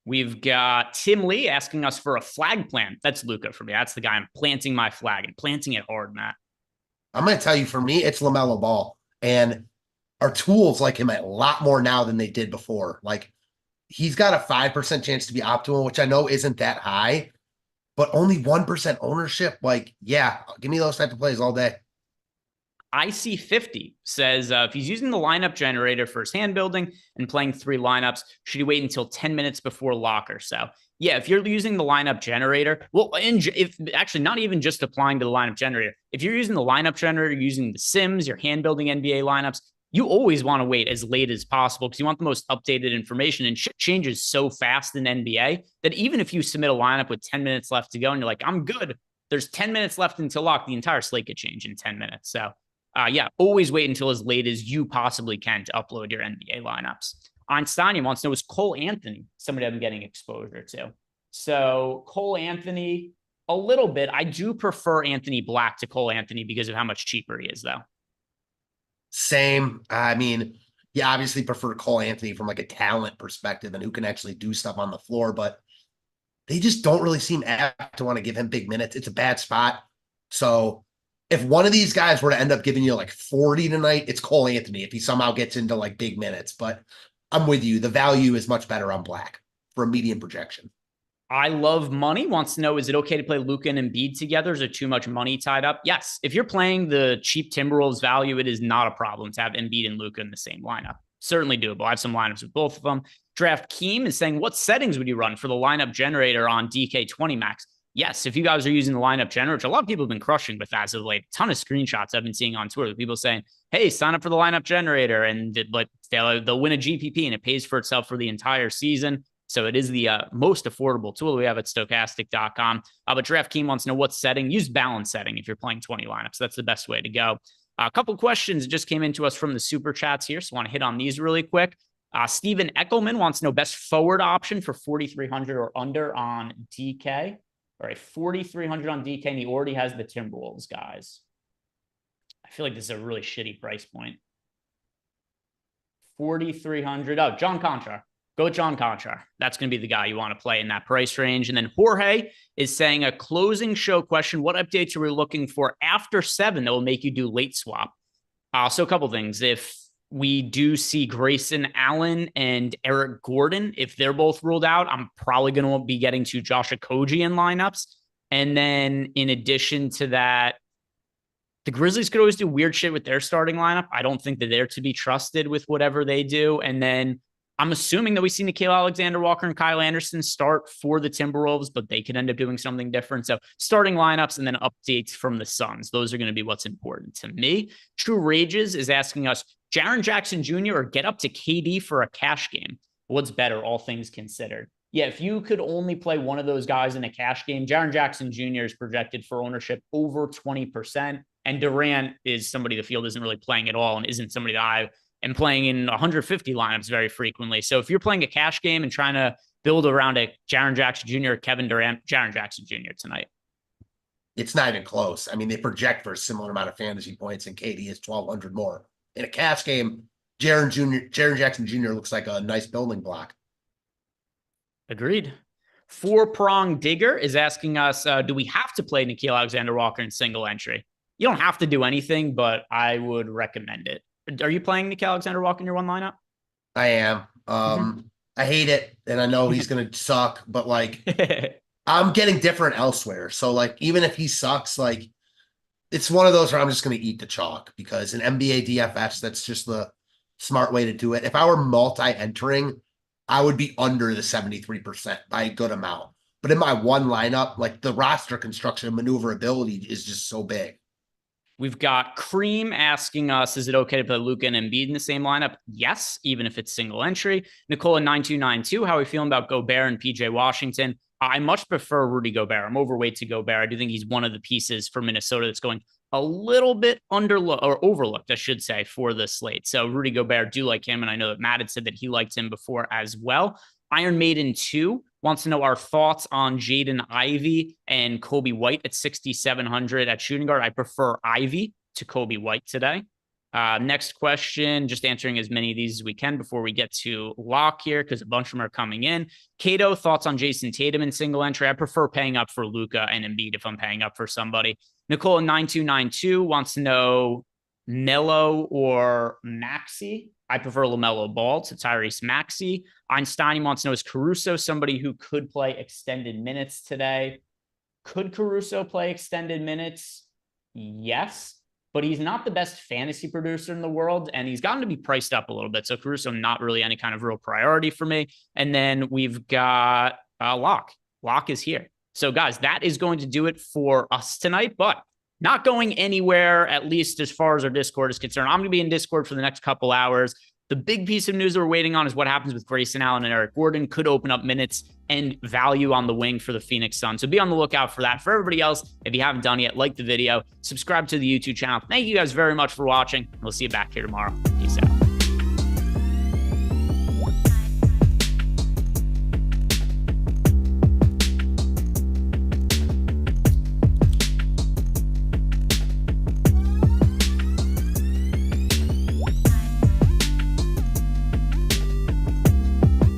We've got Tim Lee asking us for a flag plant. That's Luka for me. That's the guy I'm planting my flag and planting it hard, Matt. I'm going to tell you, for me, it's LaMelo Ball. And our tools like him a lot more now than they did before. Like, he's got a 5% chance to be optimal, which I know isn't that high, but only 1% ownership. Like, yeah, give me those type of plays all day. IC50 says if he's using the lineup generator for his hand building and playing 3 lineups, should he wait until 10 minutes before locker? So yeah, if you're using the lineup generator, well, if actually not even just applying to the lineup generator, if you're using the lineup generator, using the Sims, your hand building NBA lineups, you always want to wait as late as possible because you want the most updated information, and shit changes so fast in NBA that even if you submit a lineup with 10 minutes left to go and you're like, I'm good, there's 10 minutes left until lock, the entire slate could change in 10 minutes. So yeah, always wait until as late as you possibly can to upload your NBA lineups. Einstein wants to know, is Cole Anthony somebody I'm getting exposure to? So Cole Anthony, a little bit. I do prefer Anthony Black to Cole Anthony because of how much cheaper he is, though. Same. I mean, yeah, obviously prefer Cole Anthony from like a talent perspective and who can actually do stuff on the floor, but they just don't really seem apt to want to give him big minutes. It's a bad spot. So if one of these guys were to end up giving you like 40 tonight, it's Cole Anthony if he somehow gets into like big minutes. But I'm with you. The value is much better on Black for a medium projection. I love money wants to know, is it okay to play Luka and Embiid together? Is there too much money tied up? Yes. If you're playing the cheap Timberwolves value, it is not a problem to have Embiid and Luka in the same lineup. Certainly doable. I have some lineups with both of them. DraftKings is saying, what settings would you run for the lineup generator on DK20 Max? Yes, if you guys are using the lineup generator, which a lot of people have been crushing with as of late, a ton of screenshots I've been seeing on Twitter, people saying, hey, sign up for the lineup generator, and they'll win a GPP, and it pays for itself for the entire season. So it is the most affordable tool we have at stochastic.com. But DraftKings wants to know what setting. Use balance setting if you're playing 20 lineups. That's the best way to go. A couple questions just came into us from the super chats here, so I want to hit on these really quick. Stephen Eckelman wants to know best forward option for 4,300 or under on DK. All right, 4,300 on DK, and he already has the Timberwolves, guys. I feel like this is a really shitty price point. 4,300. Oh, John Contra. Go with John Contra. That's going to be the guy you want to play in that price range. And then Jorge is saying a closing show question. What updates are we looking for after 7 that will make you do late swap? So a couple things. If we do see Grayson Allen and Eric Gordon, if they're both ruled out, I'm probably going to be getting to Josh Okogie in lineups. And then in addition to that, the Grizzlies could always do weird shit with their starting lineup. I don't think that they're to be trusted with whatever they do. And then I'm assuming that we see Nickeil Alexander-Walker and Kyle Anderson start for the Timberwolves, but they could end up doing something different. So starting lineups and then updates from the Suns. Those are going to be what's important to me. True Rages is asking us, Jaren Jackson Jr. or get up to KD for a cash game? What's better, all things considered? Yeah, if you could only play one of those guys in a cash game, Jaren Jackson Jr. is projected for ownership over 20%. And Durant is somebody the field isn't really playing at all and isn't somebody that I am playing in 150 lineups very frequently. So if you're playing a cash game and trying to build around a Jaren Jackson Jr. or Kevin Durant, Jaren Jackson Jr. tonight. It's not even close. I mean, they project for a similar amount of fantasy points, and KD is 1,200 more. In a cash game, Jaren Jackson Jr. looks like a nice building block. Agreed. Four-prong digger is asking us, do we have to play Nickeil Alexander-Walker in single entry? You don't have to do anything, but I would recommend it. Are you playing Nickeil Alexander-Walker in your one lineup? I am. I hate it, and I know he's going to suck, but like I'm getting different elsewhere. So like even if he sucks, like it's one of those where I'm just going to eat the chalk because in NBA DFS, that's just the smart way to do it. If I were multi-entering, I would be under the 73% by a good amount. But in my one lineup, like the roster construction and maneuverability is just so big. We've got Cream asking us, is it okay to play Luka and Embiid in the same lineup? Yes, even if it's single entry. Nicola 9292, how are we feeling about Gobert and PJ Washington? I much prefer Rudy Gobert. I'm overweight to Gobert. I do think he's one of the pieces for Minnesota that's going a little bit overlooked, I should say, for the slate. So Rudy Gobert, do like him. And I know that Matt had said that he liked him before as well. Iron Maiden 2 wants to know our thoughts on Jaden Ivey and Kobe White at 6,700 at shooting guard. I prefer Ivey to Kobe White today. Next question, just answering as many of these as we can before we get to lock here, because a bunch of them are coming in. Cato, thoughts on Jason Tatum in single entry? I prefer paying up for Luka and Embiid if I'm paying up for somebody. Nicola 9292 wants to know Melo or Maxey. I prefer LaMelo Ball to Tyrese Maxey. Einstein wants to know, is Caruso somebody who could play extended minutes today? Could Caruso play extended minutes? Yes. but he's not the best fantasy producer in the world, and he's gotten to be priced up a little bit. So Caruso, not really any kind of real priority for me. And then we've got Locke. Locke is here. So guys, that is going to do it for us tonight, but not going anywhere, at least as far as our Discord is concerned. I'm going to be in Discord for the next couple hours. The big piece of news that we're waiting on is what happens with Grayson Allen and Eric Gordon. Could open up minutes and value on the wing for the Phoenix Suns. So be on the lookout for that. For everybody else, if you haven't done yet, like the video, subscribe to the YouTube channel. Thank you guys very much for watching. We'll see you back here tomorrow.